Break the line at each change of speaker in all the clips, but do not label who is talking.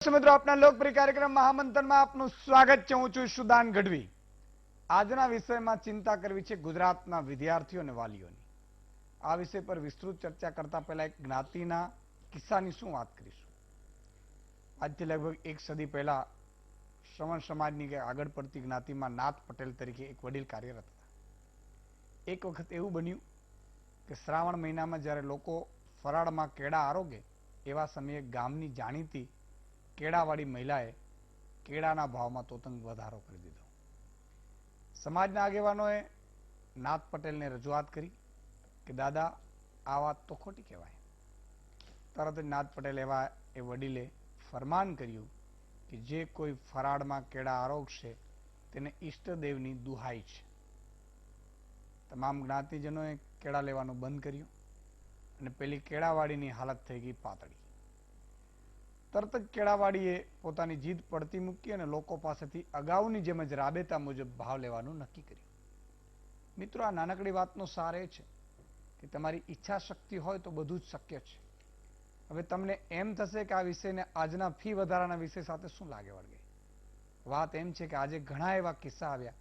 મિત્રો આપના લોકપ્રિય કાર્યક્રમ મહામંથનમાં આપનું સ્વાગત છે। હું છું સુદાન ગઢવી। આજના વિષયમાં ચિંતા કરવી છે ગુજરાતના વિદ્યાર્થીઓ અને વાલીઓની। આ વિષય પર વિસ્તૃત ચર્ચા કરતા પહેલા એક જ્ઞાતિના કિસ્સાની શું વાત કરીશું। આજથી લગભગ એક સદી પહેલા શ્રવણ સમાજની આગળ પડતી જ્ઞાતિમાં નાથ પટેલ તરીકે એક વડીલ કાર્યરત હતા। એક વખત એવું બન્યું કે શ્રાવણ મહિનામાં જ્યારે લોકો ફરાળમાં કેળા આરોગે એવા સમયે ગામની જાણીતી કેળાવાળી મહિલાએ કેળાના ભાવમાં તોતંગ વધારો કરી દીધો। સમાજના આગેવાનોએ નાથ પટેલને રજૂઆત કરી કે દાદા આ વાત તો ખોટી કહેવાય। તરત જ નાથ પટેલ એવા એ વડીલે ફરમાન કર્યું કે જે કોઈ ફરાળમાં કેળા આરોગશે તેને ઈષ્ટદેવની દુહાઈ છે। તમામ જ્ઞાતિજનોએ કેળા લેવાનું બંધ કર્યું અને પેલી કેળાવાળીની હાલત થઈ ગઈ પાતળી। તરત જ કેળાવાળીએ પોતાની જીદ પડતી મૂકી અને લોકો પાસેથી અગાઉની જેમ જ રાબેતા મુજબ ભાવ લેવાનું નક્કી કર્યું। મિત્રો, આ નાનકડી વાતનો સાર એ છે કે તમારી ઈચ્છા શક્તિ હોય તો બધું જ શક્ય છે। હવે તમને એમ થશે કે આ વિષયને આજના ફી વધારાના વિષય સાથે શું લાગે વળગે। વાત એમ છે કે આજે ઘણા એવા કિસ્સા આવ્યા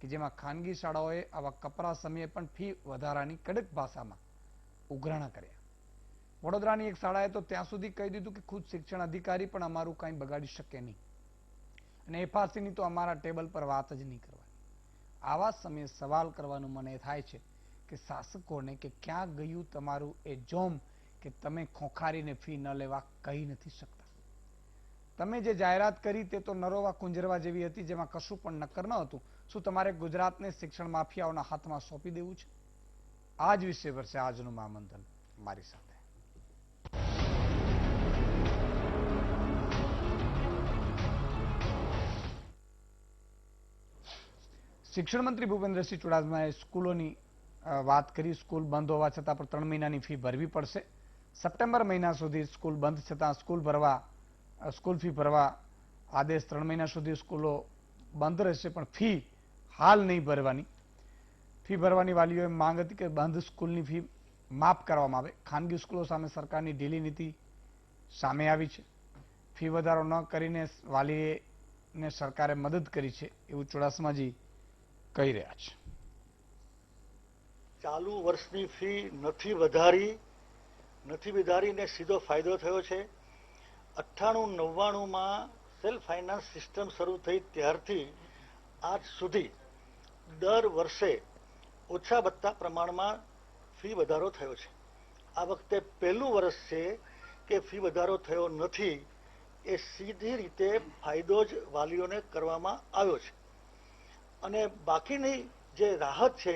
કે જેમાં ખાનગી શાળાઓએ આવા કપરા સમયે પણ ફી વધારાની કડક ભાષામાં ઉઘરાણા કર્યા। વડોદરાની એક શાળાએ તો ત્યાં સુધી કહી દીધું કે ખુદ શિક્ષણ અધિકારી પણ અમારું કંઈ બગાડી શકે નહીં અને એફઆરસીની તો અમારા ટેબલ પર વાત જ નહીં કરવાની। આવા સમયે સવાલ કરવાનું મને થાય છે કે શાસકોને કે ક્યાં ગયું તમારું એ જોમ કે તમે ખોખારીને ફી ન લેવા કહી નથી શકતા। તમે જે જાહેરાત કરી તે તો નરોવા કુંજરવા જેવી હતી જેમાં કશું પણ નક્કર ન હતું। શું તમારે ગુજરાતને શિક્ષણ માફિયાઓના હાથમાં સોંપી દેવું છે? આ જ વિષય પર છે આજનું મહામંથન મારી સાથે। શિક્ષણ મંત્રી ભૂપેન્દ્રસિંહ ચુડાસમાએ સ્કૂલોની વાત કરી। સ્કૂલ બંધ હોવા છતાં પણ 3 મહિનાની ફી ભરવી પડશે। સપ્ટેમ્બર મહિના સુધી સ્કૂલ બંધ છતાં સ્કૂલ ફી ભરવા આદેશ। 3 મહિના સુધી સ્કૂલો બંધ રહેશે પણ ફી હાલ નહીં ભરવાની। ફી ભરવાની વાલીઓએ માંગ હતી કે બંધ સ્કૂલની ફી માફ કરવામાં આવે। ખાનગી સ્કૂલો સામે સરકારની ઢીલી નીતિ સામે આવી છે। ફી વધારો ન કરીને વાલીને સરકારે મદદ કરી છે એવું ચુડાસમાજી કહી રહ્યા છે।
ચાલુ વર્ષની ફી નથી વધારીને સીધો ફાયદો થયો છે। 98-99માં સેલ્ફ ફાઇનાન્સ સિસ્ટમ શરૂ થઈ ત્યારથી આજ સુધી દર વર્ષે ઓછા વધતા પ્રમાણમાં ફી વધારો થયો છે। આ વખતે પહેલું વર્ષ છે કે ફી વધારો થયો નથી। એ સીધી રીતે ફાયદો જ વાલીઓને કરવામાં આવ્યો છે અને બાકીની જે રાહત છે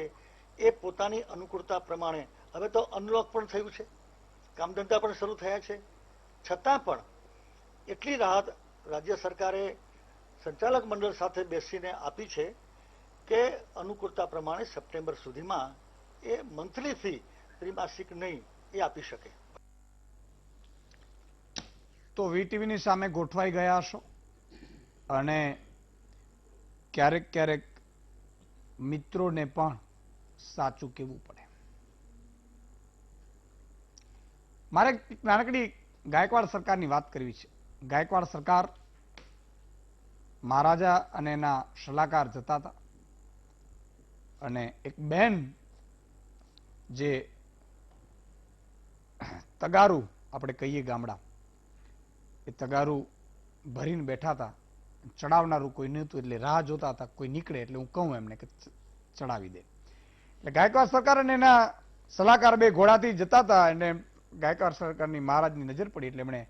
એ પોતાની અનુકૂળતા પ્રમાણે હવે તો અનલોક પણ થયું છે, કામ ધંધા પણ શરૂ થયા છે, છતાં પણ એટલી રાહત રાજ્ય સરકારે સંચાલક મંડળ સાથે બેસીને આપી છે કે અનુકૂળતા પ્રમાણે સપ્ટેમ્બર સુધીમાં એ મંથલી ફી ત્રિમાસિક નહીં એ આપી શકે।
તો વીટીવીની સામે ગોઠવાઈ ગયા હશો અને ક્યારેક મિત્રોને પણ સાચું કહેવું પડે। મારે નાનકડી ગાયકવાડ સરકારની વાત કરવી છે। ગાયકવાડ સરકાર મહારાજા અને એના સલાહકાર જતા હતા અને એક બેન જે તગારું આપણે કહીએ ગામડા, એ તગારું ભરીને બેઠા હતા। ચડાવનારું કોઈ નહોતું એટલે રાહ જોતા હતા કોઈ નીકળે એટલે હું કહું એમને કે ચડાવી દે। એટલે ગાયકવાડ સરકાર અને એના સલાહકાર બે ઘોડાથી જતા હતા અને ગાયકવાડ સરકારની મહારાજની નજર પડી એટલે એમણે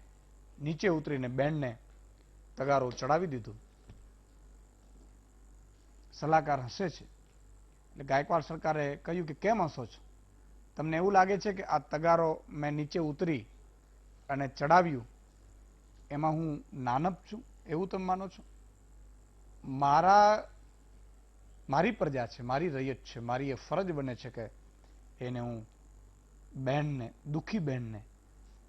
નીચે ઉતરીને બેનને તગારો ચડાવી દીધું। સલાહકાર હસે છે એટલે ગાયકવાડ સરકારે કહ્યું કે કેમ હસો છો? તમને એવું લાગે છે કે આ તગારો મેં નીચે ઉતરી અને ચડાવ્યું એમાં હું નાનપ છું એવું તમે માનો છો? મારી પ્રજા છે, મારી રૈયત છે, મારી એ ફરજ બને છે કે એને હું દુઃખી બહેનને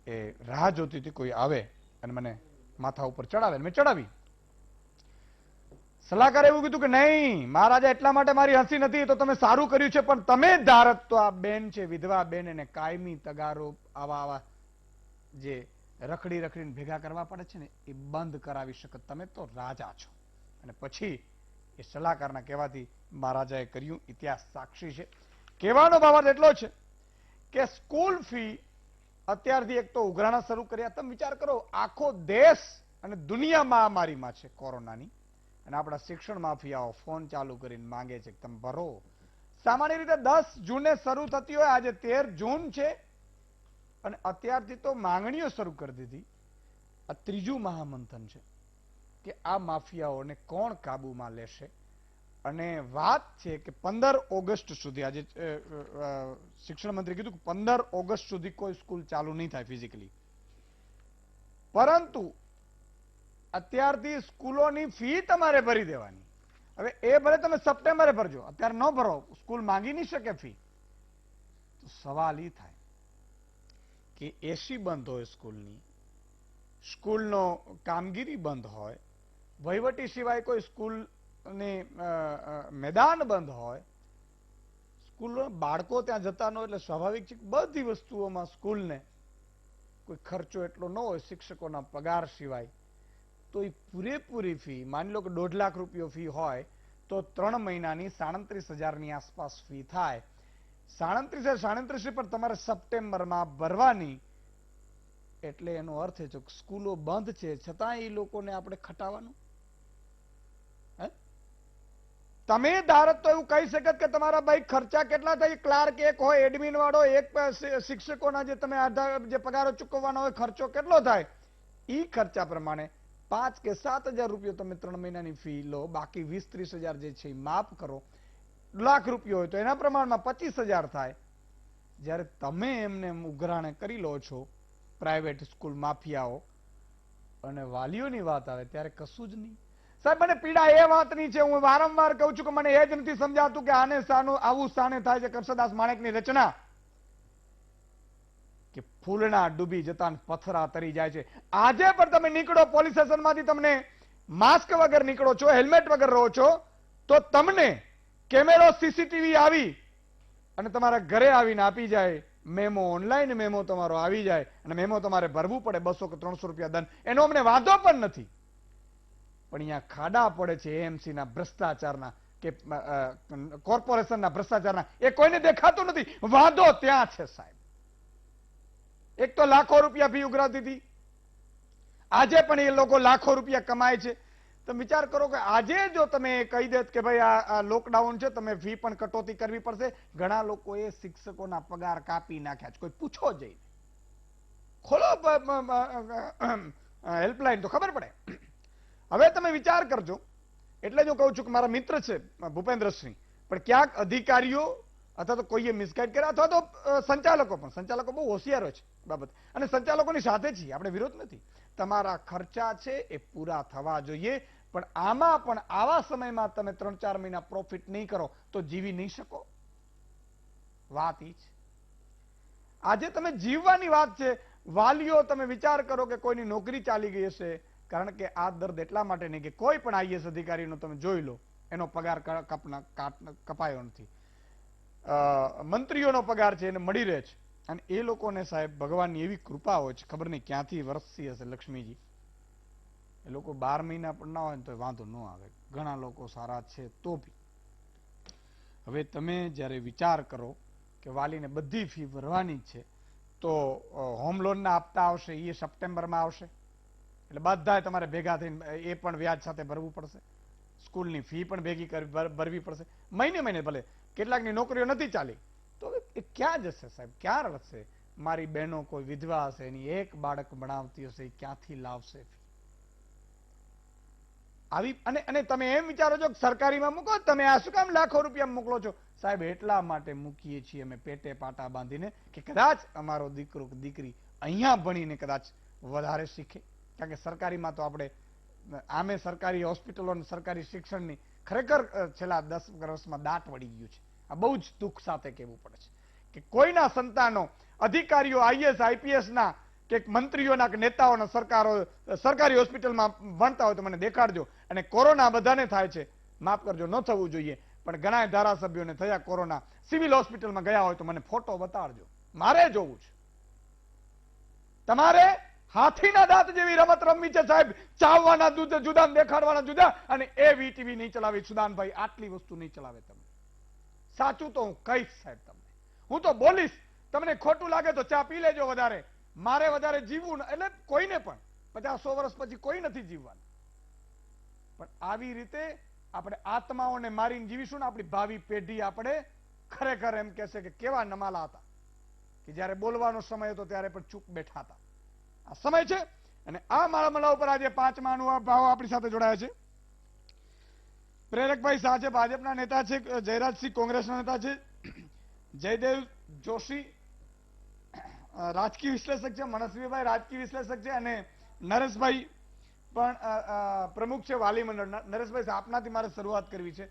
એ રાહ જોતી હતી કોઈ આવે અને મને માથા ઉપર ચડાવે, મેં ચડાવી। સલાહકારે એવું કીધું કે નહીં, મહારાજા એટલા માટે મારી હસી નથી તો તમે સારું કર્યું છે પણ તમે ધારત તો આ બેન છે વિધવા બેન એને કાયમી તગારો આવા જે રખડી રખડીને ભેગા કરવા પડે છે ને એ બંધ કરાવી શકો. તમે તો રાજા છો. અને પછી એ સલાહકારના કહેવાથી મહારાજાએ કર્યું. ઇતિહાસ સાક્ષી છે. કહેવાનો બાબત એટલો છે કે સ્કૂલ ફી અત્યારથી એક તો ઉઘરાણા શરૂ કર્યા. તમે વિચાર કરો, આખો દેશ અને દુનિયા મહામારીમાં છે કોરોનાની, અને આપણા શિક્ષણ માફિયાઓ ફોન ચાલુ કરીને માંગે છે કે તમે ભરો. સામાન્ય રીતે 10 જૂને શરૂ થતી હોય, આજે 13 જૂન છે અને અત્યારથી તો માંગણીઓ શરૂ કરી દીધી. આ ત્રીજું મહામંથન છે કે આ માફિયાઓને કોણ કાબુમાં લેશે. અને વાત છે કે 15 ઓગસ્ટ સુધી, આજે શિક્ષણ મંત્રી કીધું કે 15 ઓગસ્ટ સુધી કોઈ સ્કૂલ ચાલુ નહીં થાય ફિઝિકલી, પરંતુ અત્યારથી સ્કૂલોની ફી તમારે ભરી દેવાની. હવે એ ભલે તમે સપ્ટેમ્બરે ભરજો, અત્યારે ન ભરો, સ્કૂલ માંગી નહીં શકે ફી. તો સવાલ એ થાય કે એસી બંધ હોય સ્કૂલની, સ્કૂલનો કામગીરી બંધ હોય, વહીવટી સિવાય કોઈ સ્કૂલ મેદાન બંધ હોય, સ્કૂલ બાળકો ત્યાં જતા ન હોય, એટલે સ્વાભાવિક છે બધી વસ્તુઓમાં સ્કૂલને કોઈ ખર્ચો એટલો ન હોય શિક્ષકોના પગાર સિવાય. તો એ પૂરેપૂરી ફી, માની લો કે 1.5 લાખ રૂપિયા ફી હોય તો 3 મહિનાની 37,000ની આસપાસ ફી થાય. 37,000 પણ તમારે સપ્ટેમ્બરમાં ભરવાની. એટલે એનો અર્થ એ છે કે સ્કૂલો બંધ છે છતાં એ લોકોને આપણે ખટાવવાનું. તમે ધારો તો એવું કહી શકત કે તમારા ભાઈ ખર્ચા કેટલા થાય, ક્લાર્ક એક હોય, એડમિન વાળો એક, શિક્ષકોના જે તમે જે પગારો ચૂકવવાનો હોય ખર્ચો કેટલો થાય, એ ખર્ચા પ્રમાણે 5 કે 7,000 રૂપિયા તમે 3 મહિનાની ફી લો, બાકી 20-30,000 જે છે એ માફ કરો. લાખ રૂપિયા હોય તો એના પ્રમાણમાં 25,000 થાય. જ્યારે તમે એમને ઉઘરાણે કરી લો છો પ્રાઇવેટ સ્કૂલ માફિયાઓ, અને વાલીઓની વાત આવે ત્યારે કશું જ નહીં. સાહેબ, મને પીડા એ વાતની છે, હું વારંવાર કહું છું કે મને એ જ નથી સમજાતું કે આને સાનું આવું સાને થાય છે. કરશનદાસ માણેકની રચના કે ફૂલના ડૂબી જતા પથરા તરી જાય છે. આજે પણ તમે નીકળો પોલીસ સ્ટેશનમાંથી, તમને માસ્ક વગર નીકળો છો, હેલ્મેટ વગર રહો છો, તો તમને કેમેરો સીસીટીવી આવી અને તમારા ઘરે આવીને આપી જાય મેમો, ઓનલાઈન મેમો તમારો આવી જાય અને મેમો તમારે ભરવું પડે 200 કે 300 રૂપિયા દંડ. એનો અમને વાંધો પણ નથી, પણ અહીંયા ખાડા પડે છે એએમસી ના ભ્રષ્ટાચારના કે કોર્પોરેશનના ભ્રષ્ટાચારના. એ કોઈને દેખાતું નથી. વાંધો ત્યાં છે સાહેબ. એક તો લાખો રૂપિયા ફી ઉઘરાવતી હતી, આજે પણ એ લોકો લાખો રૂપિયા કમાય છે. તમે વિચાર કરો કે આજે જો તમે કહી દેત કે ભાઈ આ લોકડાઉન છે, તમે ફી પણ કટોતી કરવી પડશે, ઘણા લોકોએ શિક્ષકોના પગાર કાપી નાખ્યા છે. કોઈ પૂછો જઈને, ખોલો હેલ્પલાઇન તો ખબર પડે. હવે તમે વિચાર કરજો. એટલે જ હું કહું છું કે મારા મિત્ર છે ભૂપેન્દ્રસિંહ, પણ ક્યાંક અધિકારીઓ અથવા તો કોઈએ મિસગાઈડ કર્યા અથવા તો સંચાલકો બહુ હોશિયાર હોય છે બાબત, અને સંચાલકોની સાથે છીએ, આપણે વિરોધ નથી. તમારા ખર્ચા છે એ પૂરા થવા જોઈએ, પણ આમાં પણ આવા સમયમાં તમે 3-4 મહિના પ્રોફિટ નહીં કરો તો જીવી નહીં શકો. વાત એ છે. આજે તમે જીવવાની વાત છે. વાલીઓ, તમે વિચાર કરો કે કોઈની નોકરી ચાલી ગઈ હશે, કારણ કે આ દર્દ એટલા માટે નહીં કે કોઈ પણ આઈએસ અધિકારીનો તમે જોઈ લો, એનો પગાર કપાયો નથી. મંત્રીઓનો પગાર છે એને મળી રહે છે, અને એ લોકોને સાહેબ ભગવાનની એવી કૃપા હોય છે, ખબર નહીં ક્યાંથી વરસતી હશે લક્ષ્મીજી. એ લોકો 12 મહિના પણ ના હોય ને તો વાંધો ન આવે. ઘણા લોકો સારા છે તો બી. હવે તમે જ્યારે વિચાર કરો કે વાલીને બધી ફી ભરવાની છે, તો હોમ લોનના હપ્તા આવશે, એ સપ્ટેમ્બરમાં આવશે, એટલે બધા તમારે ભેગા થઈને એ પણ વ્યાજ સાથે ભરવું પડશે. સ્કૂલની ફી પણ ભેગી ભરવી પડશે મહિને. ભલે કેટલાકની નોકરીઓ નથી ચાલી, તો એ ક્યાં જશે સાહેબ, ક્યાં રડશે? મારી બહેનો કોઈ વિધવા હશે, એની એક બાળક ભણાવતી હશે, એ ક્યાંથી લાવશે આવી? અને તમે એમ વિચારો છો કે સરકારીમાં મૂકો, તમે આ શું કામ લાખો રૂપિયા મોકલો છો? સાહેબ, એટલા માટે મૂકીએ છીએ અમે પેટે પાટા બાંધીને કે કદાચ અમારો દીકરો દીકરી અહીંયા ભણીને કદાચ વધારે શીખે. કારણ કે સરકારીમાં તો આપણે આમે સરકારી હોસ્પિટલો અને સરકારી શિક્ષણની ખરેખર છેલ્લા 10 વર્ષમાં દાટ વળી ગયું છે. આ બહુ જ દુઃખ સાથે કહેવું પડે છે કે કોઈના સંતાનો અધિકારીઓ, આઈએસ આઈપીએસ ના કે મંત્રીઓના કે નેતાઓના સરકારી હોસ્પિટલમાં ભણતા હોય તો મને દેખાડજો. અને કોરોના બધાને થાય છે, માફ કરજો, ન થવું જોઈએ, પણ ઘણા ધારાસભ્યોને થયા કોરોના, સિવિલ હોસ્પિટલમાં ગયા હોય તો મને ફોટો બતાડજો, મારે જોવું છે. તમારે હાથીના દાંત જેવી રમત રમવી છે સાહેબ. ચાવવાના જુદા ને દેખાડવાના જુદા, અને એ વીટીવી નહીં ચલાવી. સુદાનભાઈ આટલી વસ્તુ નહીં ચલાવે તમે. સાચું તો હું કહીશ સાહેબ તમને. હું તો બોલીશ. તમને ખોટું લાગે તો ચા પી લેજો વધારે. મારે વધારે જીવવું એટલે કોઈને પણ 50-100 વર્ષ પછી કોઈ નથી જીવવાનું. પણ આવી રીતે આપણે આત્માઓને મારીને જીવીશું ને આપણી ભાવિ પેઢી આપણે ખરેખર એમ કહેશે કે કેવા નમાલા હતા કે જ્યારે બોલવાનો સમય હતો ત્યારે પણ ચૂપ બેઠા હતા. આ સમય છે. અને આ માળા ઉપર આજે 5મા અનુભાવ આપણી સાથે જોડાયા છે. પ્રેરકભાઈ શાહ છે, ભાજપના નેતા છે. જયરાજસિંહ કોંગ્રેસના નેતા છે. જયદેવ જોશી રાજકીય વિશ્લેષક છે. મનસ્વીભાઈ રાજકીય વિશ્લેષક છે. અને નરેશભાઈ પણ પ્રમુખ છે વાલી મંડળના. નરેશભાઈ આપનાથી મારે શરૂઆત કરવી છે.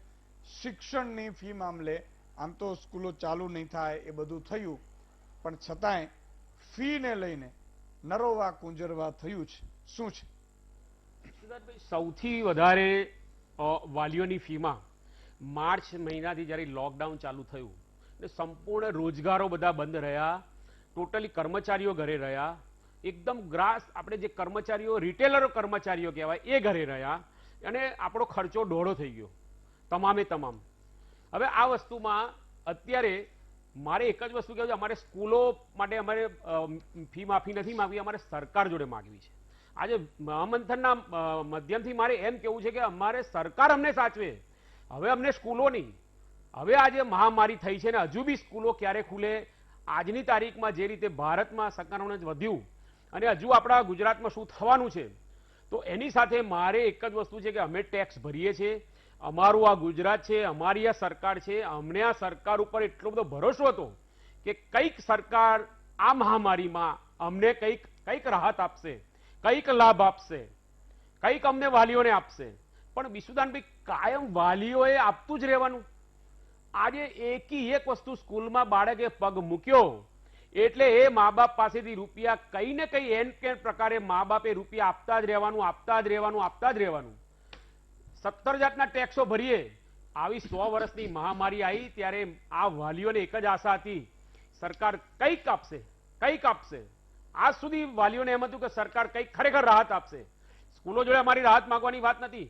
શિક્ષણની ફી મામલે આમ તો સ્કૂલો ચાલુ નહીં થાય એ બધું થયું, પણ છતાંય ફી ને લઈને નરોવા કુંજરવા થયું છે. શું છે
સૌથી વધારે વાલીઓની ફીમાં માર્ચ મહિનાથી જ્યારે લોકડાઉન ચાલુ થયું ને સંપૂર્ણ રોજગારો બધા બંધ રહ્યા, ટોટલી કર્મચારીઓ ઘરે રહ્યા, એકદમ ગ્રાસ આપણે જે કર્મચારીઓ રિટેલરો કર્મચારીઓ કહેવાય એ ઘરે રહ્યા, અને આપણો ખર્ચો દોઢો થઈ ગયો તમામે તમામ. હવે આ વસ્તુમાં અત્યારે મારે એક જ વસ્તુ કહેવું છે, અમારે સ્કૂલો માટે અમારે ફી માફી નથી માગવી, અમારે સરકાર જોડે માગવી છે. આજે મહામંથનના માધ્યમથી મારે એમ કેવું છે કે અમારે સરકાર અમને સાચવે. હવે અમને સ્કૂલો નહીં. હવે આજે મહામારી થઈ છે ને હજુ બી સ્કૂલો ક્યારે ખુલે? આજની તારીખમાં જે રીતે ભારતમાં સંક્રમણ વધ્યું અને હજુ આપણા ગુજરાતમાં શું થવાનું છે, તો એની સાથે મારે એક જ વસ્તુ છે કે અમે ટેક્સ ભરીએ છીએ. અમારું આ ગુજરાત છે, અમારી આ સરકાર છે. અમને આ સરકાર ઉપર એટલો બધો ભરોસો હતો કે કંઈક સરકાર આ મહામારીમાં અમને કંઈક રાહત આપશે, કંઈક લાભ આપશે, કંઈક અમને વાલીઓને આપશે. પણ બિશુદાનભાઈ કાયમ વાલીઓએ આપતું જ રહેવાનું. આજે એકી એક વસ્તુ સ્કૂલમાં બાળકે પગ મૂક્યો એટલે એ મા બાપ પાસેથી રૂપિયા કઈ ને કઈ એન કે પ્રકારે મા બાપે રૂપિયા આપતા જ રહેવાનું, આપતા જ રહેવાનું, આપતા જ રહેવાનું. 17 જાતના ટેક્સો ભરીએ. આવી 100 વર્ષની મહામારી આવી ત્યારે આ વાલીઓને એક જ આશા હતી, સરકાર કંઈક આપશે, કંઈક આપશે. આજ સુધી વાલીઓને એમ હતું કે સરકાર કંઈક ખરેખર રાહત આપશે. સ્કૂલો જોડે અમારી રાહત માંગવાની વાત નથી.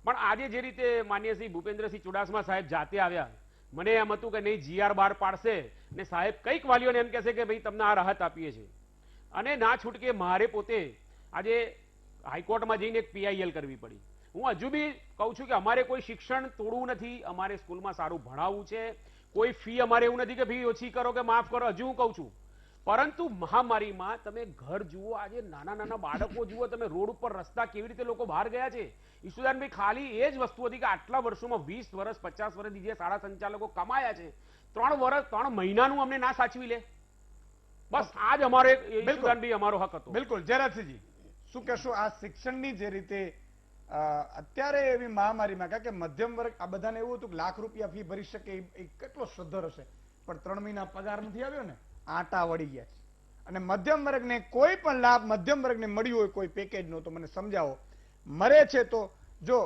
પણ આજે જે રીતે માનનીય શ્રી ભૂપેન્દ્રસિંહ ચુડાસમા સાહેબ જાતે આવ્યા, મને એમ હતું કે નહીં GR બહાર પાડશે ને સાહેબ કંઈક વાલીઓને એમ કહેશે કે ભાઈ તમને આ રાહત આપીએ છીએ. અને ના છૂટકે મારે પોતે આજે હાઈકોર્ટમાં જઈને એક PIL કરવી પડી. હું હજુ બી કહું છું કે અમારે કોઈ શિક્ષણ તોડવું નથી, અમારે સ્કૂલમાં સારું ભણાવવું છે. કોઈ ફી અમારે એવું નથી કે ફી ઓછી કરો કે માફ કરો. હજુ હું કહું છું, પરંતુ મહામારીમાં તમે ઘર જુઓ, આજે નાના નાના બાળકો જુઓ, તમે રોડ ઉપર રસ્તા કેવી રીતે લોકો બહાર ગયા છે. ઈશુદાનભાઈ ખાલી એ જ વસ્તુ હતી કે આટલા વર્ષોમાં 20 વર્ષ 50 વર્ષથી જે શાળા સંચાલકો કમાયા છે, 3 મહિનાનું અમને ના સાચવી લે. બસ આ જ અમારો ઈશુદાનભાઈ અમારો હક હતો.
બિલકુલ. જયરાજસિંહજી શું કહેશો આ શિક્ષણની જે રીતે અત્યારે એવી મહામારીમાં, કારણ કે મધ્યમ વર્ગ આ બધાને એવું હતું કે લાખ રૂપિયા ફી ભરી શકે એ કેટલો સદ્ધર હશે, પણ 3 મહિના પગાર નથી આવ્યો ને, આટા વળી ગયા છે. અને મધ્યમ વર્ગને કોઈ પણ લાભ મધ્યમ વર્ગને મળ્યું હોય કોઈ પેકેજ નો તો મને સમજાવો. મરે છે તો જો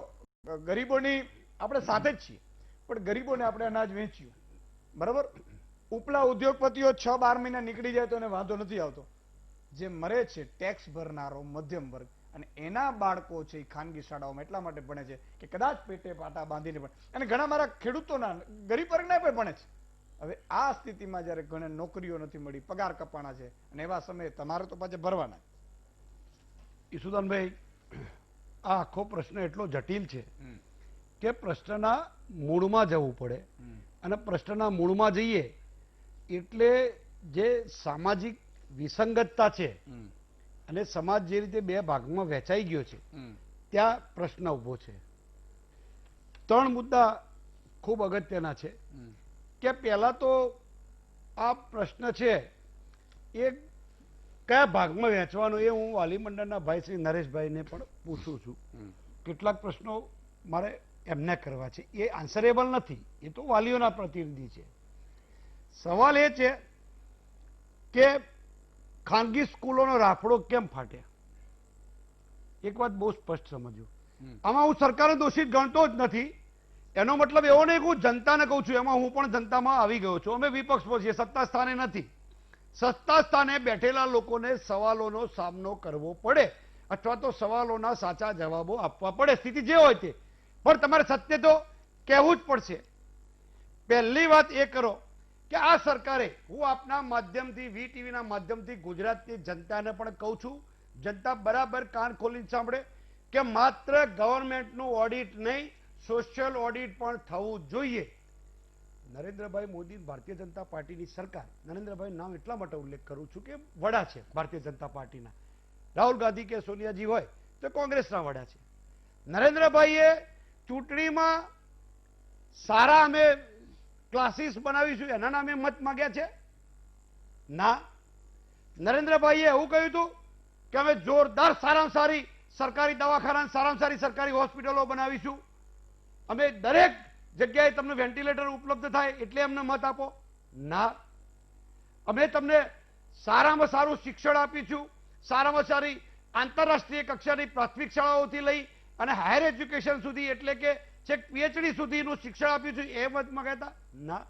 ગરીબોની આપણે સાથે જ છીએ, પણ ગરીબોને આપણે અનાજ વેચ્યું બરાબર. ઉપલા ઉદ્યોગપતિઓ 6-12 મહિના નીકળી જાય તો એને વાંધો નથી આવતો. જે મરે છે ટેક્સ ભરનારો મધ્યમ વર્ગ, અને એના બાળકો છે એ ખાનગી શાળાઓમાં એટલા માટે ભણે છે કે કદાચ પેટે પાટા બાંધીને પણ, અને ઘણા મારા ખેડૂતોના ગરીબ વર્ગના પણ ભણે છે. હવે આ સ્થિતિમાં જયારે ઘણા નોકરીઓ નથી મળી, પગાર કપાણા છે, અને એવા સમયે તમારે તો પાછા ભરવાના.
ઈશુદાનભાઈ, આ આખો પ્રશ્ન એટલો જટિલ છે કે પ્રશ્નના મૂળમાં જવું પડે, અને પ્રશ્નના મૂળમાં જઈએ એટલે જે સામાજિક વિસંગતતા છે અને સમાજ જે રીતે 2 ભાગમાં વહેંચાઈ ગયો છે ત્યાં પ્રશ્ન ઉભો છે. 3 મુદ્દા ખૂબ અગત્યના છે કે પહેલા તો આ પ્રશ્ન છે એ કયા ભાગમાં વહેંચવાનો એ હું વાલી મંડળના ભાઈ શ્રી નરેશભાઈને પણ પૂછું છું. કેટલાક પ્રશ્નો મારે એમને કરવા છે, એ આન્સરેબલ નથી, એ તો વાલીઓના પ્રતિનિધિ છે. સવાલ એ છે કે ખાનગી સ્કૂલોનો રાફડો કેમ ફાટ્યા. એક વાત બહુ સ્પષ્ટ સમજો, આમાં હું સરકારને દોષિત ગણતો જ નથી. એનો મતલબ એવો નહીં કે હું જનતાને કહું છું, એમાં હું પણ જનતામાં આવી ગયો છું. અમે વિપક્ષમાં છીએ, સત્તા સ્થાને નથી. સત્તા સ્થાને બેઠેલા લોકોને સવાલોનો સામનો કરવો પડે અથવા તો સવાલોના સાચા જવાબો આપવા પડે, સ્થિતિ જે હોય તે, પણ તમારે સત્ય તો કહેવું જ પડશે. પહેલી વાત એ કરો કે આ સરકારે, હું આપના માધ્યમથી, વીટીવીના માધ્યમથી ગુજરાતની જનતાને પણ કહું છું, જનતા બરાબર કાન ખોલીને સાંભળે કે માત્ર ગવર્મેન્ટનું ઓડિટ નહીં, સોશિયલ ઓડિટ પણ થવું જોઈએ. નરેન્દ્રભાઈ મોદી, ભારતીય જનતા પાર્ટીની સરકાર, નરેન્દ્રભાઈ નામ એટલા માટે ઉલ્લેખ કરું છું કે વડા છે ભારતીય જનતા પાર્ટીના. રાહુલ ગાંધી કે સોનિયાજી હોય તો કોંગ્રેસના વડા છે. નરેન્દ્રભાઈએ ચૂંટણીમાં સારા અમે ક્લાસીસ બનાવીશું એના નામે મત માંગ્યા છે? ના. નરેન્દ્રભાઈએ એવું કહ્યું હતું કે અમે જોરદાર સારામાં સારી સરકારી દવાખાના, સારામાં સારી સરકારી હોસ્પિટલો બનાવીશું, અમે દરેક જગ્યાએ તમને વેન્ટિલેટર ઉપલબ્ધ થાય એટલે અમને મત આપો? ના. અમે તમને સારામાં સારું શિક્ષણ આપીશું, સારામાં સારી આંતરરાષ્ટ્રીય કક્ષાની પ્રાથમિક શાળાઓથી લઈ અને હાયર એજ્યુકેશન સુધી, એટલે કે છેક પીએચડી સુધીનું શિક્ષણ આપ્યું છે, એ મત માંગ્યા? ના.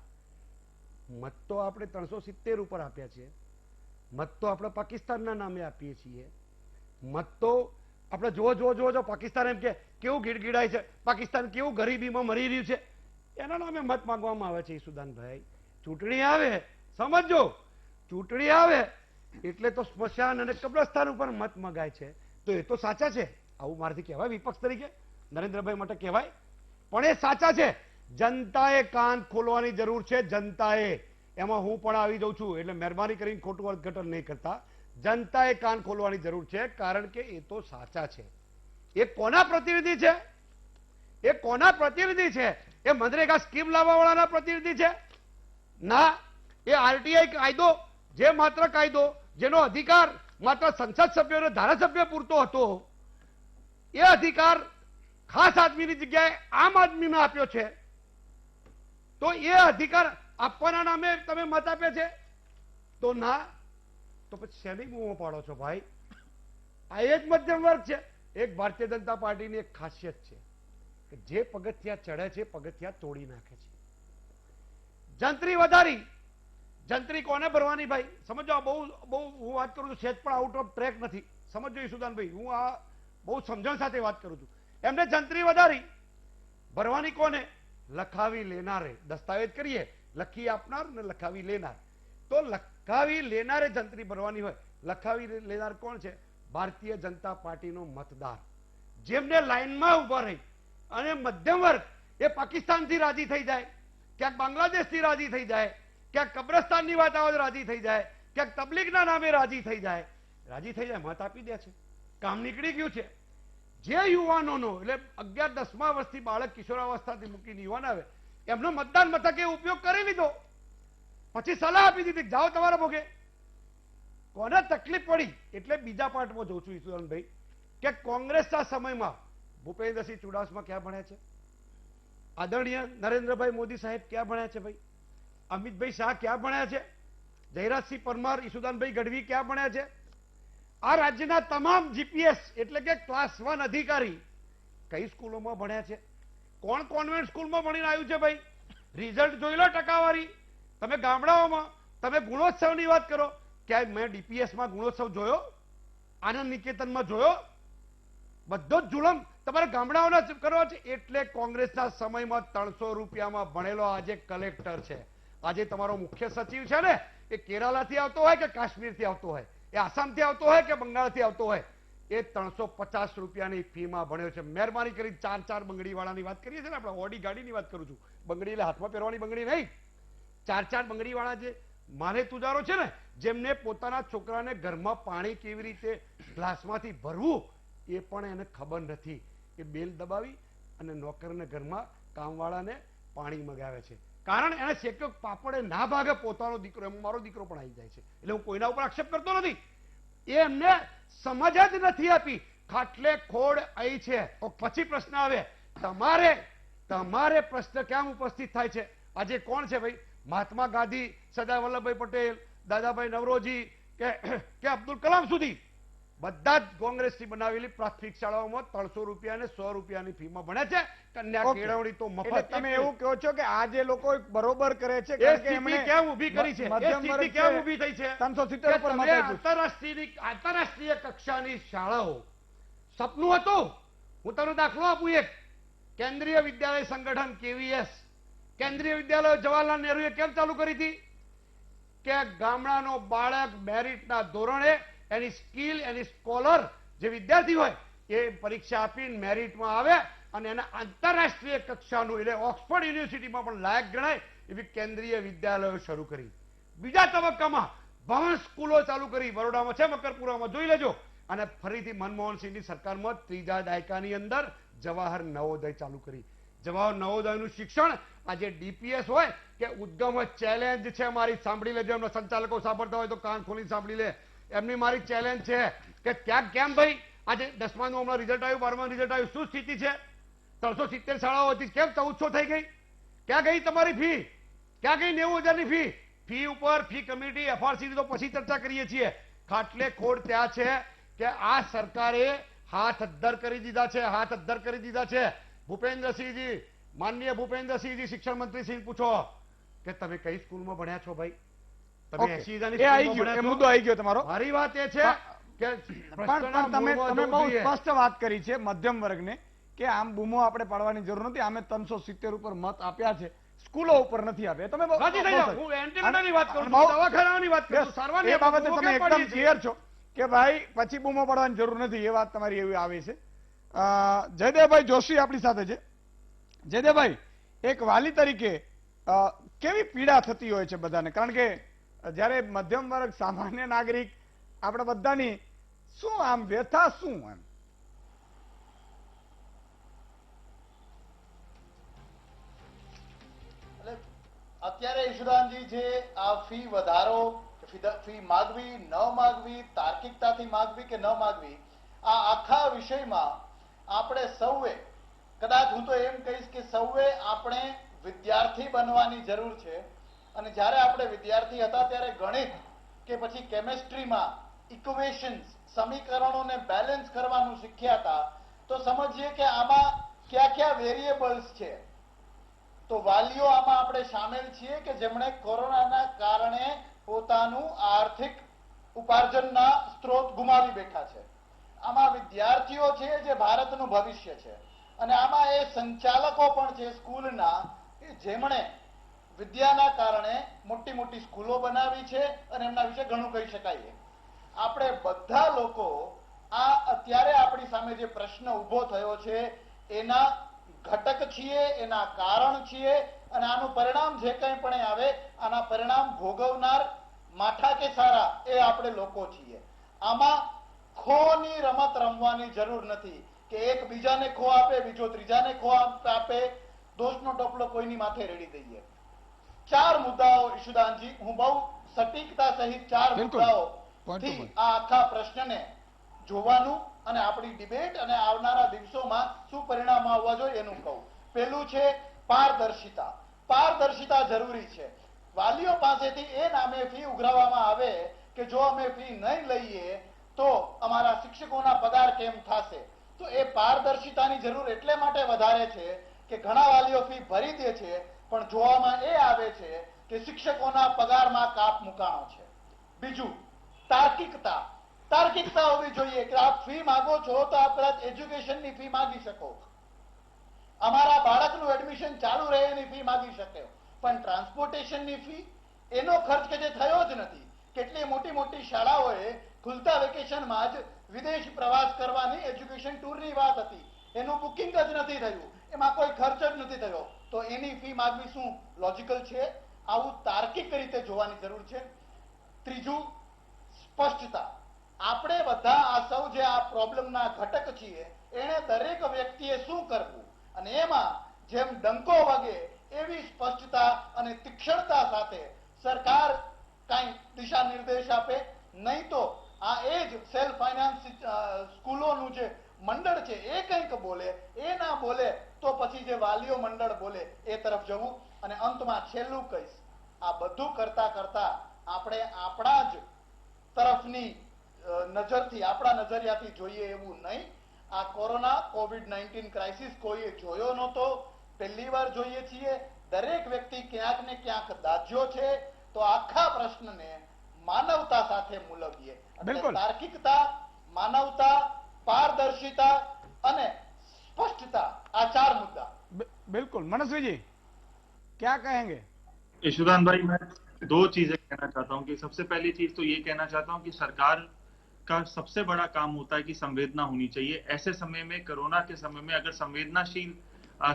મત તો આપણે 370 ઉપર આપ્યા છે. મત તો આપણે પાકિસ્તાનના નામે આપીએ છીએ. મત તો આપણે જો પાકિસ્તાન એમ કે કેવું ગીડગીડાય છે, પાકિસ્તાન કેવું ગરીબીમાં મરી રહ્યું છે, એના નામે મત માંગવામાં આવે છે. ઈસુદાનભાઈ, ચૂંટણી આવે, સમજો, ચૂંટણી આવે એટલે તો સ્મશાન અને કબ્રસ્તાન ઉપર મત મગાય છે, તો એ તો સાચા છે. આવું મારાથી કહેવાય વિપક્ષ તરીકે? નરેન્દ્રભાઈ માટે કહેવાય? પણ એ સાચા છે. જનતાએ કાન ખોલવાની જરૂર છે. જનતાએ, એમાં હું પણ આવી જાઉં છું, એટલે મહેરબાની કરીને ખોટું અર્થઘટન નહીં કરતા. જનતાએ કાન ખોલવાની જરૂર છે, કારણ કે એ તો સાચા છે. એ કોના પ્રતિનિધિ છે? એ કોના પ્રતિનિધિ છે? એ મનરેગા સ્કીમ લાવવા વાળાના પ્રતિનિધિ છે? ના. એ આરટીઆઈ કાયદો, જે માત્ર કાયદો જેનો અધિકાર માત્ર સંસદ સભ્યો અને ધારાસભ્ય પૂરતો હતો, એ અધિકાર ખાસ આદમીની જગ્યાએ આમ આદમીને આપ્યો છે, તો એ અધિકાર આપવાના નામે તમે મત આપ્યા છે? તો ના. તો પછી શેની બૂમો પાડો છો ભાઈ? આ એ જ મધ્યમ વર્ગ છે. એક ભારતીય જનતા પાર્ટીની એક ખાસિયત છે કે જે પગથિયા ચડે છે, પગથિયા તોડી નાખે છે. જંત્રી વધારી. જંત્રી કોને ભરવાની ભાઈ? સમજો, બહુ હું વાત કરું છું, સેજ પણ આઉટ ઓફ ટ્રેક નથી, સમજો ઈસુદાનભાઈ, હું આ બહુ સમજણ સાથે વાત કરું છું. એમને જંત્રી વધારી, ભરવાની કોને? લખાવી લેનારે. દસ્તાવેજ કરીએ, લખી આપનાર ને લખાવી લેનાર. તો લખાવી લેનારે જંત્રી ભરવાની હોય. લખાવી લેનાર કોણ છે? ભારતીય જનતા પાર્ટીનો મતદાર, જેમને લાઈનમાં ઉભા રહી અને મધ્યમ વર્ગ એ પાકિસ્તાનથી રાજી થઈ જાય, ક્યાંક બાંગ્લાદેશથી રાજી થઈ જાય, ક્યાંક કબ્રસ્તાનની વાત આવે રાજી થઈ જાય, ક્યાંક તબલીગના નામે રાજી થઈ જાય, મત આપી દે છે. કામ નીકળી ગયું છે. જે યુવાનોનો, એટલે 11-10મા વર્ષથી બાળક કિશોરાવસ્થાથી મૂકીને યુવાન આવે, એમનો મતદાન મથકે ઉપયોગ કરી લીધો, પછી સલાહ આપી દીધી જાઓ તમારા ભોગે. કોને તકલીફ પડી? એટલે બીજા પાર્ટમાં જોઉં છું ઈશ્વરભાઈ કે કોંગ્રેસના સમયમાં ભૂપેન્દ્રસિંહ ચુડાસમા ક્યાં ભણ્યા છે? આદરણીય નરેન્દ્રભાઈ મોદી સાહેબ ક્યાં ભણ્યા છે ભાઈ? અમિતભાઈ શાહ ક્યાં ભણ્યા છે? જયરાજસિંહ પરમાર, ઈસુદાનભાઈ ગઢવી ક્યાં ભણ્યા છે? આ રાજ્યના તમામ જીપીએસ એટલે કે ક્લાસ 1 અધિકારી કઈ સ્કૂલોમાં ભણ્યા છે? કોણ કોન્વેન્ટ સ્કૂલમાં ભણીને આવ્યું છે ભાઈ? રિઝલ્ટ જોઈ લો, ટકાવારી. તમે ગામડાઓમાં તમે ગુણોત્સવની વાત કરો, ક્યાંય મેં ડીપીએસમાં ગુણોત્સવ જોયો? આનંદ નિકેતનમાં જોયો? બધો જ જુલમ તમારે ગામડાઓના કરવા છે. એટલે કોંગ્રેસના સમયમાં 300 રૂપિયામાં ભણેલો આજે કલેક્ટર છે. આજે તમારો મુખ્ય સચિવ છે ને, એ કેરાલાથી આવતો હોય કે કાશ્મીરથી આવતો હોય, એ આસામથી આવતો હોય કે બંગાળથી આવતો હોય, એ 350 રૂપિયાની ફીમાં ભણ્યો છે. મહેરબાની કરી 4 બંગડી વાળાની વાત કરીએ છીએ ને આપણે, ઓડી ગાડીની વાત કરું છું. બંગડી એટલે હાથમાં પહેરવાની બંગડી નહીં, 4 બંગડી વાળા જે મારે તુજારો છે ને, જેમને પોતાના છોકરાને ઘરમાં પાણી કેવી રીતે ગ્લાસમાંથી ભરવું એ પણ એને ખબર નથી. એ બેલ દબાવી અને નોકરને ઘરમાં કામવાળાને પાણી મગાવે છે, કારણ એને શેક્યો પાપડે ના ભાગે પોતાનો દીકરો, એમાં મારો દીકરો પણ આવી જાય છે. એટલે હું કોઈના ઉપર આક્ષેપ કરતો નથી, એ એમને સમજ જ નથી આપી. ખાટલે ખોડ અહીં છે. પછી પ્રશ્ન આવે, તમારે પ્રશ્ન કેમ ઉપસ્થિત થાય છે? આજે કોણ છે ભાઈ? મહાત્મા ગાંધી, સરદાર વલ્લભભાઈ પટેલ, દાદાભાઈ નવરોજી કે અબ્દુલ કલામ સુધી બધા જ કોંગ્રેસથી બનાવેલી પ્રાથમિક શાળાઓમાં 300 રૂપિયા અને 100 રૂપિયાની ફીમાં ભણે છે. કન્યા
ઓકે.
કેળવણી તો
એટલે
મફત.
તમે એવું કહો છો કે આ જે લોકો બરોબર કરે છે
એ
કારણ કે
સ્થિતિ
એમણે
કેમ ઊભી કરી છે? એ
મધ્યમ
સ્થિતિ
વર્ગ
કેમ
છે,
ઊભી થઈ છે?
370 ઉપર મત
કે
આપ્યું છે.
આંતરરાષ્ટ્રીય કક્ષાની શાળાઓ સપનું હતું. હું તમને દાખલો આપું એક. કેન્દ્રીય વિદ્યાલય સંગઠન કેવીએસ, કેન્દ્રીય વિદ્યાલય જવાહરલાલ નહેરુએ કેમ ચાલુ કરી હતી? કે ગામડાનો બાળક મેરિટના ધોરણે એની સ્કિલ, એની સ્કોલર જે વિદ્યાર્થી હોય એ પરીક્ષા આપીને મેરિટમાં આવે અને એને આંતરરાષ્ટ્રીય કક્ષાનું એટલે ઓક્સફર્ડ યુનિવર્સિટીમાં પણ લાયક ગણાય એવી કેન્દ્રીય વિદ્યાલયો શરૂ કરી. બીજા તબક્કામાં ભવન સ્કૂલો ચાલુ કરી. બરોડામાં છે, મકરપુરામાં જોઈ લેજો. અને ફરીથી મનમોહનસિંહની સરકારમાં ત્રીજા દાયકાની અંદર જવાહર નવોદય ચાલુ કરી. જવાહર નવોદયનું શિક્ષણ આજે ડીપીએસ હોય કે ઉદ્ગમ ચેલેન્જ છે મારી, સાંભળી લેજો. એમના સંચાલકો સાંભળતા હોય તો કાન ખોલી સાંભળી લે. એમની મારી ચેલેન્જ છે કે ત્યાં કેમ ભાઈ આજે 10માનું હમણાં રિઝલ્ટ આવ્યું, 12માનું રિઝલ્ટ આવ્યું, શું સ્થિતિ છે? 370 શાળાઓ હતી, કેમ 1400 થઈ ગઈ? ક્યાં ગઈ તમારી ફી? ક્યાં ગઈ 90,000ની ફી? ફી ઉપર ફી કમિટી એફઆરસી તો પછી ચર્ચા કરીએ છીએ. ખાટલે ખોડ ત્યાં છે કે આ સરકારે હાથ અદ્ધર કરી દીધા છે, હાથ અદ્ધર કરી દીધા છે. ભૂપેન્દ્રસિંહજી, માનનીય ભૂપેન્દ્રસિંહજી શિક્ષણ મંત્રી સિંહ પૂછો કે તમે કઈ સ્કૂલમાં ભણ્યા છો ભાઈ? તમે
ઓકે.
80,000ની
એ આવી
સ્કૂલમાં
ગયું, એ
ભણ્યા છો?
મુદ્દો આવી ગયો તમારો.
મારી વાત એ છે કે
પણ તમે
મૂળમાં
બહુ
જવું જોઈએ.
સ્પષ્ટ વાત કરી છે મધ્યમ વર્ગને કે આમ બૂમો આપણે પાડવાની જરૂર નથી. આમે 370 ઉપર મત આપ્યા છે, સ્કૂલો ઉપર નથી આપ્યા. તમે બહુ-
રાજી થઈ
બહુ
જાઓ.
સારી.
હું એન્ટીનાની વાત કરું છું,
બહુ-
દવાખાનાની વાત કરું છું,
Yes,
સારવારની
એ બાબતે
બૂમો
તમે
કેમ
એકદમ
પાડીએ છીએ?
ક્લિયર છો કે ભાઈ પછી બૂમો પાડવાની જરૂર નથી. એ વાત તમારી એવી આવે છે. જયદેવભાઈ જોશી આપણી સાથે છે. જયદેવભાઈ, એક વાલી તરીકે કેવી પીડા થતી હોય છે બધાને? કારણ કે જ્યારે મધ્યમ વર્ગ, સામાન્ય નાગરિક, આપણે બધાની શું આમ વ્યથા શું એમ?
એટલે અત્યારે ઈશુદાનજી જે આ ફી વધારો, ફી માગવી ન માગવી, તાર્કિકતાથી માગવી કે ન માગવી, આ આખા વિષયમાં આપણે સૌએ, કદાચ હું તો એમ કહીશ કે સૌએ આપણે વિદ્યાર્થી બનવાની જરૂર છે. અને જ્યારે આપણે વિદ્યાર્થી હતા ત્યારે ગણિત કે પછી કેમેસ્ટ્રીમાં ઇક્વેશન્સ, સમીકરણોને બેલેન્સ કરવાનું શીખ્યા હતા. તો સમજીએ કે આમાં કયા કયા વેરિયેબલ્સ છે. તો વાલીઓ આમાં આપણે સામેલ છીએ કે જેમણે કોરોનાના કારણે પોતાનું આર્થિક ઉપાર્જનના સ્ત્રોત ગુમાવી બેઠા છે. આમાં વિદ્યાર્થીઓ છે જે ભારતનું ભવિષ્ય છે. અને આમાં એ સંચાલકો પણ છે સ્કૂલના કે જેમણે વિદ્યાના કારણે મોટી મોટી સ્કૂલો બનાવી છે અને એમના વિશે ઘણું કહી શકાય. આપણે બધા લોકો આ અત્યારે આપણી સામે જે પ્રશ્ન ઊભો થયો છે એના ઘટક છીએ, એના કારણ છીએ. અને આનું પરિણામ જે કંઈ પણ આવે, આના પરિણામ ભોગવનાર માઠા કે સારા એ આપણે લોકો છીએ. આમાં ખોની રમત રમવાની જરૂર નથી કે એક બીજાને ખો આપે, બીજો ત્રીજાને ખો આપે, દોષનો ટોપલો કોઈની માથે રેડી દઈએ. 4 મુદ્દાઓ ઈશુદાનજી, હું બહુ સટીકતા સહિત 4
બિલકુલ.
મુદ્દાઓથી આ આખા પ્રશ્નને જોવાનું અને આપણી ડિબેટ અને આવનારા દિવસોમાં શું પરિણામ આવવા જોઈએ એનું કહું. પહેલું છે પારદર્શિતા. પારદર્શિતા જરૂરી છે. વાલીઓ પાસેથી એ નામે ફી ઉઘરાવવામાં આવે કે જો અમે ફી નહીં લઈએ તો અમારા શિક્ષકોના પગાર કેમ થશે. તો એ પારદર્શિતાની જરૂર એટલે માટે વધારે છે કે ઘણા વાલીઓ ફી ભરી દે છે પણ જોવામાં એ આવે છે કે શિક્ષકોના પગારમાં કાપ મુકાણો છે. બીજું, તાર્કિકતા. તાર્કિકતા હોવી જોઈએ કે આપ ફી માંગો છો તો આપ કદાચ એજ્યુકેશનની ફી માંગી શકો, અમારા બાળકનું એડમિશન ચાલુ રહે એની ફી માંગી શકે, પણ ટ્રાન્સપોર્ટેશનની ફી, એનો ખર્ચ કે જે થયો જ નથી. કેટલી મોટી મોટી શાળાઓએ ખુલતા વેકેશનમાં જ વિદેશ પ્રવાસ કરવાની એજ્યુકેશન ટૂરની વાત હતી, એનું બુકિંગ જ નથી થયું, એમાં કોઈ ખર્ચ જ નથી થયો, તો એની ફી માંગવી શું લોજિકલ છે? આવું તાર્કિક રીતે જોવાની જરૂર છે. ત્રીજું, સ્પષ્ટતા. આપણે બધા આ સૌ જે આ પ્રોબ્લેમના ઘટક છીએ એને દરેક વ્યક્તિએ શું કરવું અને એમાં જેમ ડંકો વાગે એવી સ્પષ્ટતા અને તીક્ષ્ણતા સાથે સરકાર કાંઈ દિશા નિર્દેશ આપે. નહીં તો આ એ જ સેલ્ફ ફાઇનાન્સ સ્કૂલોનું જે મંડળ છે એ કંઈક બોલે, એ ના બોલે તો પછી જે વાલીઓ મંડળ બોલે એ તરફ જવું. અને અંતમાં છેલ્લું કહીશ, આ બધું કરતા કરતા આપણે આપણા જ તરફની નજરથી આપણા નજરિયાથી જોઈએ એવું નહીં. આ કોરોના COVID-19 ક્રાઇસિસ કોઈએ જોયો નહોતો, પહેલી વાર જોઈએ છીએ. દરેક વ્યક્તિ ક્યાંક ને ક્યાંક દાઝ્યો છે. તો આખા પ્રશ્નને માનવતા સાથે મૂલવીએ. એટલે
બિલકુલ.
તાર્કિકતા, માનવતા, પારદર્શિતા અને સ્પષ્ટતા, આ 4 મુદ્દા.
बिल्कुल। मनस्वी जी क्या कहेंगे?
यशोदान भाई, मैं 2 चीजें कहना चाहता हूँ कि सबसे पहली चीज तो ये कहना चाहता हूँ कि सरकार का सबसे बड़ा काम होता है कि संवेदना होनी चाहिए। ऐसे समय में, कोरोना के समय में अगर संवेदनाशील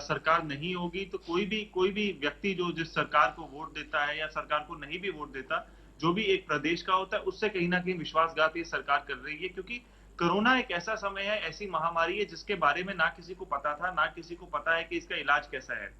सरकार नहीं होगी तो कोई भी व्यक्ति जो जिस सरकार को वोट देता है या सरकार को नहीं भी वोट देता, जो भी एक प्रदेश का होता है, उससे कहीं ना कहीं विश्वासघात ये सरकार कर रही है। क्योंकि कोरोना एक ऐसा समय है, ऐसी महामारी है जिसके बारे में ना किसी को पता था, ना किसी को पता है कि इसका इलाज कैसा है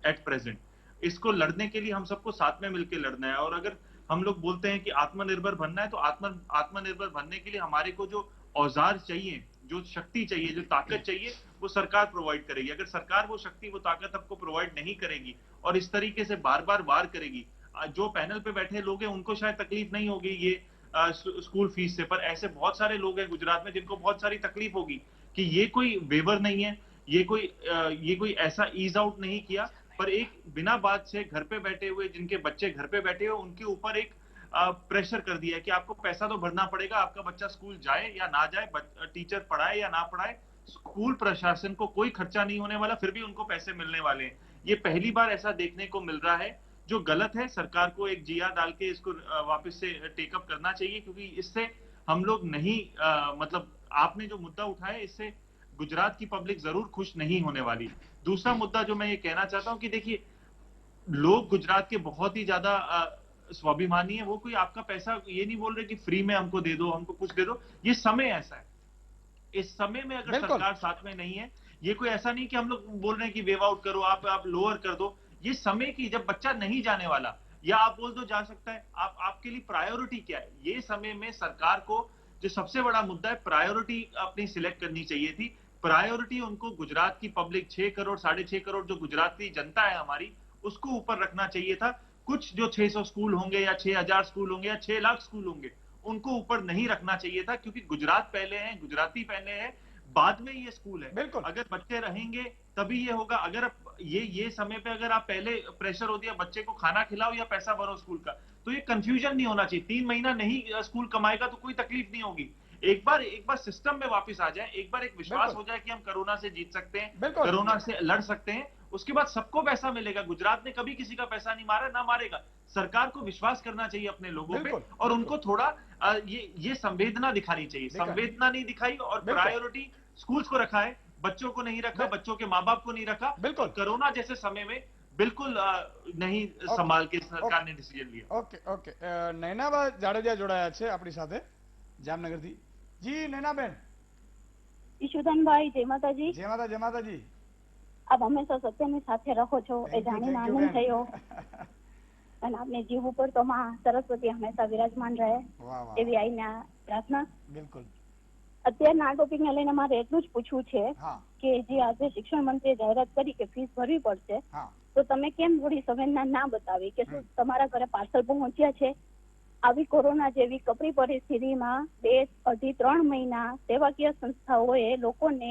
एट प्रेजेंट। इसको लड़ने के लिए हम सबको साथ में मिलकर लड़ना है। और अगर हम लोग बोलते हैं कि आत्मनिर्भर बनना है, तो आत्मनिर्भर बनने के लिए हमारे को जो औजार चाहिए, जो शक्ति चाहिए, जो ताकत चाहिए, वो सरकार प्रोवाइड करेगी। अगर सरकार वो शक्ति, वो ताकत आपको प्रोवाइड नहीं करेगी और इस तरीके से बार बार वार करेगी, जो पैनल पे बैठे लोग हैं उनको शायद तकलीफ नहीं होगी ये स्कूल फीस से, पर ऐसे बहुत सारे लोग हैं गुजरात में जिनको बहुत सारी तकलीफ होगी कि ये कोई वेवर नहीं है, ये कोई ऐसा ईज आउट नहीं किया, पर एक बिना बात से घर पे बैठे हुए, जिनके बच्चे घर पे बैठे हुए, उनके ऊपर एक प्रेशर कर दिया कि आपको पैसा तो भरना पड़ेगा, आपका बच्चा स्कूल जाए या ना जाए, टीचर पढ़ाए या ना पढ़ाए, स्कूल प्रशासन को कोई खर्चा नहीं होने वाला, फिर भी उनको पैसे मिलने वाले हैं। ये पहली बार ऐसा देखने को मिल रहा है, जो गलत है। सरकार को एक जिया डाल के इसको वापस से टेकअप करना चाहिए, क्योंकि इससे हम लोग नहीं मतलब आपने जो मुद्दा उठाया, इससे गुजरात की पब्लिक जरूर खुश नहीं होने वाली। दूसरा मुद्दा जो मैं ये कहना चाहता हूं कि देखिए, लोग गुजरात के बहुत ही ज्यादा स्वाभिमानी है। वो कोई आपका पैसा ये नहीं बोल रहे कि फ्री में हमको दे दो, हमको कुछ दे दो। ये समय ऐसा है, इस समय में अगर सरकार साथ में नहीं है, ये कोई ऐसा नहीं कि हम लोग बोल रहे हैं कि वेव आउट करो, आप लोअर कर दो। ये समय की, जब बच्चा नहीं जाने वाला, या आप बोल दो जा सकता है, आपके लिए प्रायोरिटी क्या है? ये समय में सरकार को जो सबसे बड़ा मुद्दा है, प्रायोरिटी अपनी सिलेक्ट करनी चाहिए थी। प्रायोरिटी उनको गुजरात की पब्लिक 6 करोड़ 6.5 करोड़ जो गुजरात की जनता है हमारी, उसको ऊपर रखना चाहिए था। कुछ जो 600 स्कूल होंगे या 6000 स्कूल होंगे या 6 लाख स्कूल होंगे, उनको ऊपर नहीं रखना चाहिए था, क्योंकि गुजरात पहले है, गुजराती पहले है, बाद में ये स्कूल है।
बिल्कुल।
अगर बच्चे रहेंगे तभी ये होगा। अगर ये समय पे अगर आप पहले प्रेशर हो दिया, बच्चे को खाना खिलाओ या पैसा भरो स्कूल का, तो ये कंफ्यूजन नहीं होना चाहिए। 3 महीना नहीं स्कूल कमाएगा तो कोई तकलीफ नहीं होगी। एक बार सिस्टम में वापस आ जाए, एक बार एक विश्वास हो जाए कि हम कोरोना से जीत सकते हैं, कोरोना से लड़ सकते हैं, उसके बाद सबको पैसा मिलेगा। गुजरात ने कभी किसी का पैसा नहीं मारा, ना मारेगा। सरकार को विश्वास करना चाहिए अपने लोगों पे, और उनको थोड़ा ये संवेदना दिखानी चाहिए। संवेदना नहीं दिखाई और प्रायोरिटी स्कूल्स को रखा है, बच्चों को नहीं रखा, बच्चों के माँ बाप को नहीं रखा।
बिल्कुल।
कोरोना जैसे समय में बिल्कुल नहीं संभाल के सरकार ने डिसीजन लिया।
ओके नैनाबा जाडेजा જોડાયા છે આપણી સાથે જામનગરથી। જી નૈનાબેન।
ઈશુદાનભાઈ, જય માતાજી।
જય માતાજી।
આપ હંમેશા સત્યની સાથે રહો છો, એ જાણીને આનંદ થયો। અને આપને જીવ ઉપર તો માં સરસ્વતી હંમેશા વિરાજમાન રહે, એવી આઈના પ્રાર્થના।
બિલકુલ।
અત્યારના આ ટોપિકને લઈને મારે એટલું જ પૂછવું છે કે જે આજે શિક્ષણ મંત્રીએ જાહેરાત કરી કે ફીસ ભરવી પડશે, તો તમે કેમ થોડી સંવેદના ના બતાવી કે શું તમારા ઘરે પાર્સલ પહોંચ્યા છે? આવી કોરોના જેવી કપરી પરિસ્થિતિમાં 2, 2.5, 3 મહિના સેવાકીય સંસ્થાઓએ લોકોને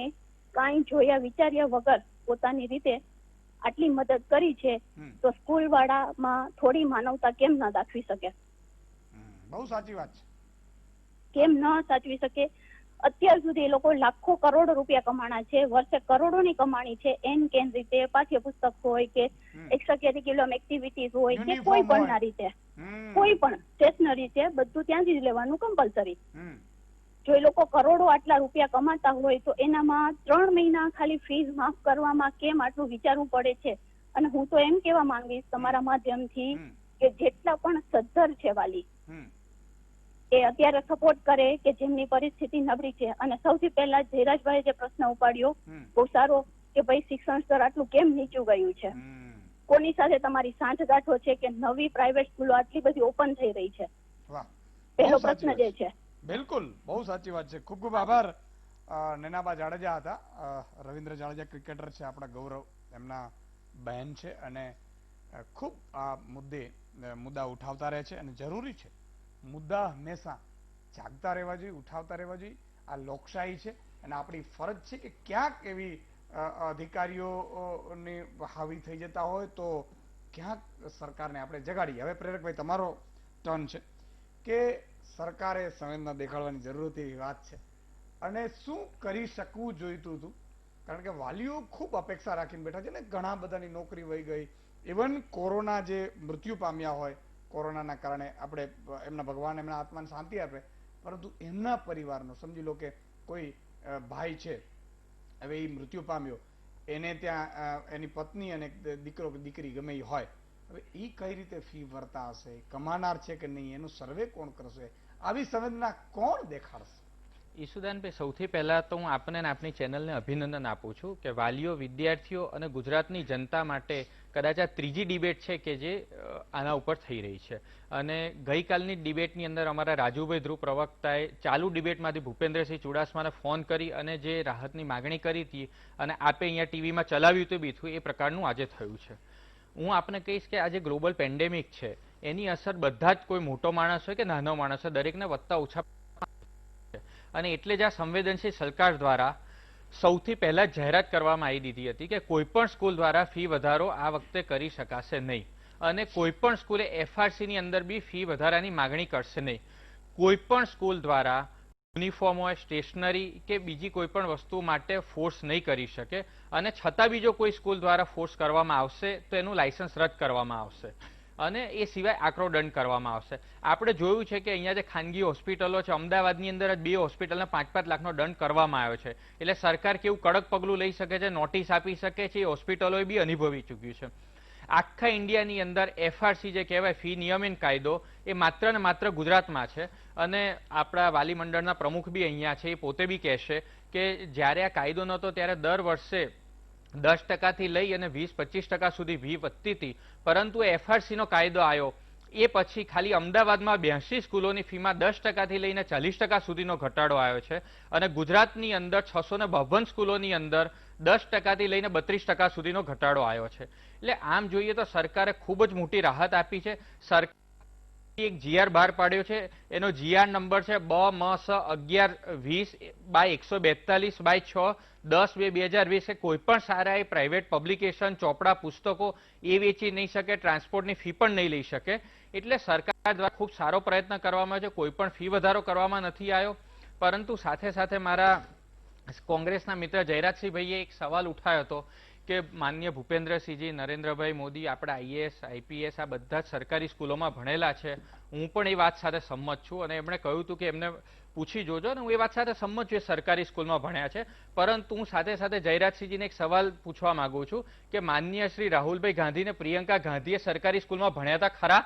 કાંઈ જોયા વિચાર્યા વગર પોતાની રીતે આટલી મદદ કરી છે, તો સ્કૂલ વાળામાં થોડી માનવતા કેમ ન દાખવી શકે?
બહુ સાચી વાત છે।
કેમ ન સાચવી શકે? અત્યાર સુધી એ લોકો લાખો કરોડો રૂપિયા કમાણા છે, વર્ષે કરોડોની કમાણી છે। એન કેન રીતે પાઠ્યપુસ્તક હોય કે એક્સ્ટ્રા કરિક્યુલમ એક્ટિવિટીઝ હોય કે કોઈ પણ ના રીતે, કોઈ પણ સ્ટેશનરી છે, બધું ત્યાંથી જ લેવાનું કમ્પલસરી। જો એ લોકો કરોડો આટલા રૂપિયા કમાતા હોય તો એનામાં 3 મહિના ખાલી ફીસ માફ કરવામાં કેમ આટલું વિચારવું પડે છે? અને હું તો એમ કહેવા માંગીશ તમારા માધ્યમથી કે જેટલા પણ સદ્ધર છે વાલી, એ અત્યારે સપોર્ટ કરે કે જેમની પરિસ્થિતિ નબળી છે। અને સૌથી પહેલા જયરાજભાઈએ જે પ્રશ્ન ઉપાડ્યો બહુ સારો કે ભાઈ શિક્ષણ સ્તર આટલું કેમ નીચું ગયું છે, કોની સાથે તમારી સાંઠગાંઠો છે કે નવી પ્રાઇવેટ સ્કૂલો આટલી બધી ઓપન થઈ રહી છે? પહેલો પ્રશ્ન જે છે।
બિલકુલ, બહુ સાચી વાત છે। ખૂબ ખૂબ આભાર। નૈનાબા જાડેજા હતા, રવિન્દ્ર જાડેજા ક્રિકેટર છે, આપણા ગૌરવ, એમના બહેન છે, અને ખૂબ આ મુદ્દા ઉઠાવતા રહે છે, અને જરૂરી છે। મુદ્દા હંમેશા જાગતા રહેવા જોઈએ, ઉઠાવતા રહેવા જોઈએ. આ લોકશાહી છે અને આપણી ફરજ છે કે ક્યાંક એવી અધિકારીઓની હાવી થઈ જતા હોય તો ક્યાંક સરકારને આપણે જગાડીએ. હવે પ્રેરકભાઈ તમારો ટર્ન છે કે સરકારે સંવેદના દેખાડવાની જરૂર હતી એવી વાત છે અને શું કરી શકવું જોઈતું હતું, કારણ કે વાલીઓ ખૂબ અપેક્ષા રાખીને બેઠા છે ને, ઘણા બધાની નોકરી વહી ગઈ, ઇવન કોરોના જે મૃત્યુ પામ્યા હોય કોરોનાના કારણે, આપણે એમના ભગવાન એમના આત્માને શાંતિ આપે, પરંતુ એમના પરિવારનો સમજી લો કે કોઈ ભાઈ છે, હવે એ મૃત્યુ પામ્યો, એને ત્યાં એની પત્ની અને દીકરો કે દીકરી ગમે એ હોય, હવે એ કઈ રીતે ફી ભરતા હશે, કમાનાર છે કે નહીં, એનું સર્વે કોણ કરશે, આવી સંવેદના કોણ દેખાડશે?
ઈશુદાનભાઈ, સૌથી પહેલા તો હું આપને અને આપની ચેનલને અભિનંદન આપું છું કે વાલીઓ, વિદ્યાર્થીઓ અને ગુજરાતની જનતા માટે કદાચ આ ત્રીજી ડિબેટ છે કે જે આના ઉપર થઈ રહી છે. અને ગઈકાલની ડિબેટની અંદર અમારા રાજુભાઈ ધ્રુવ પ્રવક્તાએ ચાલુ ડિબેટમાંથી ભૂપેન્દ્રસિંહ ચુડાસમાને ફોન કરી અને જે રાહતની માગણી કરી હતી અને આપે અહીંયા ટીવીમાં ચલાવ્યું હતું બીથું, એ પ્રકારનું આજે થયું છે. હું આપને કહીશ કે આ જે ગ્લોબલ પેન્ડેમિક છે એની અસર બધા જ, કોઈ મોટો માણસ હોય કે નાનો માણસ હોય, દરેકને વધતા ઓછા, અને એટલે જ આ સંવેદનશીલ સરકાર દ્વારા સૌથી પહેલા જાહેરાત કરવામાં આવી દીધી હતી કે કોઈ પણ સ્કૂલ દ્વારા ફી વધારો આ વખતે કરી શકાશે નહીં અને કોઈ પણ સ્કૂલે FRC ની અંદર બી ફી વધારાની માગણી કરશે નહીં. કોઈ પણ સ્કૂલ દ્વારા યુનિફોર્મ હોય, સ્ટેશનરી કે બીજી કોઈ પણ વસ્તુ માટે ફોર્સ નહીં કરી શકે અને છતાં બીજો કોઈ સ્કૂલ દ્વારા ફોર્સ કરવામાં આવશે તો એનું લાયસન્સ રદ કરવામાં આવશે અને એ સિવાય આકરો દંડ કરવામાં આવશે. આપણે જોયું છે કે અહીંયા જે ખાનગી હોસ્પિટલો છે, અમદાવાદની અંદર જ 2 હોસ્પિટલને 5-5 લાખનો દંડ કરવામાં આવ્યો છે. એટલે સરકાર કેવું કડક પગલું લઈ શકે છે, નોટિસ આપી શકે છે, એ હોસ્પિટલોએ બી અનુભવી ચૂક્યું છે. આખા ઇન્ડિયાની અંદર FRC જે કહેવાય, ફી નિયમન કાયદો, એ માત્ર ને માત્ર ગુજરાતમાં છે અને આપણા વાલી મંડળના પ્રમુખ બી અહીંયા છે, એ પોતે બી કહેશે કે જ્યારે આ કાયદો નહોતો ત્યારે દર વર્ષે 10% લઈ અને 20-25% સુધી ફી વધતી હતી, પરંતુ FRC નો કાયદો આવ્યો એ પછી ખાલી અમદાવાદમાં 82 સ્કૂલોની ફીમાં 10% લઈને 40% સુધીનો ઘટાડો આવ્યો છે અને ગુજરાતની અંદર 652 સ્કૂલોની અંદર 10% લઈને 32% સુધીનો ઘટાડો આવ્યો છે. એટલે આમ જોઈએ તો સરકારે ખૂબ જ મોટી રાહત આપી છે. સરકાર એક GR બહાર પાડ્યો છે, એનો GR નંબર છે BMS 1120/142/6/10/2020. કોઈ પણ સારા એ પ્રાઇવેટ પબ્લિકેશન, ચોપડા, પુસ્તકો એ વેચી નહીં શકે, ટ્રાન્સપોર્ટની ફી પણ નહીં લઈ શકે. એટલે સરકાર દ્વારા ખૂબ સારો પ્રયત્ન કરવામાં આવ્યો છે, કોઈ પણ ફી વધારો કરવામાં નથી આવ્યો. પરંતુ સાથે સાથે મારા કોંગ્રેસના મિત્ર જયરાજસિંહભાઈએ એક સવાલ ઉઠાવ્યો હતો કે માનનીય ભૂપેન્દ્રસિંહજી, નરેન્દ્રભાઈ મોદી, આપણા IAS, IPS આ બધા જ સરકારી સ્કૂલોમાં ભણેલા છે. હું પણ એ વાત સાથે સંમત છું અને એમણે કહ્યું હતું કે એમને પૂછી જોજો, અને હું એ વાત સાથે સંમત છું, એ સરકારી સ્કૂલમાં ભણ્યા છે. પરંતુ હું સાથે સાથે જયરાજસિંહજીને એક સવાલ પૂછવા માંગુ છું કે માનનીય શ્રી રાહુલભાઈ ગાંધી ને પ્રિયંકા ગાંધીએ સરકારી સ્કૂલમાં ભણ્યા હતા ખરા?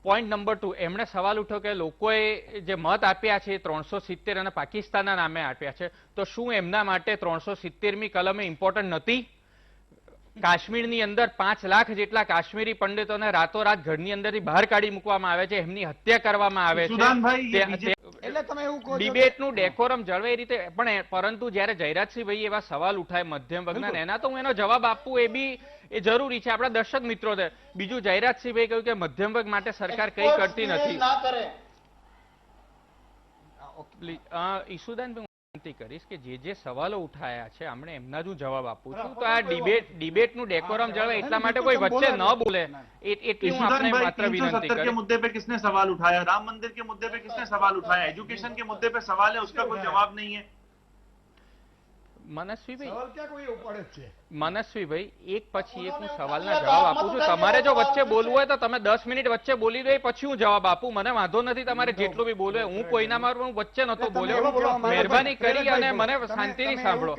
પોઈન્ટ નંબર 2, એમણે સવાલ ઉઠ્યો કે લોકોએ જે મત આપ્યા છે 370 અને પાકિસ્તાનના નામે આપ્યા છે, તો શું એમના માટે 370મી કલમે ઇમ્પોર્ટન્ટ નથી? કાશ્મીરની અંદર 5 લાખ જેટલા કાશ્મીરી પંડિતોને રાતોરાત ઘરની અંદરથી બહાર કાઢી મૂકવામાં આવે છે, એમની હત્યા કરવામાં આવે છે.
એટલે તમે એવું કહો છો
ડિબેટનું ડેકોરમ જળવાય એ રીતે, પણ પરંતુ જ્યારે જયરાજસિંહભાઈ એવા સવાલ ઉઠાય મધ્યમ વર્ગના, એના તો હું એનો જવાબ આપવું એ બી એ જરૂરી છે, આપણા દર્શક મિત્રો છે. બીજું, જયરાજસિંહભાઈ કહ્યું કે મધ્યમ વર્ગ માટે સરકાર કઈ કરતી નથી. ઈશુદાન, વિનંતી કરીશ કે જે સવાલો ઉઠાયા છે આપણે એમના જ હું જવાબ આપું છું. તો આ ડિબેટનું ડેકોરમ જળવાય એટલા માટે કોઈ વચ્ચે ન બોલે એટલી હું આપણે માત્ર વિનંતી
के मुद्दे पे किसने सवाल उठाया? राम मंदिर के मुद्दे पे किसने सवाल उठाया? एजुकेशन के मुद्दे पे सवाल है, उसका कोई जवाब नहीं है.
મનસ્વીભાઈ, એક પછી એક હું સવાલના જવાબ આપું છું. તમારે જો વચ્ચે બોલવું હોય તો તમે 10 મિનિટ વચ્ચે બોલી દો, પછી હું જવાબ આપું. મને વાંધો નથી તમારે જેટલું બી બોલવું હોય. હું કોઈના મારું હું વચ્ચે નતો બોલ્યો. મહેરબાની કરી અને મને શાંતિથી સાંભળો.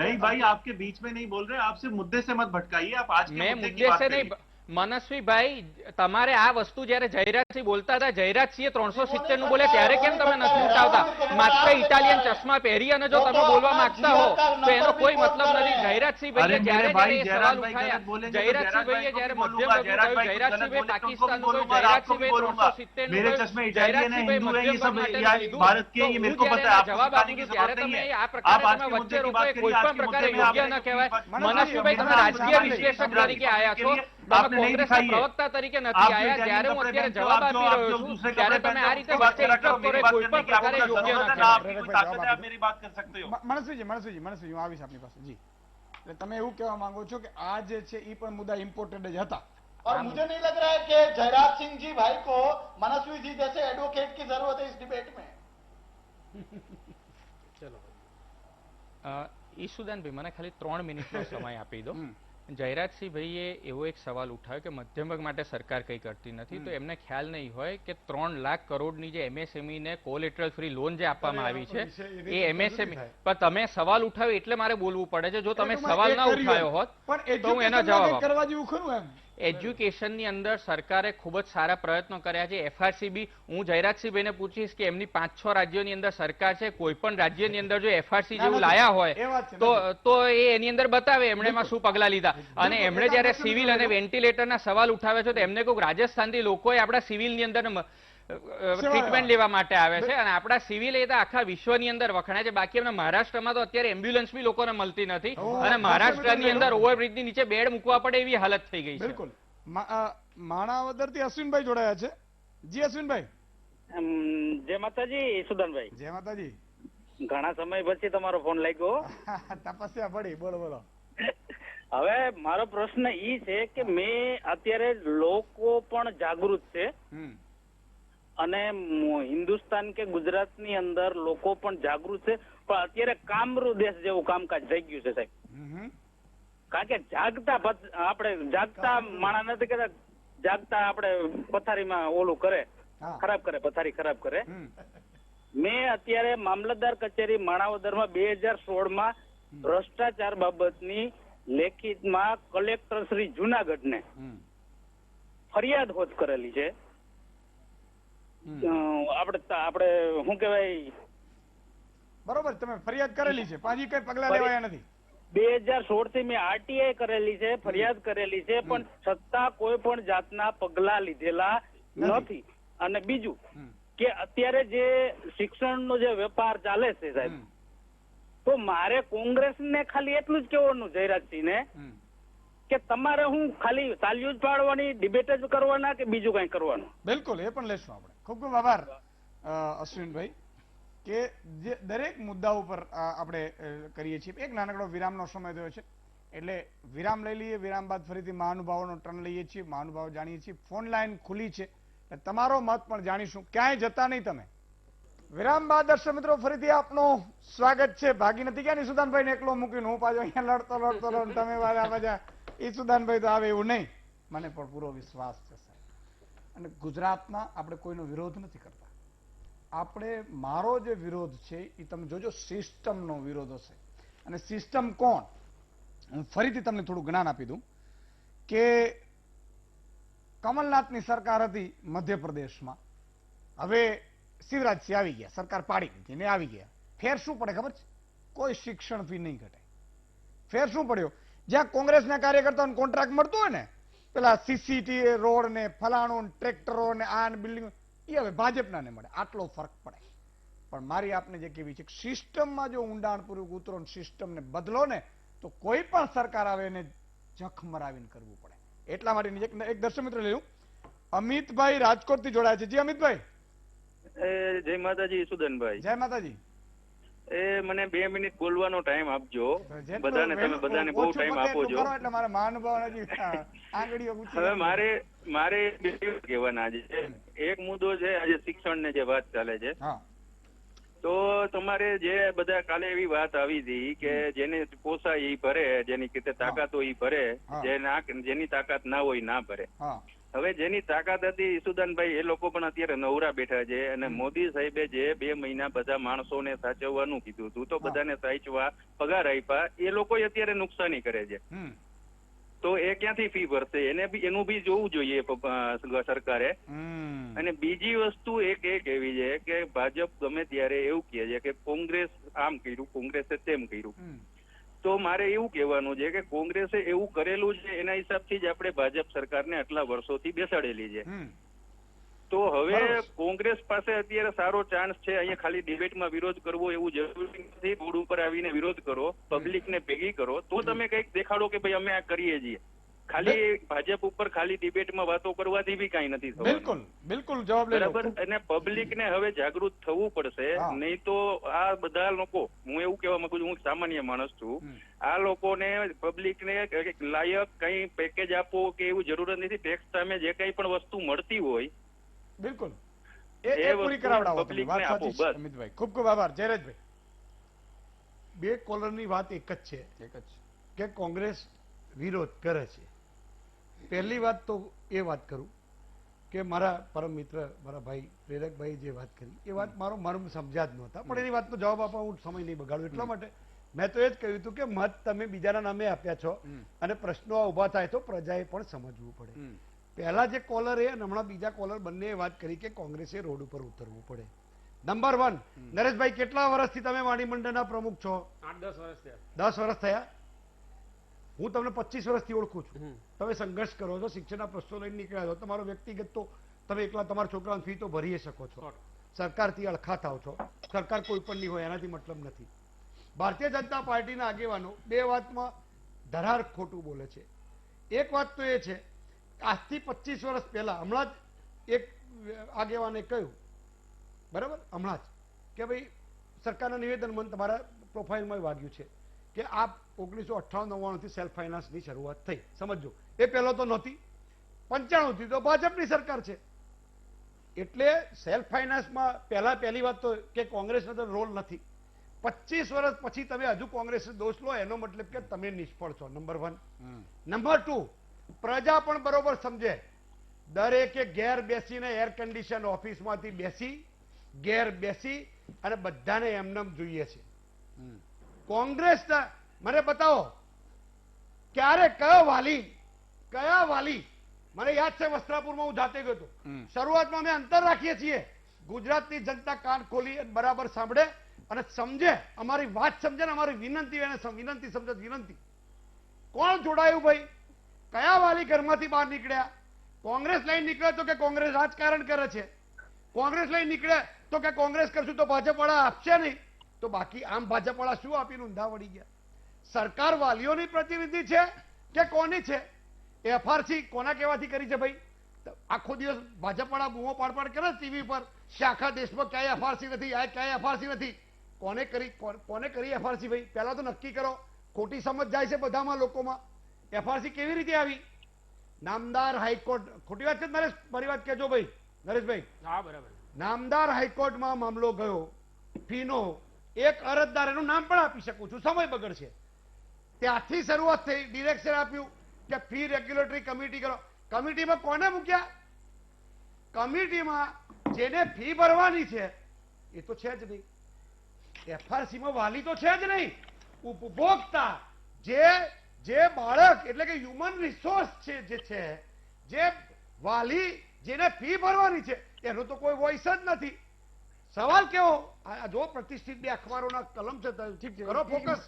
नहीं भाई, आपके बीच में नहीं बोल रहे, आप सिर्फ मुद्दे से मत भटकाइए. आप आज के
મેં
मुद्दे की
મુદ્દે
बात
સે
करिए.
નહીં. મનસ્વીભાઈ, તમારે આ વસ્તુ જયારે જયરાજસિંહ બોલતા હતા, જયરાજસિંહે 370 નું બોલે ત્યારે કેમ તમે નથી ઉઠાવતા? માત્ર ઇટાલિયન ચશ્મા પહેરી અને જો તમે બોલવા માંગતા હો તો એનો કોઈ મતલબ નથી. જયરાજસિંહભાઈએ જયારે સવાલ ઉઠાયા, જયરાજસિંહભાઈએ જયારે મધ્યમ વર્ગનું કહ્યું, જયરાજસિંહભાઈ પાકિસ્તાનનું કહ્યું, જયરાજસિંહભાઈ 370 નું કહ્યું, જયરાજસિંહભાઈ મધ્યમ વર્ગ માટે
भारत के, ये मेरे को पता है. आपको
જવાબ આપું છું ત્યારે તમે આ પ્રકારે તમે વચ્ચે રોકો, કોઈ પણ પ્રકારે યોગ્ય ન કહેવાય. મનસ્વીભાઈ, તમે રાજકીય વિશ્લેષક તરીકે આયા છો,
आपने नहीं
કોંગ્રેસના
दिखाई है।
પ્રવક્તા તરીકે
आप
નથી
जो
આવ્યા
denim
જ્યારે હું
कपड़े
અત્યારે
पहनते हो,
જવાબ
आप
આપી
जो
રહ્યો છું
दूसरे
ત્યારે
कपड़े
તમે
पहनते
આ
हो,
રીતે
उसकी बात
વચ્ચે
करा करो,
interrupt
मेरी
કરો,
बात
કોઈ
करने
પણ
की आपको
પ્રકારે
क्या
યોગ્ય
जरूरत है?
નથી.
ना आपकी कोई ताकत है, आप मेरी बात कर सकते हो।
મનસુજી હું આવીશ આપની પાસે જી એટલે તમે એવું કહેવા માંગો છો કે આ જે છે એ પણ મુદ્દા ઇમ્પોર્ટન્ટ જ હતા
और मुझे नहीं लग रहा है कि जयराज सिंह जी भाई को मनस्वी जी जैसे एडवोकेट की जरूरत है इस डिबेट में।
ઈશુદાનભાઈ મને ખાલી 3 મિનિટનો સમય આપી દો. જયરાજસિંહભાઈએ એવો એક સવાલ ઉઠાવ્યો કે મધ્યમ વર્ગ માટે સરકાર કંઈ કરતી નથી, તો એમને ખ્યાલ નહીં હોય કે 3 લાખ કરોડની જે MSME ને કોલેટરલ ફ્રી લોન જે આપવામાં આવી છે એ MSME પણ તમે સવાલ ઉઠાવ્યો એટલે મારે બોલવું પડે છે. જો તમે સવાલ ના ઉઠાવ્યો હોત
પણ
તો હું એનો જવાબ આપું.
કરવા જેવું ખરું એમ
એજ્યુકેશનની અંદર સરકારે ખૂબ જ સારા પ્રયત્નો કર્યા છે. FRCB હું જયરાજસિંહભાઈને પૂછીશ કે એમની 5-6 રાજ્યોની અંદર સરકાર છે, કોઈ પણ રાજ્યની અંદર જો FRC જેવું લાયા હોય તો એ એની અંદર બતાવે એમણે એમાં શું પગલા લીધા. અને એમણે જયારે સિવિલ અને વેન્ટિલેટરના સવાલ ઉઠાવે છે તો એમને કોઈ રાજસ્થાનથી લોકોએ આપણા સિવિલની અંદર ટ્રીટમેન્ટ લેવા માટે આવે છે અને આપણા સિવિલ એ તો આખા વિશ્વની અંદર વખણાય છે. બાકી એમને મહારાષ્ટ્રમાં તો અત્યારે એમ્બ્યુલન્સ બી લોકોને મળતી નથી અને મહારાષ્ટ્રની અંદર ઓવરબ્રિજની નીચે બેડ મૂકવા પડે એવી હાલત થઈ ગઈ છે.
બિલકુલ માણાવદરથી અશ્વિનભાઈ જોડાયા છે. જી અશ્વિનભાઈ.
જય માતાજી સુદાનભાઈ.
જય માતાજી.
ઘણા સમય પછી તમારો ફોન લાગ્યો.
તપસ્યા પડી. બોલો બોલો.
હવે મારો પ્રશ્ન ઈ છે કે મેં અત્યારે લોકો પણ જાગૃત છે અને હિન્દુસ્તાન કે ગુજરાતની અંદર લોકો પણ જાગૃત છે, પણ અત્યારે કામરૂ દેશ જેવું કામકાજ થઈ ગયું છે સાહેબ. કારણ કે જાગતા માણસ નથી કહેતા, જાગતા આપણે પથારીમાં ઓલું કરે, ખરાબ કરે, પથારી ખરાબ કરે. મેં અત્યારે મામલતદાર કચેરી માણાવદરમાં 2016માં ભ્રષ્ટાચાર બાબતની લેખિતમાં કલેક્ટર શ્રી જુનાગઢને ફરિયાદ હોજ કરેલી છે. આપણે શું કહેવાય,
બરોબર, તમે ફરિયાદ કરેલી છે, પાછી કઈ પગલા લેવાયા નથી.
2016 થી મેં RTI કરેલી છે, ફરિયાદ કરેલી છે, પણ છતાં કોઈ પણ જાતના પગલા લીધેલા નથી. અને બીજું કે અત્યારે જે શિક્ષણનો જે વેપાર ચાલે છે સાહેબ, તો મારે કોંગ્રેસને ખાલી એટલું જ કહેવાનું જયરાજસિંહને કે તમારે હું ખાલી તાલીઓ જ પાડવાની, ડિબેટ જ કરવાના કે બીજું કઈ કરવાનું?
બિલકુલ, એ પણ લેશું આપણે. ખૂબ ખૂબ આભાર અશ્વિનભાઈ કે જે દરેક મુદ્દા ઉપર આપણે કરીએ છીએ. એક નાનકડો વિરામનો સમય થયો છે એટલે વિરામ લઈ લઈએ. વિરામ બાદ ફરીથી મહાનુભાવોનો ટર્ન લઈએ છીએ, મહાનુભાવો જાણીએ છીએ. ફોન લાઈન ખુલ્લી છે, તમારો મત પણ જાણીશું. ક્યાંય જતા નહીં તમે. વિરામ બાદ દર્શક મિત્રો ફરીથી આપનું સ્વાગત છે. ભાગી નથી ગયા ની સુદાનભાઈ ને એકલો મૂકીને હું પાછો અહીંયા લડતો તમે પાછા એ સુદાનભાઈ તો આવે એવું નહીં, મને પણ પૂરો વિશ્વાસ છે સાહેબ. અને ગુજરાતમાં આપણે કોઈનો વિરોધ નથી કરતા. આપણે મારો જે વિરોધ છે એ તમે જોજો સિસ્ટમનો વિરોધ હશે. અને સિસ્ટમ કોણ, હું ફરીથી તમને થોડું જ્ઞાન આપી દઉં કે કમલનાથની સરકાર હતી મધ્યપ્રદેશમાં, હવે શિવરાજસિંહ આવી ગયા, સરકાર પાડી દીધી ને આવી ગયા. ફેર શું પડે ખબર છે? કોઈ શિક્ષણ ફી નહીં ઘટે. ફેર શું પડ્યો? જ્યાં કોંગ્રેસના કાર્યકર્તાઓને કોન્ટ્રાક્ટ મળતો હોય ને, પેલા CCTV રોડ ને ફલાણું ટ્રેક્ટરો ને આ બિલ્ડિંગ, એ હવે ભાજપના ને મળે. આટલો ફરક પડે. પણ મારી આપને જે કેવી છે, સિસ્ટમમાં જો ઊંડાણપૂર્વક ઉતરો ને સિસ્ટમને બદલો ને તો કોઈ પણ સરકાર આવે એને જખ મરાવીને કરવું પડે. એટલા માટે એક દર્શક મિત્ર લઈ લઉં. અમિતભાઈ રાજકોટથી જોડાયા છે. જી અમિતભાઈ.
જય માતાજી સુદનભાઈ.
જય માતાજી.
મને 2 મિનિટ બોલવાનો ટાઈમ આપજો. બધાને તમે બધાને બહુ ટાઈમ આપો છો
એટલે મારા મહાનુભાવ આંગળીઓ
હવે મારે કહેવાના છે. એક મુદ્દો છે આજે શિક્ષણને જે વાત ચાલે છે, તો તમારે જે બધા કાલે એવી વાત આવી હતી કે જેને પોસાય એ ભરે, જેની કીતે તાકાત હોય એ ભરે, જેની તાકાત ના હોય ના ભરે. હવે જેની તાકાત હતી ઈસુદાનભાઈ એ લોકો પણ અત્યારે નવરા બેઠા છે. અને મોદી સાહેબે જે 2 મહિના બધા માણસોને સાચવવાનું કીધું હતું, તો બધાને સાચવા પગાર આપ્યા, એ લોકો અત્યારે નુકસાની કરે છે. તો એ ક્યાંથી ફી ભરશે? એનું બી જોવું જોઈએ સરકારે. અને બીજી વસ્તુ એક એવી છે કે ભાજપ ગમે ત્યારે એવું કહે છે કે કોંગ્રેસ આમ કર્યું, કોંગ્રેસે તેમ કર્યું. તો મારે એવું કહેવાનું છે કે કોંગ્રેસે એવું કરેલું છે એના હિસાબથી જ આપણે ભાજપ સરકારને આટલા વર્ષોથી બેસાડેલી છે. તો હવે કોંગ્રેસ પાસે અત્યારે સારો ચાન્સ છે. અહીંયા ખાલી ડિબેટમાં વિરોધ કરવો એવું જરૂરી નથી. બોર્ડ ઉપર આવીને વિરોધ કરો, પબ્લિકને ભેગી કરો, તો તમે કંઈક દેખાડો કે ભાઈ અમે આ કરીએ છીએ. ખાલી ભાજપ ઉપર ખાલી ડિબેટમાં વાતો કરવાથી બી કાંઈ નથી થવાનું.
બિલકુલ બિલકુલ જવાબ લઈ લો.
બરાબર. અને પબ્લિકને હવે જાગૃત થવું પડશે, નહીં તો આ બધા લોકો, હું એવું કહેવા માંગુ છું, હું સામાન્ય માણસ છું, આ લોકોને પબ્લિકને લાયક કઈ પેકેજ આપો કે એવું જરૂરત નથી. ટેક્સ સામે જે કઈ પણ વસ્તુ મળતી હોય
બિલકુલ એ પૂરી કરાવડાવો તમે. વાત
આપો,
સાચી છે
બસ.
અમિતભાઈ, ખૂબ ખૂબ આભાર. જયરાજભાઈ,
બે કોલરની વાત એક જ છે
એક જ
કે કોંગ્રેસ વિરોધ કરે છે. પહેલી વાત તો એ વાત કરું કે મારા પરમ મિત્ર મારા ભાઈ પ્રેરકભાઈ જે વાત કરી એ વાત મારો મર્મ સમજ્યા જ નહોતા, પણ એની વાતનો જવાબ આપવા હું સમય નહીં બગાડું એટલા માટે મેં તો એ જ કહ્યું હતું કે મત તમે બીજાના નામે આપ્યા છો અને પ્રશ્નો ઉભા થાય તો પ્રજાએ પણ સમજવું પડે. પહેલા જે કોલર એ અને હમણાં બીજા કોલર બંને વાત કરી કે કોંગ્રેસે રોડ ઉપર ઉતરવું પડે. નંબર 1, નરેશભાઈ કેટલા વર્ષથી તમે વાણી મંડળના પ્રમુખ છો?
8-10 વર્ષ થયા.
10 વર્ષ થયા. હું તમને 25 વર્ષથી ઓળખું છું. તમે સંઘર્ષ કરો છો, શિક્ષણના પ્રશ્નો લઈને નીકળ્યા છો. તમારો વ્યક્તિગત તો તમે એકલા તમારા છોકરાની ફી તો ભરી શકો છો. સરકારથી અળખા થાવ છો. સરકાર કોઈ પણ નહીં હોય એનાથી મતલબ નથી. ભારતીય જનતા પાર્ટીના આગેવાનો બે વાતમાં ધરાર ખોટું બોલે છે. એક વાત તો એ છે આજથી 25 વર્ષ પહેલા હમણાં જ એક આગેવાને કહ્યું, બરાબર, હમણાં જ કે ભાઈ સરકારના નિવેદન મને તમારા પ્રોફાઇલમાં વાગ્યું છે કે આ 1998-99 સેલ્ફ ફાઇનાન્સની શરૂઆત થઈ. સમજો, એ પહેલો તો નહોતી. 95 થી તો ભાજપની સરકાર છે. એટલે સેલ્ફ ફાઇનાન્સમાં પહેલી વાત તો કે કોંગ્રેસનો તો રોલ નથી. 25 વર્ષ પછી તમે હજુ કોંગ્રેસ દોષ લો એનો મતલબ કે તમે નિષ્ફળ છો. નંબર 1. નંબર 2, પ્રજા પણ બરોબર સમજે. દરેકે ઘેર બેસીને એર કન્ડિશન ઓફિસમાંથી ઘેર બેસી અને બધાને એમનેમ જોઈએ છે. કોંગ્રેસના મને બતાવો ક્યારે કયા વાલી મને યાદ છે વસ્ત્રાપુરમાં હું જાતે ગયો હતો. શરૂઆતમાં અમે અંતર રાખીએ છીએ. ગુજરાતની જનતા કાન ખોલી બરાબર સાંભળે અને સમજે, અમારી વાત સમજે ને અમારી વિનંતી એને વિનંતી સમજે. વિનંતી કોણ જોડાયું ભાઈ? કયા વાલી ઘરમાંથી બહાર નીકળ્યા? કોંગ્રેસ લઈને નીકળે તો કે કોંગ્રેસ રાજકારણ કરે છે, કોંગ્રેસ લઈને નીકળે તો કે કોંગ્રેસ કરશું તો ભાજપ વાળા આપશે નહીં, તો બાકી આમ ભાજપ વાળા શું આપીને ઊંધા વળી ગયા? સરકાર વાલીઓની પ્રતિનિધિ છે કે કોની છે? એફઆરસી કોના કહેવાથી કરી છે ભાઈ? આખો દિવસ ભાજપ વાળા બૂમો પાડ કરે ટીવી પર કે આખા દેશમાં ક્યાંય એફઆરસી નથી, આ ક્યાંય એફઆરસી નથી. કોને કરી એફઆરસી ભાઈ? પહેલા તો નક્કી કરો. ખોટી સમજ જાય છે બધામાં લોકોમાં. એફઆરસી કેવી રીતે આવી? નામદાર હાઈકોર્ટ, ખોટી વાત છે નરેશ? મારી વાત કહેજો ભાઈ નરેશભાઈ.
હા, બરાબર.
નામદાર હાઈકોર્ટમાં મામલો ગયો ફીનો. એક અરજદાર, એનું નામ પણ આપી શકું છું, સમય બગડશે, ત્યાંથી શરૂઆત થઈ. ડિરેક્શન આપ્યું કે ફી રેગ્યુલેટરી કમિટી કરો. કમિટીમાં કોને મૂક્યા? કમિટીમાં જેને ફી ભરવાની છે એ તો છે જ નહીં. એફઆરસીમાં વાલી તો છે જ નહીં. ઉપભોક્તા જે બાળક એટલે કે હ્યુમન રિસોર્સ છે, જે વાલી જેને ફી ભરવાની છે એનો તો કોઈ વોઇસ જ નથી. સવાલ કેવો? આ જો પ્રતિષ્ઠિત બે અખબારોના કલમ છે, ઠીક છે, કરો ફોકસ,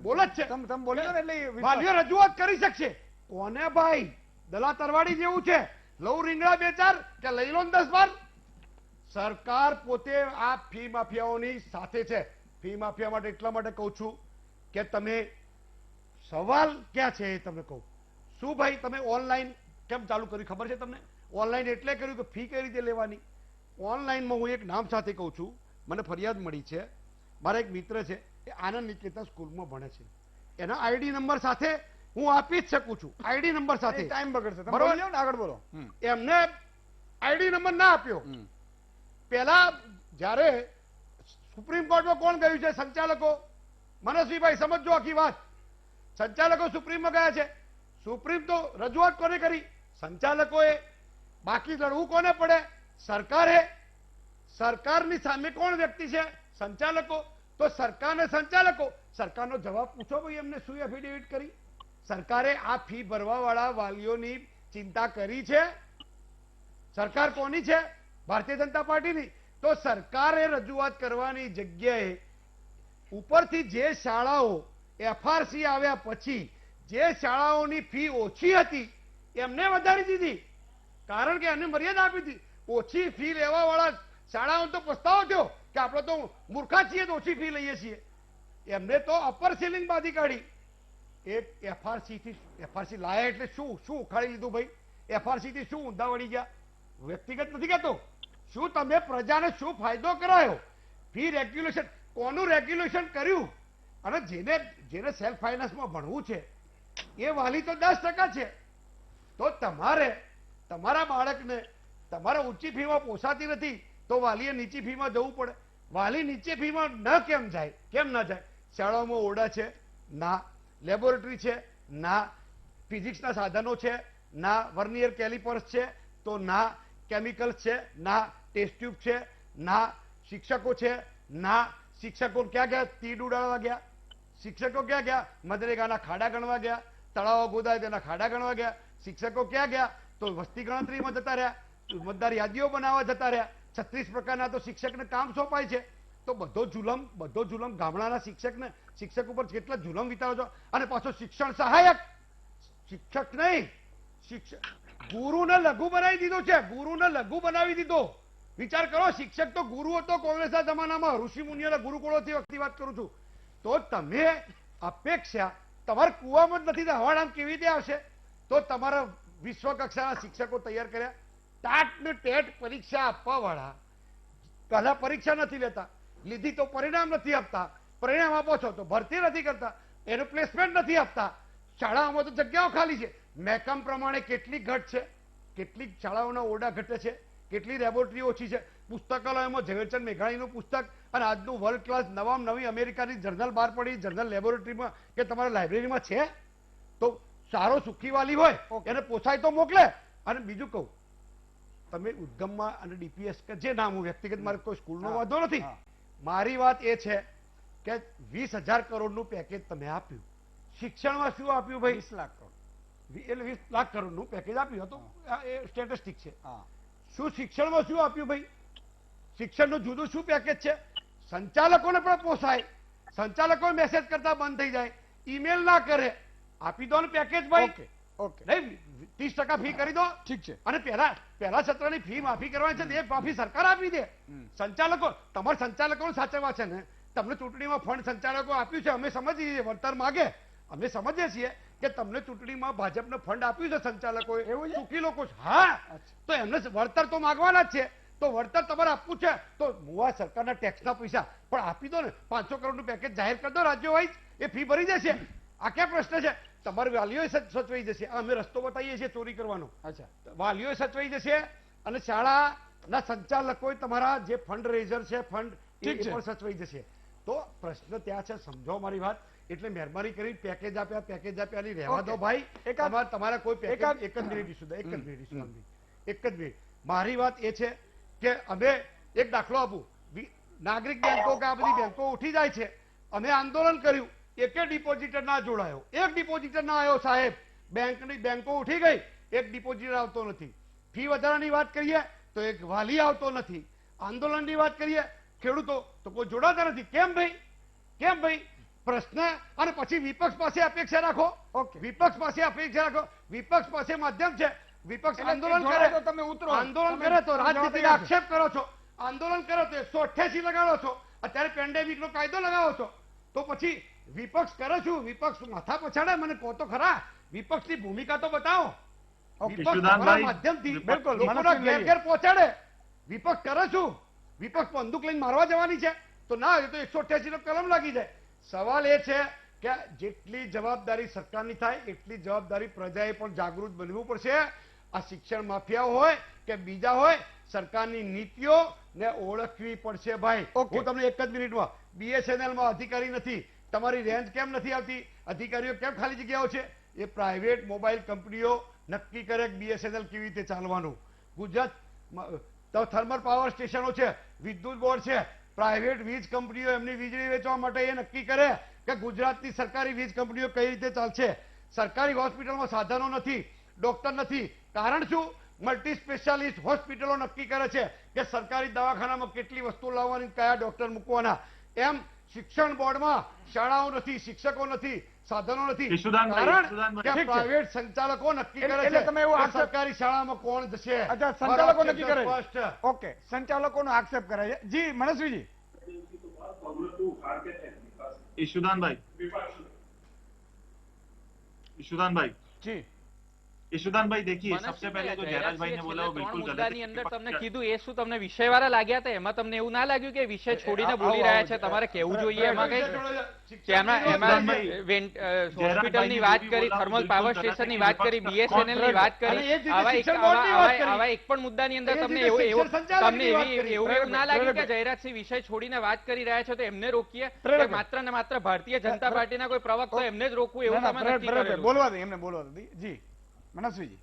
બોલ જ છે.
તમે બોલી લો એટલે
વાલીઓ રજૂઆત કરી શકશે. કોને ભાઈ? દલા તરવાડી જેવું છે, લઉ રીંગણા 2-4 કે લઈ લો 10-12. સરકાર પોતે આ ફી માફિયાઓની સાથે છે. ફી માફિયા માટે એટલા માટે કહું છું કે તમે સવાલ ક્યાં છે એ તમને કહું. શું ભાઈ તમે ઓનલાઈન કેમ ચાલુ કર્યું ખબર છે તમને? ઓનલાઈન એટલે કર્યું કે ફી કઈ રીતે લેવાની. ઓનલાઈનમાં હું એક નામ સાથે કહું છું, મને ફરિયાદ મળી છે. મારા એક મિત્ર છે, એ આનંદ નિકેતન સ્કૂલમાં ભણે છે. એના આઈડી નંબર સાથે હું આપી જ શકું છું. આઈડી નંબર સાથે
ટાઈમ બગડશે,
બરોબર?
આગળ બોલો.
એમને આઈડી નંબર ના આપ્યો. પેલા જ્યારે સુપ્રીમ કોર્ટમાં કોણ ગયું છે? સંચાલકો. મનસ્વીભાઈ સમજો આખી વાત. સંચાલકો સુપ્રીમમાં ગયા છે. સુપ્રીમ તો રજૂઆત કોને કરી? સંચાલકોએ. બાકી લડવું કોને પડે? સરકારે. સરકારની સામે કોણ વ્યક્તિ છે? સંચાલકો. તો સરકારને સંચાલકો. સરકારનો જવાબ પૂછો ભાઈ, એમને શું એફિડેવિટ કરી? સરકારે આ ફી ભરવા વાળા વાલીઓની ચિંતા કરી છે? સરકાર કોની છે? ભારતીય જનતા પાર્ટીની. તો સરકારે રજૂઆત કરવાની જગ્યાએ ઉપરથી જે શાળાઓ એફઆરસી આવ્યા પછી જે શાળાઓની ફી ઓછી હતી એમને વધારી દીધી, કારણ કે એમને મર્યાદા આપી હતી. ઓછી ફી લેવા વાળા શાળાઓ તો પસ્તાવો થયો કે આપણે તો મૂર્ખા છીએ તો ઓછી ફી લઈએ છીએ. એમને તો અપર સીલિંગ બાંધી કાઢી. એક એફઆરસી લાયા એટલે શું ઉખાડી લીધું ભાઈ? એફઆરસી થી શું ઊંધા વળી ગયા? વ્યક્તિગત નથી કહેતો, શું તમે પ્રજાને શું ફાયદો કરાયો? ફી રેગ્યુલેશન કોનું રેગ્યુલેશન કર્યું? અને જેને સેલ્ફ ફાઇનાન્સમાં ભણવું છે એ વાલી તો 10% છે. તો તમારે તમારા બાળકને તમારા ઊંચી ફીમાં પોસાતી નથી તો વાલીએ નીચી ફીમાં જવું પડે. વાલી નીચે ફીમાં કેમ જાય? કેમ ના જાય? શાળાઓમાં ઓરડા છે ના, લેબોરેટરી છે ના, ફિઝિક્સના સાધનો છે ના, વર્નિયર કેલિપર્સ છે તો ના, કેમિકલ્સ છે ના, ટેસ્ટ ટ્યુબ છે ના, શિક્ષકો છે ના. શિક્ષકો ક્યાં ગયા? તીડ ઉડાડવા ગયા. શિક્ષકો ક્યાં ગયા? મનરેગાના ખાડા ગણવા ગયા. તળાવો ગોદાય તેના ખાડા ગણવા ગયા. શિક્ષકો ક્યાં ગયા? તો વસ્તી ગણતરીમાં જતા રહ્યા, મતદાર યાદીઓ બનાવવા જતા રહ્યા. 36 પ્રકારના તો શિક્ષકને કામ સોંપાય છે. તો બધો જુલમ ગામડાના શિક્ષક ઉપર કેટલા જુલમ વિતાવો છો. અને પાછો શિક્ષણ સહાયક, શિક્ષક નહીં, ગુરુને લઘુ બનાવી દીધો છે. ગુરુને લઘુ બનાવી દીધો. વિચાર કરો, શિક્ષક તો ગુરુ હતો કોંગ્રેસના જમાનામાં, ઋષિ મુનિઓના ગુરુકુળોથી વખતે વાત કરું છું. તો તમે અપેક્ષા તમારા કુવામાં જ નથી, હવાડામ કેવી રીતે આવશે? તો તમારા વિશ્વ કક્ષાના શિક્ષકો તૈયાર કર્યા. ટાટ ને ટેટ પરીક્ષા આપવા વાળા પહેલા પરીક્ષા નથી લેતા, લીધી તો પરિણામ નથી આપતા, પરિણામ આપો છો તો ભરતી નથી કરતા, એનું પ્લેસમેન્ટ નથી આપતા. શાળાઓમાં તો જગ્યાઓ ખાલી છે. મહેકમ પ્રમાણે કેટલી ઘટ છે, કેટલીક શાળાઓના ઓરડા ઘટે છે, કેટલી લેબોરેટરી ઓછી છે. પુસ્તકાલયોમાં ઝવેરચંદ મેઘાણીનું પુસ્તક અને આજનું વર્લ્ડ ક્લાસ નવી અમેરિકાની જર્નલ બહાર પડી, જર્નલ લેબોરેટરીમાં કે તમારા લાઇબ્રેરીમાં છે. તો સારો સુખી વાલી હોય એને પોસાય તો મોકલે. અને બીજું કહું, તમે ઉદ્ગમમાં અને ડીપીએસ કે જે નામ, હું વ્યક્તિગત મારે કોઈ સ્કૂલનો વાંધો નથી. મારી વાત એ છે કે 20,000 કરોડનું પેકેજ તમે આપ્યું, શિક્ષણમાં શું આપ્યું ભાઈ?
20 લાખ કરોડ,
એટલે 20 લાખ કરોડનું પેકેજ આપ્યું હતું. એ સ્ટેટિસ્ટિક છે. શું શિક્ષણમાં શું આપ્યું ભાઈ? શિક્ષણનું જુદું શું પેકેજ છે? સંચાલકોને પણ પોસાય, સંચાલકો મેસેજ કરતા બંધ થઈ જાય, ઈમેલ ના કરે, આપી દો ને પેકેજ ભાઈ.
ઓકે,
નહીં 30% ફી કરી દો.
ઠીક છે.
અને પહેલા સત્રની ફી માફી કરવાની છે, એ માફી સરકાર આપી દે. સંચાલકો, તમારા સંચાલકો સાચવવા છે ને. તમને ચૂંટણીમાં ફંડ સંચાલકો આપ્યું છે, અમે સમજીએ છીએ, વળતર માગે, અમે સમજીએ છીએ કે તમને ચૂંટણીમાં ભાજપને ફંડ આપ્યું છે સંચાલકોએ, એવું સુખી લોકો છે. હા, તો એમને વળતર તો માગવાના જ છે. તો વળતર તમારે આપવું છે તો મુવા સરકારના ટેક્સના પૈસા પણ આપી દો ને. 500 કરોડનું પેકેજ જાહેર કરી દો રાજ્યો વાઇઝ, એ ફી ભરી જશે. આ ક્યાં પ્રશ્ન છે? તમારે વાલીઓ સચવાઈ જશે. અમે રસ્તો બતાવીએ છીએ ચોરી કરવાનો. અચ્છા, વાલીઓ સચવાઈ જશે અને શાળાના સંચાલકો તમારા જે ફંડ રેઝર છે, ફંડ એ પણ સચવાઈ જશે. તો પ્રશ્ન ત્યાં છે, સમજો મારી વાત. એટલે મહેરબાની કરી પેકેજ આપ્યા ની રહેવા દો ભાઈ. તમારા કોઈ પેકેજ એક જ મિનિટ. મારી વાત એ છે કે અમે એક દાખલો આપું. નાગરિક બેંકો કે આ બધી બેંકો ઉઠી જાય છે, અમે આંદોલન કર્યું, એકે ડિપોઝિટર ના જોડાયો, એક ડિપોઝિટર ના આવ્યો સાહેબ. બેંકો ઉઠી ગઈ, એક ડિપોઝિટર આવતો નથી. ફી વધારાની વાત કરીએ તો એક વાલી આવતો નથી. આંદોલનની વાત કરીએ, ખેડૂતો તો કોઈ જોડાતા નથી. કેમ ભાઈ? પ્રશ્ન. અને પછી વિપક્ષ પાસે અપેક્ષા રાખો. વિપક્ષ પાસે અપેક્ષા રાખો. વિપક્ષ પાસે માધ્યમ છે. વિપક્ષ આંદોલન કરે તો તમે ઉતરો, આંદોલન કરે તો રાજનીતિનો આક્ષેપ કરો છો, આંદોલન કરો તો 188 લગાડો છો, અત્યારે પેન્ડેમિક નો કાયદો લગાવો છો. તો પછી વિપક્ષ કરે છું, વિપક્ષ માથા પછાડે? મને કહો તો ખરા, વિપક્ષની ભૂમિકા તો બતાવો. વિપક્ષ માધ્યમથી લોકોના ઘેર પહોંચાડે. વિપક્ષ કરે છું, વિપક્ષ બંદૂક લઈને મારવા જવાની છે તો ના, એ તો 188 નો કલમ લાગી જાય. સવાલ એ છે કે જેટલી જવાબદારી સરકારની થાય એટલી જવાબદારી પ્રજાએ પણ જાગૃત બનવું પડશે. આ શિક્ષણ માફિયા હોય કે બીજા હોય, સરકારની નીતિઓ ને ઓળખવી પડશે ભાઈ. હું તમને એક જ મિનિટમાં, BSNL માં અધિકારી નથી, તમારી રેન્જ કેમ નથી આવતી? અધિકારીઓ કેમ ખાલી જગ્યાઓ છે? એ પ્રાઇવેટ મોબાઈલ કંપનીઓ નક્કી કરે કે BSNL કેવી રીતે ચાલવાનું. ગુજરાત થર્મલ પાવર સ્ટેશનો છે, વિદ્યુત બોર્ડ છે, પ્રાઇવેટ વીજ કંપનીઓ એમની વીજળી વેચવા માટે એ નક્કી કરે કે ગુજરાતની સરકારી વીજ કંપનીઓ કઈ રીતે ચાલશે. સરકારી હોસ્પિટલમાં સાધનો નથી, ડોક્ટર નથી. કારણ શું? મલ્ટી સ્પેશિયાલિસ્ટ હોસ્પિટલો નક્કી કરે છે કે સરકારી દવાખાનામાં કેટલી વસ્તુ લાવવાની, કયા ડોક્ટર મૂકવાના. એમ શિક્ષણ બોર્ડમાં શાળાઓ નથી, શિક્ષકો નથી, સાધનો નથી. કારણ કે પ્રાઇવેટ સંચાલકો નક્કી કરે છે તમે એવું સરકારી શાળામાં કોણ જશે.
સંચાલકો નક્કી કરે. ઓકે, સંચાલકોનો આક્ષેપ કરે છે. જી મનસ્વીજી.
ઈશુદાનભાઈ, ઈશુદાન ભાઈ
જી
ઈશુદાન ભાઈ देखिए सबसे पहले तो जयराज भाई ने बोला वो बिल्कुल गलत
મુદ્દાની અંદર તમને કીધું એ શું તમને વિષયવાળા લાગ્યા હતા? એમાં તમને એવું ના લાગ્યું કે વિષય છોડીને બોલી રહ્યા છે? તમારે કેવું જોઈએ એમાં કઈ કે એમાં હોસ્પિટલની વાત કરી, થર્મલ પાવર સ્ટેશનની વાત કરી, બીએસએનએલ ની વાત કરી, આવા એક પણ મુદ્દાની અંદર તમને એવું ના લાગ્યું કે જયરાજસિંહ વિષય છોડીને વાત કરી રહ્યા છે તો એમને રોકીએ કે માત્ર ને માત્ર ભારતીય જનતા પાર્ટીના કોઈ પ્રવક્તા એમને જ રોકવું એવું તમે નક્કી કરેલું?
બોલવા दे એમને બોલવા दे જી मनस्वी जी।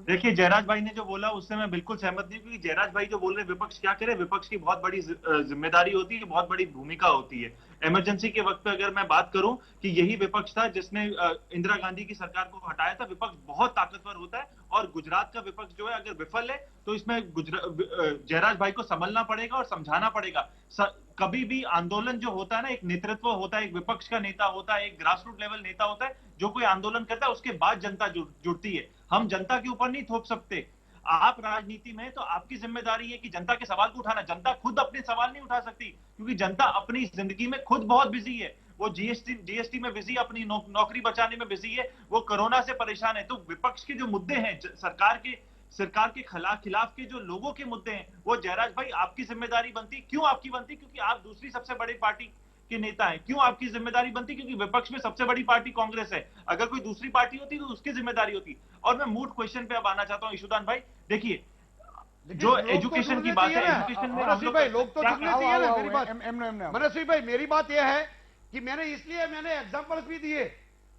देखिए जयराज भाई ने जो बोला उससे मैं बिल्कुल सहमत नहीं, क्योंकि जयराज भाई जो बोल रहे हैं विपक्ष क्या करे, विपक्ष की बहुत बड़ी जिम्मेदारी होती है, बहुत बड़ी भूमिका होती है। इमरजेंसी के वक्त पे अगर मैं बात करूं कि यही विपक्ष था जिसने इंदिरा गांधी की सरकार को हटाया था। विपक्ष बहुत ताकतवर होता है और गुजरात का विपक्ष जो है अगर विफल है तो इसमें जयराज भाई को संभलना पड़ेगा और समझाना पड़ेगा। कभी भी आंदोलन जो होता है ना, एक नेतृत्व होता है, एक विपक्ष का नेता होता है, एक ग्रास रूट लेवल नेता होता है, जो कोई आंदोलन करता है उसके बाद जनता जुड़ती है। हम जनता के ऊपर नहीं थोप सकते। आप राजनीति में तो आपकी जिम्मेदारी है कि जनता के सवाल को उठाना। जनता खुद अपने सवाल नहीं उठा सकती क्योंकि जनता अपनी जिंदगी में खुद बहुत बिजी है। वो जीएसटी में बिजी, अपनी नौकरी बचाने में बिजी है, वो कोरोना से परेशान है। तो विपक्ष के जो मुद्दे हैं, सरकार के खिलाफ के जो लोगों के मुद्दे हैं, वो जयराज भाई आपकी जिम्मेदारी बनती। क्यों आपकी बनती? क्योंकि आप दूसरी सबसे बड़ी पार्टी के नेता हैं। क्यों आपकी जिम्मेदारी बनती? क्योंकि विपक्ष में सबसे बड़ी पार्टी कांग्रेस है। अगर कोई दूसरी पार्टी होती तो उसकी जिम्मेदारी होती। और मैं मूड क्वेश्चन पे अब आना चाहता हूं ईशुदान भाई। देखिए जो एजुकेशन की बात है, एजुकेशन में
मनस्वी भाई लोग तो जुड़ने चाहिए ना। मेरी बात मनस्वी भाई, मेरी बात यह है कि मैंने एग्जांपल्स भी दिए।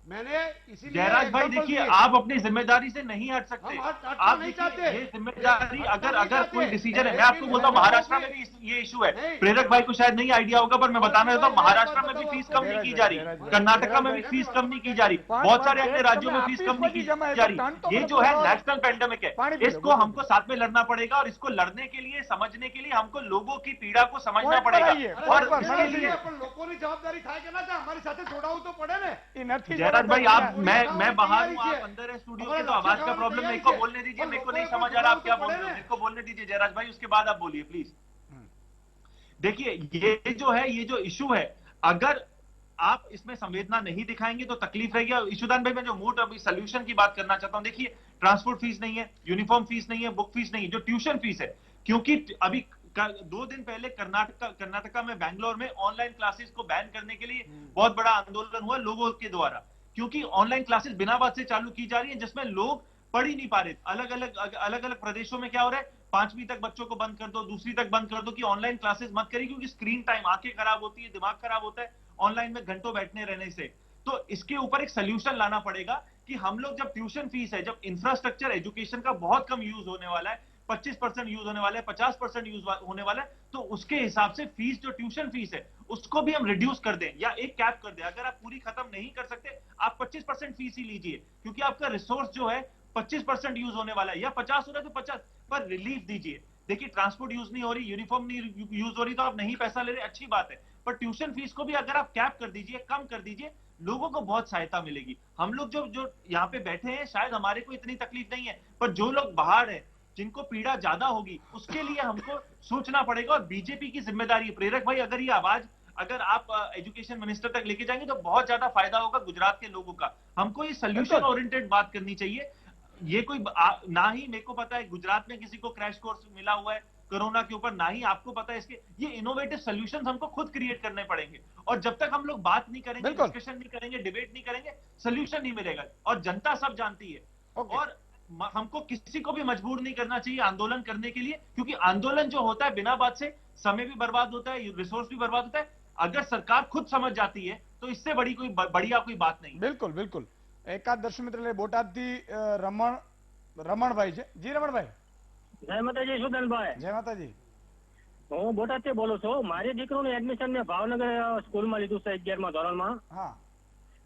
मैंने इसीलिए
जयराज भाई देखिए आप अपनी जिम्मेदारी से नहीं हट सकते।
आप नहीं चाहते
ये जिम्मेदारी अगर कोई डिसीजन है, मैं आपको बोलता हूँ महाराष्ट्र में भी ये इशू है। प्रेरक भाई को शायद नहीं आइडिया होगा पर मैं बताना चाहता हूँ, महाराष्ट्र में भी फीस कम नहीं की जा रही, कर्नाटका में भी फीस कम नहीं की जा रही, बहुत सारे अन्य राज्यों में फीस कम नहीं की जा रही। ये जो है नेशनल पेंडेमिक है, इसको हमको साथ में लड़ना पड़ेगा और इसको लड़ने के लिए, समझने के लिए हमको लोगों की पीड़ा को समझना पड़ेगा। और इसके लिए
लोगों की जवाबदारी था कि ना हमारी साथ जोड़ाऊ तो पड़े ना।
जयराज भाई आप मैं बाहर हूँ, आप अंदर है स्टूडियो के, तो आवाज का प्रॉब्लम मेरे को बोलने दीजिए। मेरे को नहीं समझ आ रहा आप क्या बोल रहे हो, मेरे को बोलने दीजिए जयराज भाई, उसके बाद आप बोलिए प्लीज। देखिए ये जो है, ये जो इशू है, अगर आप इसमें संवेदना नहीं दिखाएंगे तो तकलीफ रहेगी। ईशुदान भाई मैं जो मोट अभी सोल्यूशन की बात करना चाहता हूं, देखिए ट्रांसपोर्ट फीस नहीं है, यूनिफॉर्म फीस नहीं है, बुक फीस नहीं है, जो ट्यूशन फीस है, क्योंकि अभी 2 दिन पहले कर्नाटका में, बैंगलोर में ऑनलाइन क्लासेस को बैन करने के लिए बहुत बड़ा आंदोलन हुआ लोगों के द्वारा, क्योंकि ऑनलाइन क्लासेस बिना बात से चालू की जा रही है जिसमें लोग पढ़ ही नहीं पा रहे। अलग अलग प्रदेशों में क्या हो रहा है, 5वीं तक बच्चों को बंद कर दो, दूसरी तक बंद कर दो कि ऑनलाइन क्लासेस मत करिए, क्योंकि स्क्रीन टाइम, आंखें खराब होती है, दिमाग खराब होता है ऑनलाइन में घंटों बैठने रहने से। तो इसके ऊपर एक सोल्यूशन लाना पड़ेगा कि हम लोग जब ट्यूशन फीस है, जब इंफ्रास्ट्रक्चर एजुकेशन का बहुत कम यूज होने वाला है, 25% यूज होने वाला है, 50% यूज होने वाला है, तो उसके हिसाब से फीस, जो ट्यूशन फीस है उसको भी हम रिड्यूस कर दें या एक कैप कर दें। अगर आप पूरी खत्म नहीं कर सकते, आप 25% फीस ही लीजिए, क्योंकि आपका रिसोर्स जो है 25% यूज होने वाला है, या 50 हो रहा है तो 50 पर रिलीफ दीजिए। देखिए ट्रांसपोर्ट यूज नहीं हो रही, यूनिफॉर्म नहीं यूज हो रही, तो आप नहीं पैसा ले रहे, अच्छी बात है, पर ट्यूशन फीस को भी अगर आप कैप कर दीजिए, कम कर दीजिए, लोगों को बहुत सहायता मिलेगी। हम लोग जो यहाँ पे बैठे हैं शायद हमारे को इतनी तकलीफ नहीं है, पर जो लोग बाहर है जिनको पीड़ा ज्यादा होगी उसके लिए हमको सोचना पड़ेगा। और बीजेपी की जिम्मेदारी है। प्रेरक भाई अगर ये आवाज अगर आप एजुकेशन मिनिस्टर तक लेके जाएंगे तो बहुत ज्यादा फायदा होगा गुजरात के लोगों का। हमको ये सोल्यूशन ओरिएंटेड बात करनी चाहिए। ये कोई ना ही मेरे को पता है गुजरात में किसी को क्रैश कोर्स मिला हुआ है कोरोना के ऊपर, ना ही आपको पता है इसके। ये इनोवेटिव सॉल्यूशंस हमको खुद क्रिएट करने पड़ेंगे, और जब तक हम लोग बात नहीं करेंगे, डिस्कशन नहीं करेंगे, डिबेट नहीं करेंगे, सोल्यूशन नहीं मिलेगा। और जनता सब जानती है, और हमको किसी को भी मजबूर नहीं करना चाहिए आंदोलन करने के लिए, क्योंकि आंदोलन जो होता है बिना बात से समय भी बर्बाद होता है, रिसोर्स भी बर्बाद होता है। अगर सरकार खुद समझ जाती है तो इससे बड़ी कोई बढ़िया कोई बात नहीं।
बिल्कुल बिल्कुल। एकाद दर्शक मित्र बोटादथी रमणभाई છે। જી રમણભાઈ।
જય માતાજી સુદનભાઈ।
જય માતાજી।
હું બોટાદથી બોલું છું। મારી દીકરીનું એડમિશન મેં ભાવનગર સ્કૂલમાં લીધું છે 11મા ધોરણમાં।
હા,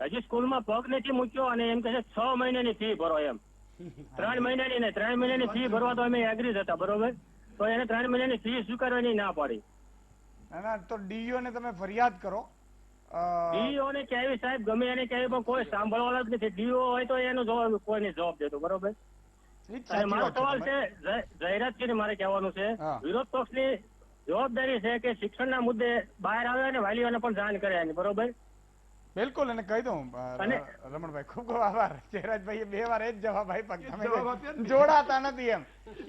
હજી સ્કૂલમાં પગ નથી મૂક્યો અને એમ કહે છે 6 મહિનાની ફી ભરો એમ। 3 મહિનાની નહીં, 3 મહિનાની ફી ભરવા તો અમે એગ્રી હતા, બરોબર, તો એને 3 મહિનાની ફી સ્વીકારવાની ના પાડી।
ના તો ડીઈઓ ને તમે ફરિયાદ કરો।
ડીઈઓ ને કહેવી સાહેબ, ગમે એને કહેવી, પણ કોઈ સાંભળવાળા જ નથી। ડીઈઓ હોય તો એનો જવાબ કોઈને જવાબ દેતો, બરોબર। અને મારો સવાલ છે જયરાજસિંહ ને મારે કહેવાનું છે, વિરોધ પક્ષની જવાબદારી છે કે શિક્ષણના મુદ્દે બહાર આવે અને વાલીઓને પણ જાણ કરે એની, બરોબર।
બિલકુલ, અને કહી દઉં રમણભાઈ, ખૂબ ખૂબ આભાર. જયરાજભાઈએ 2 વાર એ જ જવાબ આપ્યા કે તમે જોડાતા નથી એમ.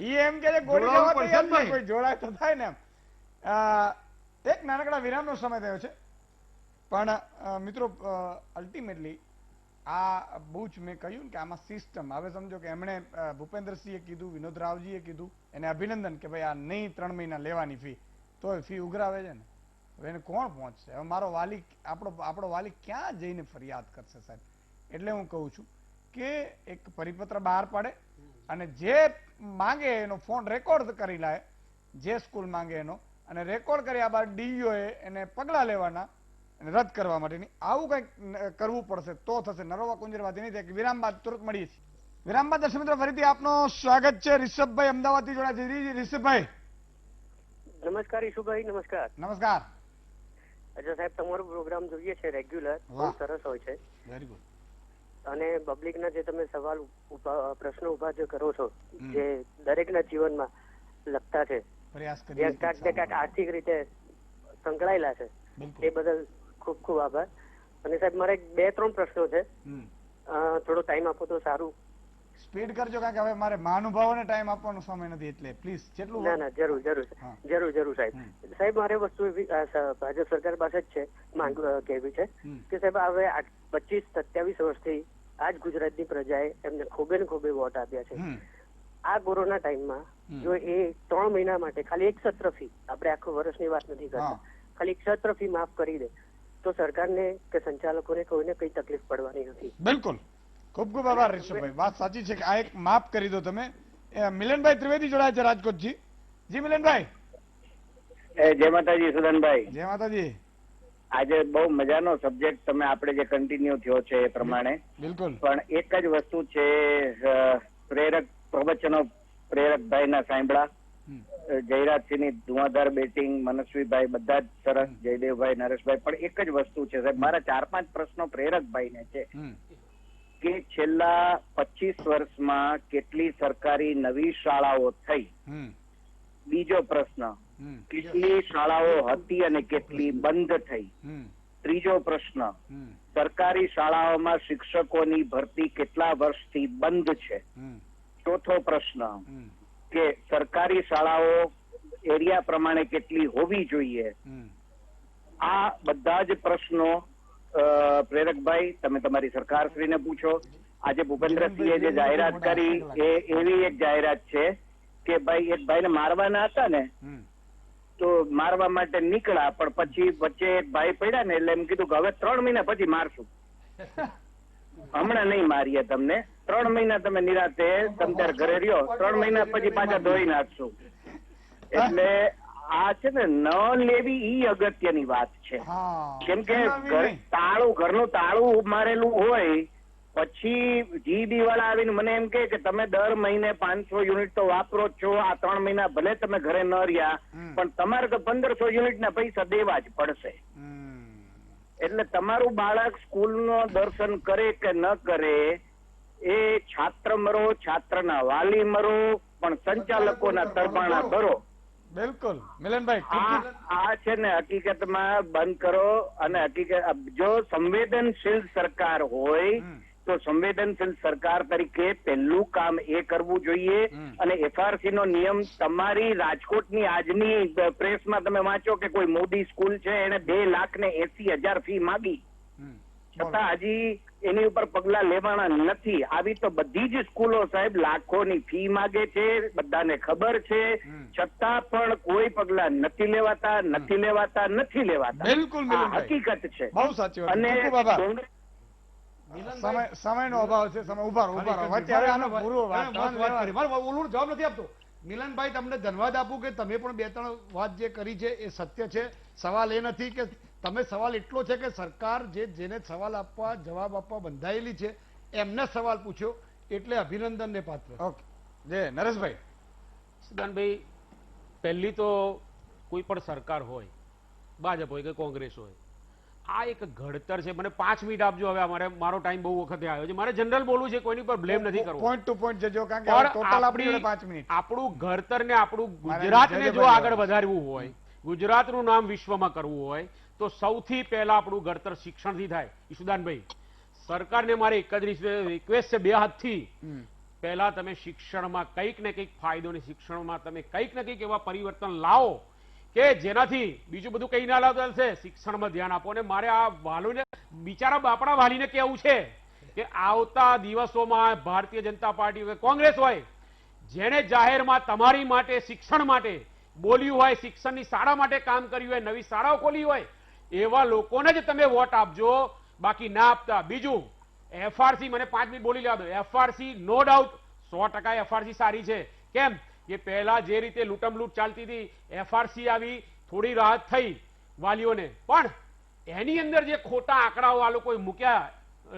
ઈ એમ કે ગોળી જવા તૈયાર નથી, કોઈ જોડાય તો થાય ને એમ. એક નાનકડા વિરામનો સમય થયો છે, પણ મિત્રો અલ્ટિમેટલી આ બહુ જ મેં કહ્યું કે આમાં સિસ્ટમ. હવે સમજો કે એમણે ભૂપેન્દ્રસિંહે કીધું, વિનોદ રાવજીએ કીધું, એને અભિનંદન કે ભાઈ આ નહીં 3 મહિના લેવાની ફી, તો ફી ઉઘરાવે છે ને. હવે એને કોણ પહોંચશે? હવે મારો વાલી, આપણો વાલી ક્યાં જઈને ફરિયાદ કરશે સાહેબ? એટલે હું કહું છું કે એક પરિપત્ર બહાર પાડે અને જે માંગે એનો ફોન રેકોર્ડ કરી લે, જે સ્કૂલ માંગે એનો, અને રેકોર્ડ કર્યા બાદ ડીઈઓએ એને પગલાં લેવાના રદ કરવા માટેની. આવું કંઈક કરવું પડશે તો થશે. નરોવા કુંજરવાથી નહીં થાય. વિરામ બાદ તુરંત મળીએ છીએ. વિરામ બાદ દર્શક મિત્રો ફરીથી આપનું સ્વાગત છે. રિષભભાઈ અમદાવાદથી જોડાયા છે. રિષભભાઈ
નમસ્કાર. ઈશુભાઈ નમસ્કાર.
નમસ્કાર.
અચ્છા સાહેબ, તમારો પ્રોગ્રામ જોઈએ છે રેગ્યુલર, બહુ સરસ હોય છે.
Very good.
અને પબ્લિકના જે તમે સવાલ પ્રશ્નો ઉભા જે કરો છો, જે દરેકના જીવનમાં લગતા છે, જે ક્યાંક ને ક્યાંક આર્થિક રીતે સંકળાયેલા છે, એ બદલ ખૂબ ખૂબ આભાર. અને સાહેબ મારે 2-3 પ્રશ્નો છે, થોડો ટાઈમ આપો તો સારું.
સ્પીડ કરજો, કારણ કે હવે મારે મહાનુભાવોને ટાઈમ આપવાનો સમય નથી, એટલે પ્લીઝ જેટલું.
ના જરૂર સાહેબ. સાહેબ મારે વસ્તુ ભાજપ સરકાર પાસે જ છે, માંગ કહેવી છે કે સાહેબ હવે 25-27 વર્ષથી આજ ગુજરાતની પ્રજાએ એમને ખોબે ને ખોબે વોટ આપ્યા છે. આ કોરોના ટાઈમમાં જો એ 3 મહિના માટે ખાલી એક સત્ર ફી, આપણે આખો વર્ષની વાત નથી કરતા, ખાલી એક સત્ર ફી માફ કરી દે તો સરકારને કે સંચાલકોને કોઈને કઈ તકલીફ પડવાની નથી.
બિલકુલ. ખૂબ ખૂબ આભાર રિષભભાઈ. વાત સાચી છે કે આ એક માફ કરી દો તમે. મિલનભાઈ ત્રિવેદી જોડાયા છે રાજકોટજી. જી મિલનભાઈ.
જય માતાજી સુદાનભાઈ.
જય માતાજી.
આજે બહુ મજાનો સબ્જેક્ટ તમે આપણે જે કન્ટિન્યુ થયો છે એ પ્રમાણે.
બિલકુલ.
પણ એક જ વસ્તુ છે, પ્રેરક પ્રવચનો પ્રેરકભાઈ ના સાંભળા, જયરાજસિંહની ધુઆધાર બેટિંગ, મનસ્વીભાઈ બધા જ સરસ, જયદેવભાઈ, નરેશભાઈ. પણ એક જ વસ્તુ છે સાહેબ, મારા 4-5 પ્રશ્નો પ્રેરકભાઈ ને છે કે છેલ્લા 25 વર્ષમાં કેટલી સરકારી નવી શાળાઓ થઈ. બીજો પ્રશ્ન, કેટલી શાળાઓ હતી અને કેટલી બંધ થઈ. ત્રીજો પ્રશ્ન, સરકારી શાળાઓમાં શિક્ષકોની ભરતી કેટલા વર્ષથી બંધ છે. ચોથો પ્રશ્ન કે સરકારી શાળાઓ એરિયા પ્રમાણે કેટલી હોવી જોઈએ. આ બધા જ પ્રશ્નો પ્રેરકભાઈ તમે તમારી સરકારશ્રીને પૂછો. આજે ભૂપેન્દ્રસિંહે જે જાહેરાત કરી એ એવી એક જાહેરાત છે કે ભાઈ એક ભાઈને મારવાના હતા ને, તો મારવા માટે નીકળ્યા, પણ પછી વચ્ચે એક ભાઈ પડ્યા ને એટલે એમ કીધું કે હવે 3 મહિના પછી મારશું, હમણાં નહીં મારીએ તમને, 3 મહિના તમે નિરાતે તમે ત્યારે ઘરે રહ્યો, 3 મહિના પછી પાછા ધોઈ નાખશું. એટલે આ છે ને ન લેવી ઈ અગત્યની વાત છે. કેમ કે ઘરનું તાળું મારેલું હોય પછી જીબી વાળા આવીને મને એમ કે તમે દર મહિને 500 યુનિટ તો વાપરો છો, આ 3 મહિના ભલે તમે ઘરે ન રહ્યા પણ તમારે તો 1500 યુનિટ ના પૈસા દેવા જ પડશે. એટલે તમારું બાળક સ્કૂલનો દર્શન કરે કે ન કરે, એ છાત્ર મરો, છાત્રના વાલી મરો, પણ સંચાલકોના તરફાણા કરો.
બિલકુલ મિલનભાઈ.
આ છે ને હકીકતમાં બંધ કરો. અને હકીકત જો સંવેદનશીલ સરકાર હોય તો સંવેદનશીલ સરકાર તરીકે પહેલું કામ એ કરવું જોઈએ. અને એફઆરસી નો નિયમ તમારી રાજકોટની આજની પ્રેસમાં તમે વાંચો કે કોઈ મોદી સ્કૂલ છે એને 2,80,000 ફી માંગી, છતાં હજી એની ઉપર પગલા લેવાના નથી. આવી તો બધી જ સ્કૂલો સાહેબ લાખોની ફી માંગે છે, બધાને ખબર છે, છતાં પણ કોઈ પગલા નથી લેવાતા.
બિલકુલ
હકીકત છે.
બહુ સાચી વાત.
અને
સમયનો અભાવ છે.
ઓલું જવાબ નથી આપતો. મિલનભાઈ તમને ધન્યવાદ આપું કે તમે પણ 2-3 વાત જે કરી છે એ સત્ય છે. સવાલ એ નથી કે તમે, સવાલ એટલો છે કે સરકાર જેને સવાલ આપવા જવાબ આપવા બંધાયેલી છે એમને સવાલ પૂછ્યો એટલે અભિનંદનને પાત્ર.
ઓકે જય નરેશભાઈ.
સિદ્ધાંતભાઈ, પહેલી તો કોઈ પણ સરકાર હોય, ભાજપ હોય કે કોંગ્રેસ હોય, આ એક ઘડતર છે. મને 5 મિનિટ આપજો. હવે મારો ટાઈમ બહુ વખતે આવ્યો છે. મારે જનરલ બોલવું છે, કોઈની પર બ્લેમ નથી કરવો.
પોઈન્ટ ટુ પોઈન્ટ જજો, કારણ કે ટોટલ આપણી 5 મિનિટ.
આપણું ઘડતર ને આપણું ગુજરાતને જો આગળ વધારવું હોય, ગુજરાતનું નામ વિશ્વમાં કરવું હોય, તો સૌથી પહેલા આપણું ઘડતર શિક્ષણથી થાય. ઈશુદાનભાઈ, સરકારને મારે એક જ રિક્વેસ્ટ છે, બે હાથથી, પહેલા તમે શિક્ષણમાં કંઈક ને કંઈક ફાયદો, ને શિક્ષણમાં તમે કંઈક ને કંઈક એવા પરિવર્તન લાવો કે જેનાથી બીજું બધું કઈ ના લાવતા છે, શિક્ષણમાં ધ્યાન આપો. અને મારે આ વાલીને, બિચારા બાપડા વાલીને કહેવું છે કે આવતા દિવસોમાં ભારતીય જનતા પાર્ટી હોય, કોંગ્રેસ હોય, જેને જાહેરમાં તમારી માટે, શિક્ષણ માટે બોલ્યું હોય, શિક્ષણની શાળા માટે કામ કર્યું હોય, નવી શાળાઓ ખોલી હોય, એવા લોકોને જ તમે વોટ આપજો, બાકી ના આપતા. બીજું, એફઆરસી, મને 5 મિનિટ બોલી લેવા દો. એફઆરસી નો ડાઉટ 100% એફઆરસી સારી છે. કેમ કે પહેલા જે રીતે લૂંટમ લૂંટ ચાલતી હતી, એફઆરસી આવી, થોડી રાહત થઈ વાલીઓને, પણ એની અંદર જે ખોટા આંકડાઓ આ લોકોએ મૂક્યા,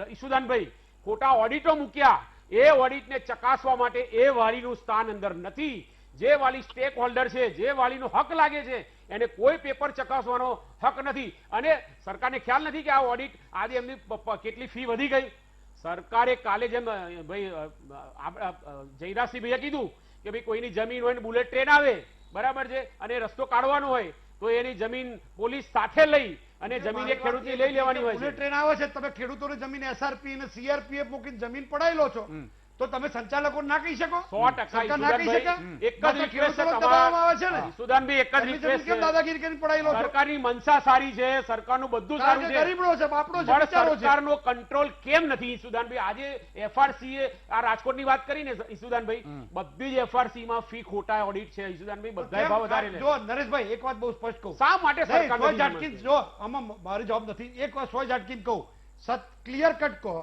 ઈશુદાનભાઈ, ખોટા ઓડિટો મૂક્યા, એ ઓડિટને ચકાસવા માટે એ વાલીનું સ્થાન અંદર નથી. જે વાલી સ્ટેક હોલ્ડર છે, જે વાલીનો હક લાગે છે, એને કોઈ પેપર ચકાસવાનો હક નથી. અને સરકારને ખ્યાલ નથી કે આ ઓડિટ આજે એમની કેટલી ફી વધી ગઈ. સરકારે કાલે જેમ ભાઈ જયરાજસિંહભાઈએ કીધું કે ભાઈ કોઈની જમીન હોય ને બુલેટ ટ્રેન આવે, બરાબર છે, અને રસ્તો કાઢવાનો હોય તો એની જમીન પોલીસ સાથે લઈ અને જમીન એક ખેડૂતની લઈ લેવાની હોય છે.
બુલેટ ટ્રેન આવે છે, તમે ખેડૂતોને જમીન એસઆરપી અને સીઆરપીએફ મૂકીને જમીન પડાવી લો છો, તો તમે સંચાલકો ના કહી શકો?
100%
ના કહી શકે?
એક જ રિક્વેસ્ટ છે
દબાવવામાં આવે છે ને
ઈશુદાનભાઈ, એક જ રિક્વેસ્ટ છે,
દાદાગીરી કરીને પડાવી લો છો.
સરકારની મનસા સારી છે, સરકારનું બધું સારું છે,
ગરીબડો છે, બાપડો છે,
પણ
બિચારો છે.
સરકારનો કંટ્રોલ કેમ નથી? ઈશુદાનભાઈ, આજે એફઆરસી આ રાજકોટની વાત કરીને ઈશુદાનભાઈ, બધી જ એફઆરસી માં ફી ખોટા ઓડિટ છે. ઈશુદાનભાઈ, બધા ભાવ વધારે લે.
જો નરેશભાઈ, એક વાત બહુ સ્પષ્ટ કહું,
શા માટે સરકાર
સોય ઝાટકીન, જો આમાં મારી જવાબ નથી, એક વાત સોય ઝાટકીન કહું, ક્લિયર કટ કહો,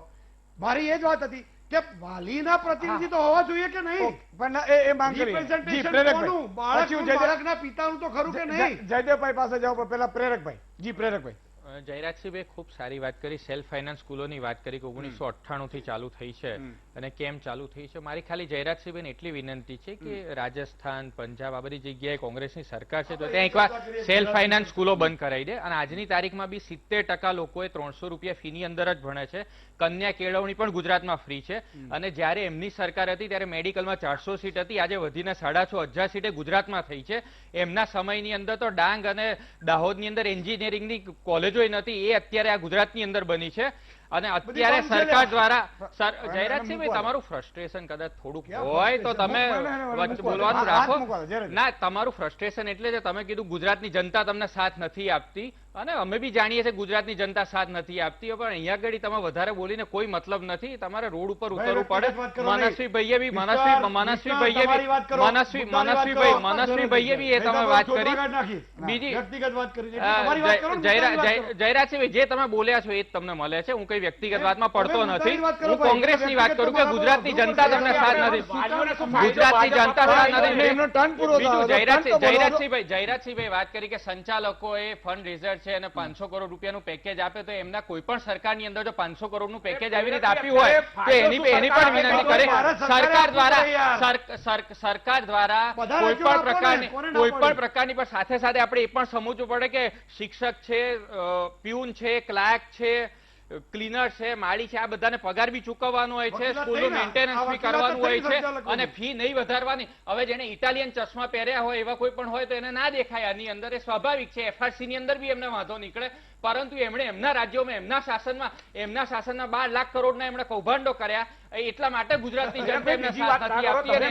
મારી એ જ વાત હતી કે વાલીના પ્રતિનિધિ તો હોવા જોઈએ કે નહીં?
પણ એ માંગ કરી. જી, પ્રેરકભાઈ.
કોનું? બાળકના પિતાનું તો ખરું કે નહીં?
જયદેવભાઈ પાસે જાઓ, પણ પહેલા પ્રેરકભાઈ. જી, પ્રેરકભાઈ.
જયરાજસિંહભાઈ ખૂબ સારી વાત કરી, સેલ્ફ ફાઇનાન્સ સ્કૂલોની વાત કરી કે 1998 થી ચાલુ થઈ છે અને કેમ ચાલુ થઈ છે. મારી ખાલી જયરાજસિંહભાઈને એટલી વિનંતી છે કે રાજસ્થાન, પંજાબ, આ બધી જગ્યાએ કોંગ્રેસની સરકાર છે, તો ત્યાં એકવાર સેલ્ફ ફાઇનાન્સ સ્કૂલો બંધ કરાવી દે. અને આજની તારીખમાં બી 70% લોકોએ 300 રૂપિયા ફીની અંદર જ ભણે છે. કન્યા કેળવણી પણ ગુજરાતમાં ફ્રી છે. અને જ્યારે એમની સરકાર હતી ત્યારે મેડિકલમાં 400 સીટ હતી, આજે વધીને 6500 સીટે ગુજરાતમાં થઈ છે. એમના સમયની અંદર તો ડાંગ અને દાહોદની અંદર એન્જિનિયરિંગની કોલેજો નથી, એ અત્યારે આ ગુજરાતની અંદર બની છે. અને અત્યારે સરકાર દ્વારા, જયરાજસિંહભાઈ, તમારું ફ્રસ્ટ્રેશન કદાચ થોડુંક હોય તો તમે બોલવાનું રાખો. ના, તમારું ફ્રસ્ટ્રેશન એટલે છે, તમે કીધું ગુજરાતની જનતા તમને સાથ નથી આપતી, અને અમે બી જાણીએ છીએ ગુજરાતની જનતા સાથ નથી આપતી, પણ અહીંયા આગળ તમે વધારે બોલીને કોઈ મતલબ નથી. તમારે રોડ ઉપર ઉતરવું પડે. મનસ્વીભાઈએ બી એ તમે વાત કરી. બીજી જયરાજસિંહભાઈ, જે તમે બોલ્યા છો એ જ તમને મળે છે. હું કઈ વ્યક્તિગત વાતમાં પડતો નથી. હું કોંગ્રેસની વાત કરું કે ગુજરાતની જનતા તમને સાથ નથી, ગુજરાતની જનતા સાથ નથી. જયરાજસિંહભાઈ વાત કરી કે સંચાલકોએ ફંડ રિઝર્વ છે અને 500 કરોડ રૂપિયાનું પેકેજ આપે, તો એમના કોઈ પણ સરકારની અંદર જો 500 કરોડનું પેકેજ આવી રીતે આપ્યું હોય તો એની પણ વિનંતી કરે. સરકાર દ્વારા કોઈ પણ પ્રકારની પણ સાથે સાથે આપણે એ પણ સમજવું પડે કે શિક્ષક છે, પ્યુન છે, ક્લાર્ક છે, ક્લીનર છે, માળી છે, આ બધાને પગાર બી ચૂકવવાનો હોય છે, સ્કૂલનું મેન્ટેનન્સ બી કરવાનું હોય છે, અને ફી નહીં વધારવાની. હવે જેને ઇટાલિયન ચશ્મા પહેર્યા હોય એવા કોઈ પણ હોય તો એને ના દેખાય આની અંદર, એ સ્વાભાવિક છે. એફઆરસી ની અંદર બી એમને વાંધો નીકળે, પરંતુ એમણે એમના રાજ્યોમાં, એમના શાસનના 12 લાખ કરોડના એમણે કૌભાંડો કર્યા, એટલા માટે ગુજરાતની જનતા એમને સાથ નથી આપતી. અને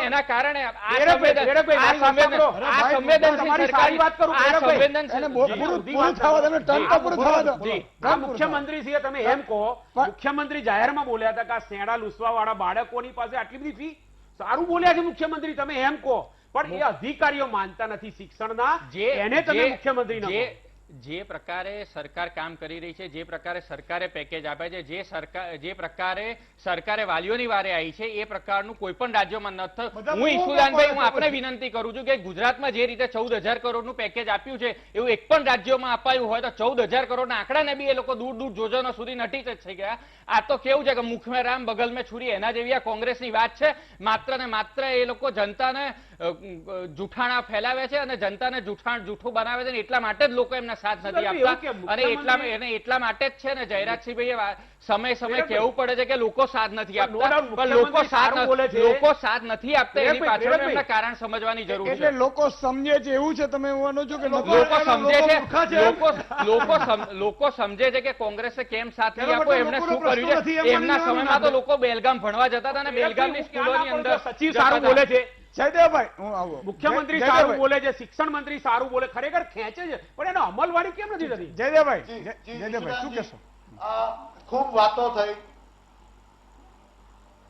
એના કારણે
મુખ્યમંત્રી છે, તમે એમ કહો, મુખ્યમંત્રી જાહેરમાં બોલ્યા હતા કે આ શેણા લૂસવા વાળા બાળકોની પાસે આટલી બધી ફી, સારું બોલ્યા છે મુખ્યમંત્રી, તમે એમ કહો, પણ એ અધિકારીઓ માનતા નથી શિક્ષણના, એને તમે મુખ્યમંત્રી ન કહો.
જે પ્રકારે સરકાર કામ કરી રહી છે, જે પ્રકારે સરકારે પેકેજ આપે છે, જે પ્રકારે સરકારે વાલીઓની વારે આવી છે, એ પ્રકારનું કોઈ પણ રાજ્યોમાં ન થયું. હું ઈશુદાનભાઈ, હું આપને વિનંતી કરું છું કે ગુજરાતમાં જે રીતે 14,000 કરોડનું પેકેજ આપ્યું છે એવું એક પણ રાજ્યોમાં અપાયું હોય તો 14,000 કરોડના આંકડાને બી એ લોકો દૂર દૂર યોજનો સુધી નટી થઈ ગયા. આ તો કેવું છે કે મુખ મેં રામ બગલ મેં છુરી, એના જેવી આ કોંગ્રેસની વાત છે. માત્ર ને માત્ર એ લોકો જનતાને જૂઠાણા ફેલાવે છે અને જનતાને જૂઠું બનાવે છે, એટલા માટે જ લોકો એમના સાથ નથી આપતા અને એટલા માટે જ છે ને જયરાજસિંહભાઈએ સમય કહેવું પડે છે કે લોકો સાથ નથી આપતા, પણ લોકો સાથ નથી આપતા એની પાછળ એમના કારણ સમજવાની જરૂર છે.
એટલે લોકો સમજે છે એવું છે, તમે માનો છો કે
લોકો સમજે છે કે કોંગ્રેસે કેમ સાથ નહીં આપો, એમને શું કર્યું છે. એમના સમયમાં તો લોકો બેલગામ ભણવા જતા હતા અને બેલગામની સ્કૂલોની અંદર
સચિવ સારું બોલે છે,
જયદેવભાઈ હું આવું,
મુખ્યમંત્રી સારું બોલે છે, શિક્ષણ મંત્રી સારું બોલે, ખરેખર ખેંચે છે, પણ એનો અમલવારી કેમ નથી થતી?
જયદેવભાઈ શું કહેશો?
ખૂબ વાતો થઈ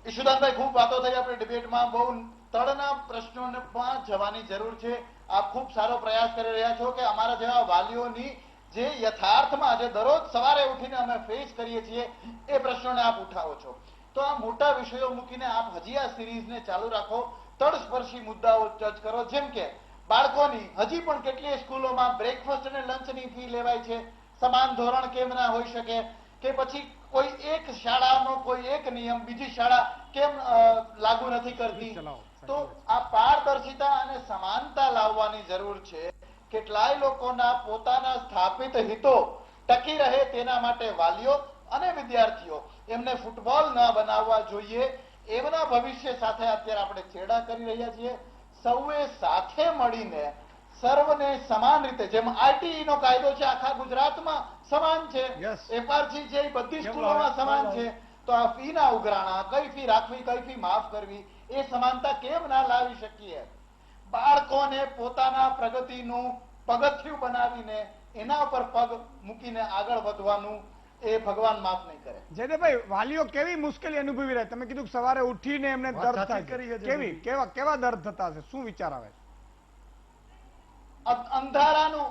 ઈશુદાનભાઈ, ખૂબ વાતો થઈ આપણી ડિબેટમાં. બહુ તળના પ્રશ્નોને પણ જવાની જરૂર છે. આપ ખૂબ સારો પ્રયાસ કરી રહ્યા છો કે અમારા જેવા વાલીઓની જે યથાર્થમાં આજે દરરોજ સવારે ઉઠીને અમે ફેસ કરીએ છીએ એ પ્રશ્નોને આપ ઉઠાવો છો. તો આ મોટા વિષયો મૂકીને આપ હજી આ સિરીઝને ચાલુ રાખો, તળસ્પર્શી મુદ્દાઓ ટચ કરો, જેમ કે બાળકોની હજી પણ કેટલીય સ્કૂલોમાં બ્રેકફાસ્ટ અને લંચની ફી લેવાય છે, સમાન ધોરણ કેમ ના હોઈ શકે, કે પછી કોઈ એક શાળાનો કોઈ એક નિયમ બીજી શાળા કેમ લાગુ નથી કરતી. તો આ પારદર્શિતા અને સમાનતા લાવવાની જરૂર છે. કેટલાય લોકોના પોતાના સ્થાપિત હિતો ટકી રહે તેના માટે વાલીઓ અને વિદ્યાર્થીઓ એમને ફૂટબોલ ન બનાવવા જોઈએ. એમના ભવિષ્ય સાથે અત્યારે આપણે ચેડા કરી રહ્યા છીએ. સૌએ સાથે મળીને સર્વને સમાન રીતે, જેમ આરટીઈ નો કાયદો છે આખા ગુજરાતમાં સમાન છે, એફઆરસી છે બધી સ્કૂલોમાં સમાન છે, તો આ ફી ના ઉઘરાણા, કઈ ફી રાખવી કઈ ફી માફ કરવી, એ સમાનતા કેમ ના લાવી શકીએ? બાળકોને પોતાના પ્રગતિનું પગથિયું બનાવીને એના ઉપર પગ મૂકીને આગળ વધવાનું એ ભગવાન માફ નહીં કરે.
જયદેવભાઈ, વાલીઓ કેવી મુશ્કેલી અનુભવી રહ્યા? તમે કીધું સવારે ઉઠીને એમને દર્દ થાય, કેવા દર્દ થતા હશે, શું વિચાર આવે?
અંધારાનું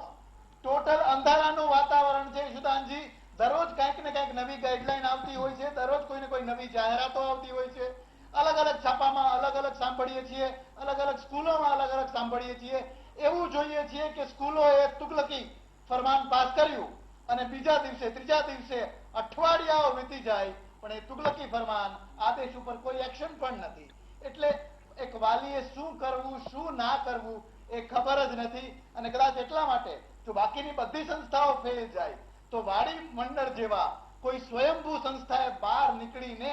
ટોટલ અંધારાનું વાતાવરણ છે ઈશુદાનજી. દરરોજ કંઈક ને કંઈક નવી ગાઈડલાઈન આવતી હોય છે, દરરોજ કોઈને કોઈ નવી જાહેરાતો આવતી હોય છે, અલગ અલગ છાપામાં અલગ અલગ સાંભળીએ છીએ, અલગ અલગ સ્કૂલોમાં અલગ અલગ સાંભળીએ છીએ. એવું જોઈએ છીએ કે સ્કૂલોએ તુગલકી ફરમાન પાસ કર્યું અને બીજા દિવસે ત્રીજા દિવસે અઠવાડિયાઓ વીતી જાય પણ એ તુગલકી ફરમાન આદેશ ઉપર કોઈ એક્શન પણ નથી. એટલે એક વાલીએ શું કરવું શું ના કરવું એ ખબર જ નથી. અને કદાચ એટલા માટે જો બાકીની બધી સંસ્થાઓ ફેલ જાય તો વાડી મંડળ જેવા કોઈ સ્વયંભૂ સંસ્થાએ બહાર નીકળીને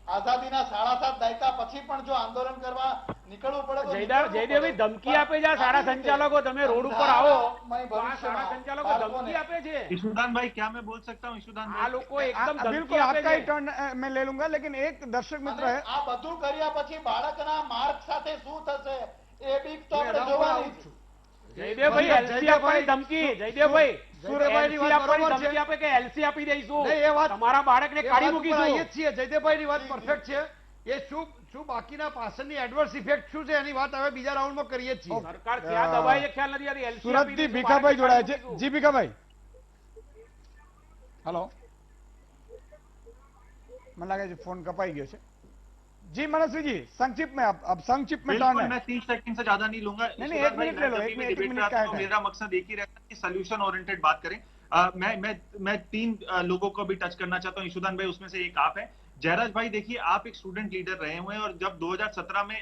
આઝાદીના 7.5 દાયકા પછી પણ જો આંદોલન કરવા નીકળવું પડે તો
જયદેવભાઈ ધમકી આપે છે શાળા સંચાલકો, તમે રોડ ઉપર આવો, શાળા સંચાલકો ધમકી આપે છે.
ईशुदान भाई क्या मैं बोल सकता हूँ? ईशुदान
આ લોકો એકદમ
बिल्कुल आपका ही टर्न मैं ले लूंगा, लेकिन एक दर्शक मित्र है,
આ બધું કર્યા પછી બાળકના માર્ક સાથે શું થશે એ બીક તો આપણે જોવાની છે.
જયદેવભાઈ એલસી આપવાની ધમકી, જયદેવભાઈ સુરેભાઈની વાત બરોબર છે, આપે કે એલસી આપી દઈશું,
એ વાત
તમારા બાળકને કાઢી મૂકીશું.
એ છીએ જયદેવભાઈની વાત પરફેક્ટ છે. એ શું બાકીના પાછળની એડવર્સ ઇફેક્ટ શું છે એની વાત હવે બીજા રાઉન્ડમાં કરીએ છીએ.
સરકાર ક્યાં દબાઈ ખ્યાલ નથી આવતી. એલસી
સુરતથી ભીખાભાઈ જોડાયા છે. જી ભીખાભાઈ, હેલો, મને લાગે છે ફોન કપાઈ ગયો છે. जी मनस्वी जी, संक्षिप्त में आप संक्षिप्त में
बिल्कुल, मैं 30 सेकंड से ज्यादा नहीं लूंगा.
नहीं, 1 मिनट ले लो, 1 मिनट का है.
मेरा मकसद एक ही रहता है कि सोल्यूशन ओरिएंटेड बात करें. मैं 3 लोगों को भी टच करना चाहता हूँ. ईशुदान भाई उसमें से एक आप है. जयराज भाई देखिए, आप एक स्टूडेंट लीडर रहे हुए हैं और जब 2017 में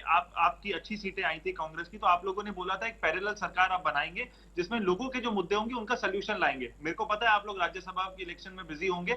आपकी अच्छी सीटें आई थी कांग्रेस की, तो आप लोगों ने बोला था एक पैरेलल सरकार आप बनाएंगे जिसमें लोगों के जो मुद्दे होंगे उनका सोल्यूशन लाएंगे. मेरे को पता है आप लोग राज्यसभा के इलेक्शन में बिजी होंगे,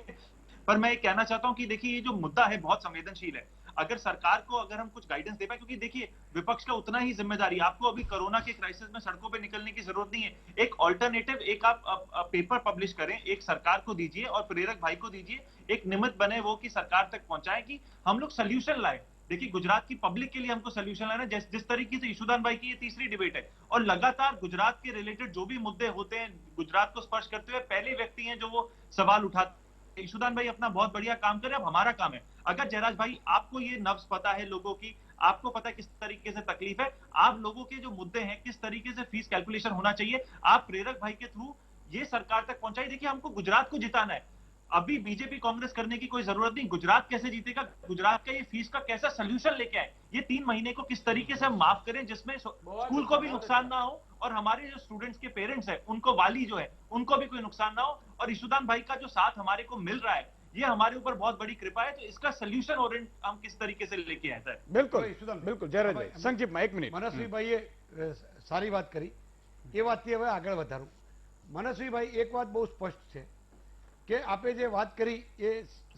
पर मैं ये कहना चाहता हूं कि देखिए ये जो मुद्दा है बहुत संवेदनशील है. अगर सरकार को अगर हम कुछ गाइडेंस दे पाए, क्योंकि देखिए विपक्ष का उतना ही जिम्मेदारी, आपको अभी कोरोना के क्राइसिस में सड़कों पे निकलने की जरूरत नहीं है. एक ऑल्टरनेटिव, एक आप पेपर पब्लिश करें, एक सरकार को दीजिए और प्रेरक भाई को दीजिए, एक निमित्त बने वो कि सरकार तक पहुंचाए कि हम लोग सोल्यूशन लाए. देखिए गुजरात की पब्लिक के लिए हमको सोल्यूशन लाना है. जिस तरीके से ईशुदान भाई की ये तीसरी डिबेट है और लगातार गुजरात के रिलेटेड जो भी मुद्दे होते हैं, गुजरात को स्पर्श करते हुए पहले व्यक्ति हैं जो वो सवाल उठाते. ईशुदान भाई अपना बहुत बढ़िया काम करे, अब हमारा काम है. अगर जयराज भाई आपको ये नब्ज पता है लोगों की, आपको पता है किस तरीके से तकलीफ है, आप लोगों के जो मुद्दे हैं, किस तरीके से फीस कैलकुलेशन होना चाहिए, आप प्रेरक भाई के थ्रू ये सरकार तक पहुंचाइए. देखिए हमको गुजरात को जिताना है. अभी बीजेपी कांग्रेस करने की कोई जरूरत नहीं. गुजरात कैसे जीतेगा, गुजरात का ये फीस का कैसा सोल्यूशन लेके आए, ये 3 महीने को किस तरीके से हम माफ करें जिसमें स्कूल को भी नुकसान ना हो और हमारे जो स्टूडेंट्स के पेरेंट्स हैं उनको, वाली जो है उनको भी कोई नुकसान ना हो. और ईशुदान भाई का जो साथ हमारे को मिल रहा है, ये हमारे ऊपर बहुत बड़ी कृपा है। तो इसका सोल्यूशन ओरिएंट हम किस तरीके से लेके आए हैं?
બિલકુલ બિલકુલ જયરાજભાઈ સંક્ષિપ્તમાં 1 મિનિટ
મનસ્વીભાઈએ સારી વાત કરી, એ વાતથી હવે આગળ વધારું. મનસ્વીભાઈ, એક વાત બહુ સ્પષ્ટ છે કે આપે જે વાત કરી એ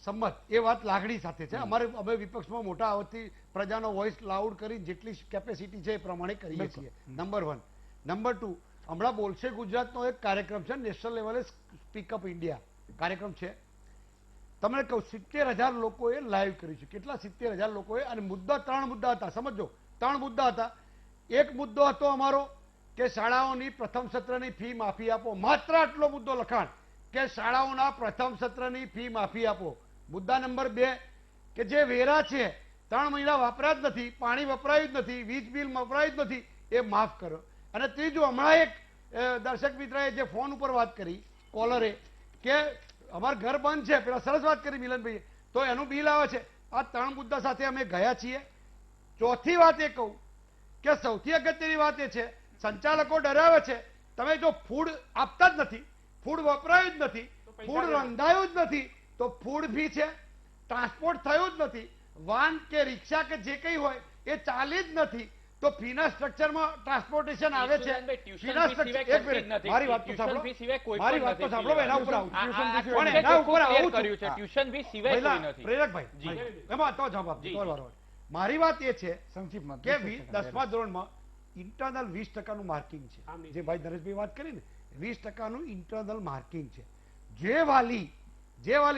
સંમત, એ વાત લાગણી સાથે છે. અમે વિપક્ષમાં મોટા અવાજથી પ્રજાનો વોઇસ લાઉડ કરી જેટલી કેપેસિટી છે એ પ્રમાણે કરીએ છીએ. નંબર 1. નંબર 2, હમણાં બોલશે ગુજરાતનો એક કાર્યક્રમ છે, નેશનલ લેવલે સ્પીકઅપ ઇન્ડિયા કાર્યક્રમ છે. તમને કહું 70,000 લોકોએ લાઈવ કર્યું છે. કેટલા? 70,000 લોકોએ. અને મુદ્દા 3 મુદ્દા હતા, સમજો 3 મુદ્દા હતા. એક મુદ્દો હતો અમારો કે શાળાઓની પ્રથમ સત્રની ફી માફી આપો. માત્ર આટલો મુદ્દો લખાણ કે શાળાઓના પ્રથમ સત્રની ફી માફી આપો. મુદ્દા નંબર 2 કે જે વેરા છે 3 મહિના વપરાય જ નથી, પાણી વપરાયું જ નથી, વીજ બિલ વપરાયું જ નથી, એ માફ કરો. અને ત્રીજું, હમણાં એક દર્શક મિત્રએ જે ફોન ઉપર વાત કરી, કોલરે, કે અમારું ઘર બંધ છે, પેલા સરસ વાત કરી મિલનભાઈએ, તો એનું બિલ આવે છે. આ 3 મુદ્દા સાથે અમે ગયા છીએ. ચોથી વાત એ કહું કે સૌથી અગત્યની વાત એ છે, સંચાલકો ડરાવે છે, તમે જો ફૂડ આપતા જ નથી, ફૂડ વપરાયું જ નથી, ફૂડ રંધાયું જ નથી, તો ફૂડ ફી છે, ટ્રાન્સપોર્ટ થયું જ નથી, વાન કે રિક્ષા કે જે કંઈ હોય એ ચાલી જ નથી, તો ફીના સ્ટ્રક્ચરમાં ટ્રાન્સપોર્ટેશન આવે છે. ફીના સ્ટ્રક્ચર, મારી વાત તો સાંભળો, મારી વાત તો સાંભળો, એના ઉપર આવું પણ એના ઉપર આવું
ટ્યુશન ફી સિવાય નથી.
પ્રેરકભાઈ, એમાં તો જવાબ આપજો. મારી વાત એ છે સંક્ષિપ્તમાં કે 10મા ધોરણમાં ઇન્ટરનલ 20% માર્કિંગ છે. જે ભાઈ નરેશભાઈ વાત કરી ને, 20% ઇન્ટરનલ માર્કિંગ છે. જે વાલી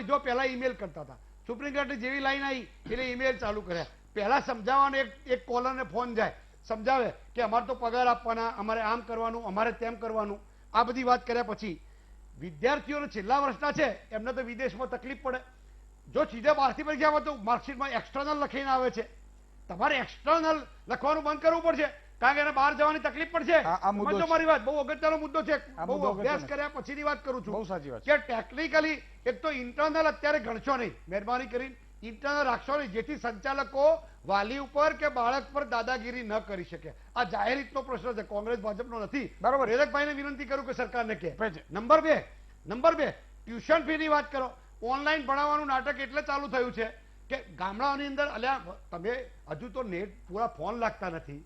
જો પહેલા ઈમેલ કરતા હતા, સુપ્રીમ કોર્ટની જેવી લાઈન આવી એટલે ઈમેલ ચાલુ કર્યા. પહેલા સમજાવવાનો એક કોલરને ફોન જાય, સમજાવે કે અમારે તો પગાર આપવાના, અમારે આમ કરવાનું, અમારે તેમ કરવાનું. આ બધી વાત કર્યા પછી વિદ્યાર્થીઓને છેલ્લા વર્ષના છે એમને તો વિદેશમાં તકલીફ પડે. જો સીધા બહારથી પરીક્ષા આવે તો માર્કશીટમાં એક્સટર્નલ લખીને આવે છે. તમારે એક્સટર્નલ લખવાનું બંધ કરવું પડશે, કારણ કે એને બહાર જવાની તકલીફ પડશે. સમજો મારી વાત, બહુ અગત્યનો મુદ્દો છે. બહુ અભ્યાસ કર્યા પછીની વાત કરું છું કે ટેકનિકલી એક તો ઇન્ટરનલ અત્યારે ગણશો નહીં, મહેરબાની કરીને ઇન્ટરનલ રાખશો નહીં, જેથી સંચાલકો વાલી ઉપર કે બાળક પર દાદાગીરી ન કરી શકે. આ જાહેર હિતનો પ્રશ્ન છે, કોંગ્રેસ ભાજપનો નથી. બરાબર. રેલકભાઈને વિનંતી કરું કે સરકારને કહે. નંબર 2, ટ્યુશન ફી ની વાત કરો. ઓનલાઈન ભણાવવાનું નાટક એટલે ચાલુ થયું છે કે ગામડાઓની અંદર, અલ્યા તમે હજુ તો નેટ પૂરા ફોન લાગતા નથી,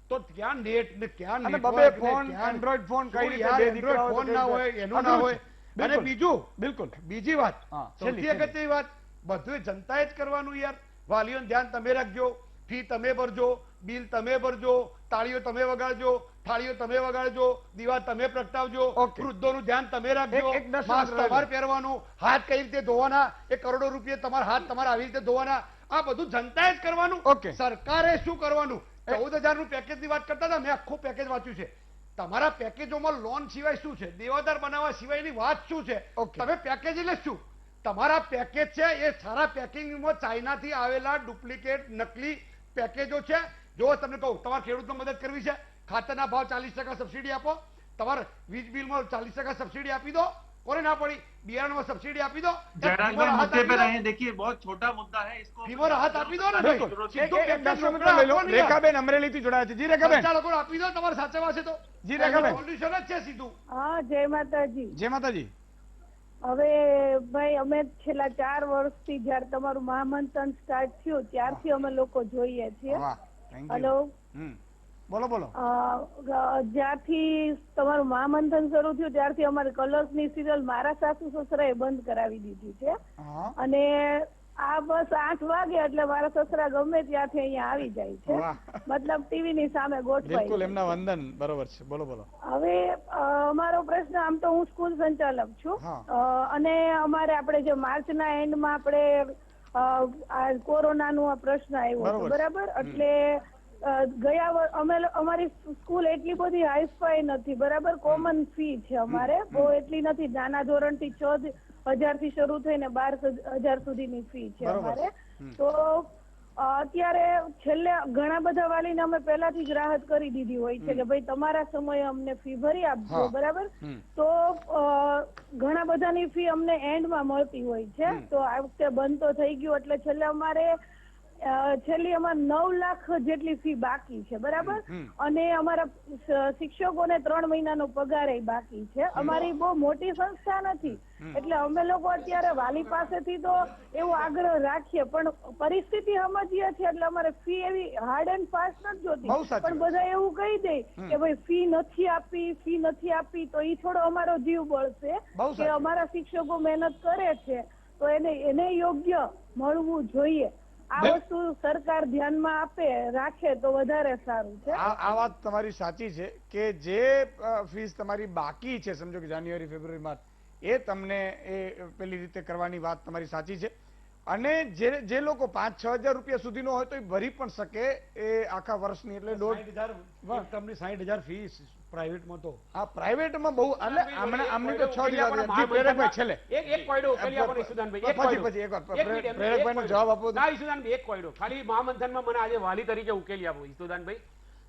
તો ક્યાં નેટ ને ક્યાં એન્ડ્રોઈડ ફોન, કઈ રીતે એન્ડ્રોઈડ ફોન ના હોય, એનું ના હોય. અને બીજું, બિલકુલ બીજી વાત, સૌથી અગત્યની વાત, બધું જનતાએ જ કરવાનું યાર. વાલીઓનું ધ્યાન તમે રાખજો, ફી તમે ભરજો, બિલ તમે ભરજો, તાળીઓ તમે વગાડજો, થાળીઓ તમે વગાડજો, દીવા તમે પ્રગટાવજો, વૃદ્ધોનું ધ્યાન તમે રાખજો, માસ્ક તમારે પહેરવાનું, હાથ કઈ રીતે ધોવાના, એ કરોડો રૂપિયા તમારા હાથ તમારે આવી રીતે ધોવાના, આ બધું જનતાએ જ કરવાનું. સરકારે શું કરવાનું? 14,000 નું પેકેજ ની વાત કરતા હતા, મેં આખું પેકેજ વાંચ્યું છે. તમારા પેકેજોમાં લોન સિવાય શું છે, દેવાદાર બનાવવા સિવાયની વાત શું છે? તમે પેકેજ એટલે શું? તમારા પેકેજ છે એ સારા પેકિંગમાં ચાઇનાથી આવેલા ડુપ્લિકેટ નકલી પેકેજો છે. જો તમને કહું, તમારે ખેડૂતને મદદ કરવી છે, ખાતરના ભાવ 40% સબસિડી આપો, તમારે વીજ બિલમાં 40% સબસિડી આપી દો, કોને ના પડી, બિયારણમાં સબસિડી આપી દો.
देखिए बहुत छोटा मुद्दा है, इसको
ફીમાં રાહત આપી દો ને.
રેખાબેન અમરેલીથી જોડાયા છે. જી રેખાબેન,
ચાલો આપી દો, તમારે સાચવવા છે તો.
જી રેખાબેન,
સોલ્યુશન જ છે સીધું.
હા, જય માતાજી.
જય માતાજી.
હવે ભાઈ, અમે છેલ્લા 4 વર્ષથી જયારે તમારું મહામંથન સ્ટાર્ટ થયું ત્યારથી અમે લોકો જોઈએ છીએ. હેલો,
બોલો.
જ્યારથી તમારું મહામંથન શરૂ થયું ત્યારથી અમારી કલર્સની સિરિયલ મારા સાસુ સસરાએ બંધ કરાવી દીધી છે. અને આ બસ 8 વાગે એટલે મારા સસરા ગમે ત્યાંથી અહીંયા આવી જાય છે, મતલબ ટીવી ની સામે ગોઠવાય.
બિલકુલ, એમના વંદન. બરોબર છે, બોલો.
હવે અમારો પ્રશ્ન, આમ તો હું સ્કૂલ સંચાલક છું, અને અમારે આપણે જે માર્ચના એન્ડમાં આપણે કોરોનાનો આ પ્રશ્ન આવ્યો હતો, બરાબર? એટલે અમારી સ્કૂલ એટલી બધી હાઈફાઈ નથી, બરાબર? કોમન ફી છે અમારે, બહુ એટલી નથી. નાના ધોરણ થી 14,000 થી શરૂ થઈને 12,000 સુધીની ફી છે અમારે. તો અત્યારે છેલ્લે ઘણા બધા વાલીને અમે પહેલાથી જ રાહત કરી દીધી હોય છે કે ભાઈ તમારા સમયે અમને ફી ભરી આપજો, બરાબર? તો ઘણા બધાની ફી અમને એન્ડમાં મળતી હોય છે. તો આ વખતે બંધ તો થઈ ગયું એટલે છેલ્લે અમારે છેલ્લી અમારે 9 લાખ જેટલી ફી બાકી છે, બરાબર? અને અમારા શિક્ષકોને 3 મહિનાનો પગાર બાકી છે. અમારી બહુ મોટી સંસ્થા નથી, એટલે અમે લોકો અત્યારે વાલી પાસેથી તો એવો આગ્રહ રાખીએ, પણ પરિસ્થિતિ સમજીએ છીએ એટલે અમારે ફી એવી હાર્ડ એન્ડ ફાસ્ટ નથી જોતી. પણ બધા એવું કહી દે કે ભાઈ ફી નથી આપી તો એ થોડો અમારો જીવ બળશે કે અમારા શિક્ષકો મહેનત કરે છે તો એને યોગ્ય મળવું જોઈએ. આ વસ્તુ સરકાર ધ્યાનમાં આપે રાખે તો વધારે સારું છે.
આ વાત તમારી સાચી છે કે જે ફીસ તમારી બાકી છે, સમજો કે જાન્યુઆરી, ફેબ્રુઆરી, માર્ચ, એ તમને એ પેલી રીતે કરવાની વાત તમારી સાચી છે. અને જે લોકો 5-6 હજાર રૂપિયા સુધીનો હોય તો એ ભરી પણ શકે એ આખા વર્ષની, એટલે
60,000 ફીસ પ્રાઇવેટમાં તો.
હા, પ્રાઇવેટમાં બહુ આમની તો 6 દિવસ. પ્રેરકભાઈ છેલ્લે
એક કોયડો ઉકેલી આપો ઈસુદાનભાઈ.
પછી એકવાર પ્રેરકભાઈનો જવાબ આપો.
ના ઈસુદાનભાઈ, એક કોયડો ખાલી મહામંથનમાં મને આજે વાલી તરીકે ઉકેલી આપો ઈસુદાનભાઈ.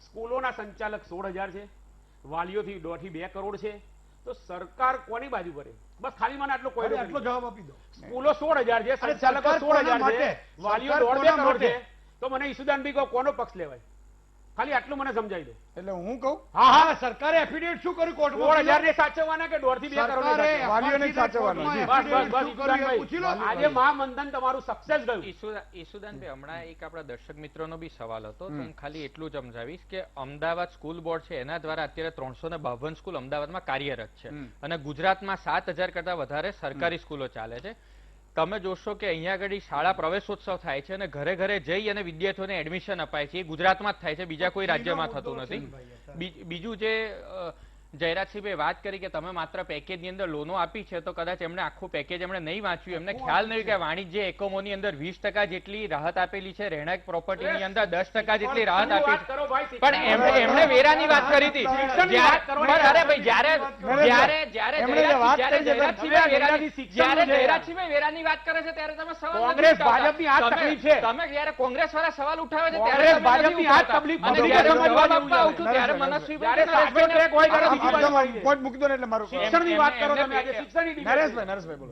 સ્કૂલોના સંચાલક 16,000 છે, વાલીઓથી 1.5-2 કરોડ છે, તો સરકાર કોની બાજુ કરે? બસ ખાલી મને આટલો કોયડો
આટલો જવાબ આપી દો.
સ્કૂલો 16,000 છે, સંચાલકો 16,000 છે, વાલીઓ 1.5-2 કરોડ છે, તો મને ઈસુદાનભાઈ કોનો પક્ષ લેવાય? ખાલી આટલું મને સમજાવી દો.
એટલે હું કહું,
હા, સરકારે એફિડેવિટ શું કર્યું કોર્ટમાં?
16,000 ને સાચવવાના કે 1.5-2 કરોડ
વાલીઓને સાચવવાના?
આજે મહામંથન તમારું સક્સેસ ગયું.
ઈસુદાનભાઈ, હમણાં એક આપણા દર્શક મિત્રોનો બી સવાલ હતો, તો હું ખાલી એટલું જ સમજાવીશ કે અમદાવાદ સ્કૂલ બોર્ડ છે એના દ્વારા અત્યારે 352 સ્કૂલ અમદાવાદમાં કાર્યરત છે અને ગુજરાતમાં 7,000 કરતા વધારે સરકારી સ્કૂલો ચાલે છે. તમે જોશો કે અહીંયા આગળ શાળા પ્રવેશોત્સવ થાય છે અને ઘરે ઘરે જઈ અને વિદ્યાર્થીઓને એડમિશન અપાય છે. એ ગુજરાતમાં જ થાય છે, બીજા કોઈ રાજ્યમાં થતું નથી. બીજું જે જયરાજસિંહભાઈ વાત કરી કે તમે માત્ર પેકેજની અંદર લોનો આપી છે, તો કદાચ એમણે આખું પેકેજ એમણે નહીં વાંચ્યું, એમને ખ્યાલ નહીં કે વાણિજ્ય એકમોની અંદર 20% જેટલી રાહત આપેલી છે, રહેણાંક પ્રોપર્ટીની અંદર 10% જેટલી રાહત આપી છે. પણ એમણે વેરાની વાત કરી હતી. અરે ભાઈ, જ્યારે જયરાજસિંહભાઈ વેરાની વાત કરે છે ત્યારે તમે સવાલ
કોંગ્રેસ ભાજપની આ તકલીફ છે.
તમે જ્યારે કોંગ્રેસ વાળા સવાલ ઉઠાવે છે
ત્યારે ભાજપની આ તકલીફ
અને જ્યારે જવાબ આપવા આવું છું ત્યારે મનસ્વીભાઈ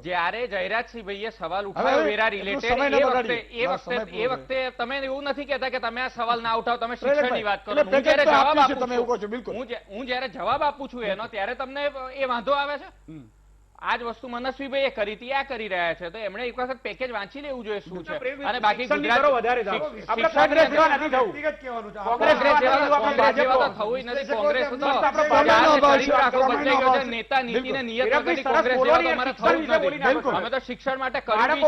જ્યારે જયરાજસિંહભાઈએ સવાલ ઉઠાવ્યો વેરા રિલેટેડ, એ વખતે તમે એવું નથી કહેતા કે તમે આ સવાલ ના ઉઠાવો, તમે શિક્ષણની વાત કરો. હું જયારે જવાબ આપું છું એનો, ત્યારે તમને એ વાંધો આવે છે? આ જ વસ્તુ મનસ્વીભાઈએ કરી હતી, આ કરી રહ્યા છે, તો એમણે એક વખત પેકેજ વાંચી લેવું જોઈએ શું છે. અને બાકી નેતા નીતિને નિયત અમે તો શિક્ષણ માટે કર્યું.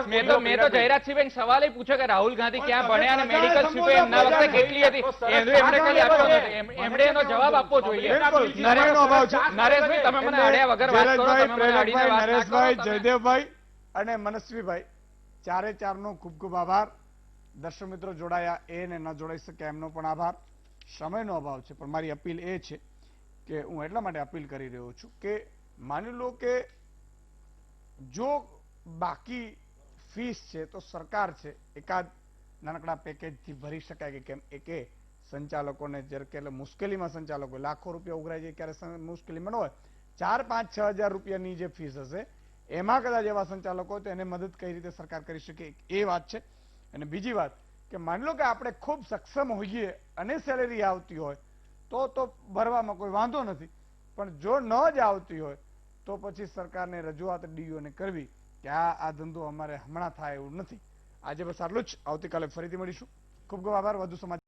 મેં તો જયરાજસિંહભાઈ સવાલ પૂછ્યો કે રાહુલ ગાંધી ક્યાં ભણ્યા અને મેડિકલ સીટો એમના વખતે કેટલી હતી, એમણે ખાલી આપ્યો નથી. એમણે એનો જવાબ આપવો જોઈએ. નરેશભાઈ, તમે મને અડ્યા વગર વાત કરો.
નરેશભાઈ, જયદેવભાઈ અને મનસ્વીભાઈ, 4નો ખૂબ ખૂબ આભાર. દર્શક મિત્રો જોડાયા, એને ન જોડાઈ શક્યા એમનો પણ આભાર. સમયનો અભાવ છે, પણ મારી અપીલ એ છે કે હું એટલા માટે અપીલ કરી રહ્યો છું કે માની લો કે જો બાકી ફીસ છે તો સરકાર છે એકાદ નાનકડા પેકેજથી ભરી શકાય કે કેમ. એકે સંચાલકોને જ્યારે કે મુશ્કેલીમાં સંચાલકો લાખો રૂપિયા ઉઘરાય છે, ક્યારે મુશ્કેલીમાં ન હોય, 4-5-6 હજાર રૂપિયાની જે ફીસ હશે એમાં કદાચ એવા સંચાલકો તો એને મદદ કઈ રીતે સરકાર કરી શકે, એ વાત છે. અને બીજી વાત કે માની લો કે આપણે ખૂબ સક્ષમ હોઈએ અને સેલેરી આવતી હોય તો ભરવામાં કોઈ વાંધો નથી, પણ જો ન જ આવતી હોય તો પછી સરકારને રજૂઆત ડીઓને કરવી કે આ ધંધો અમારે હમણાં થાય એવું નથી. આજે બસ આટલું જ. આવતીકાલે ફરીથી મળીશું. ખૂબ ખૂબ આભાર. વધુ સમાચાર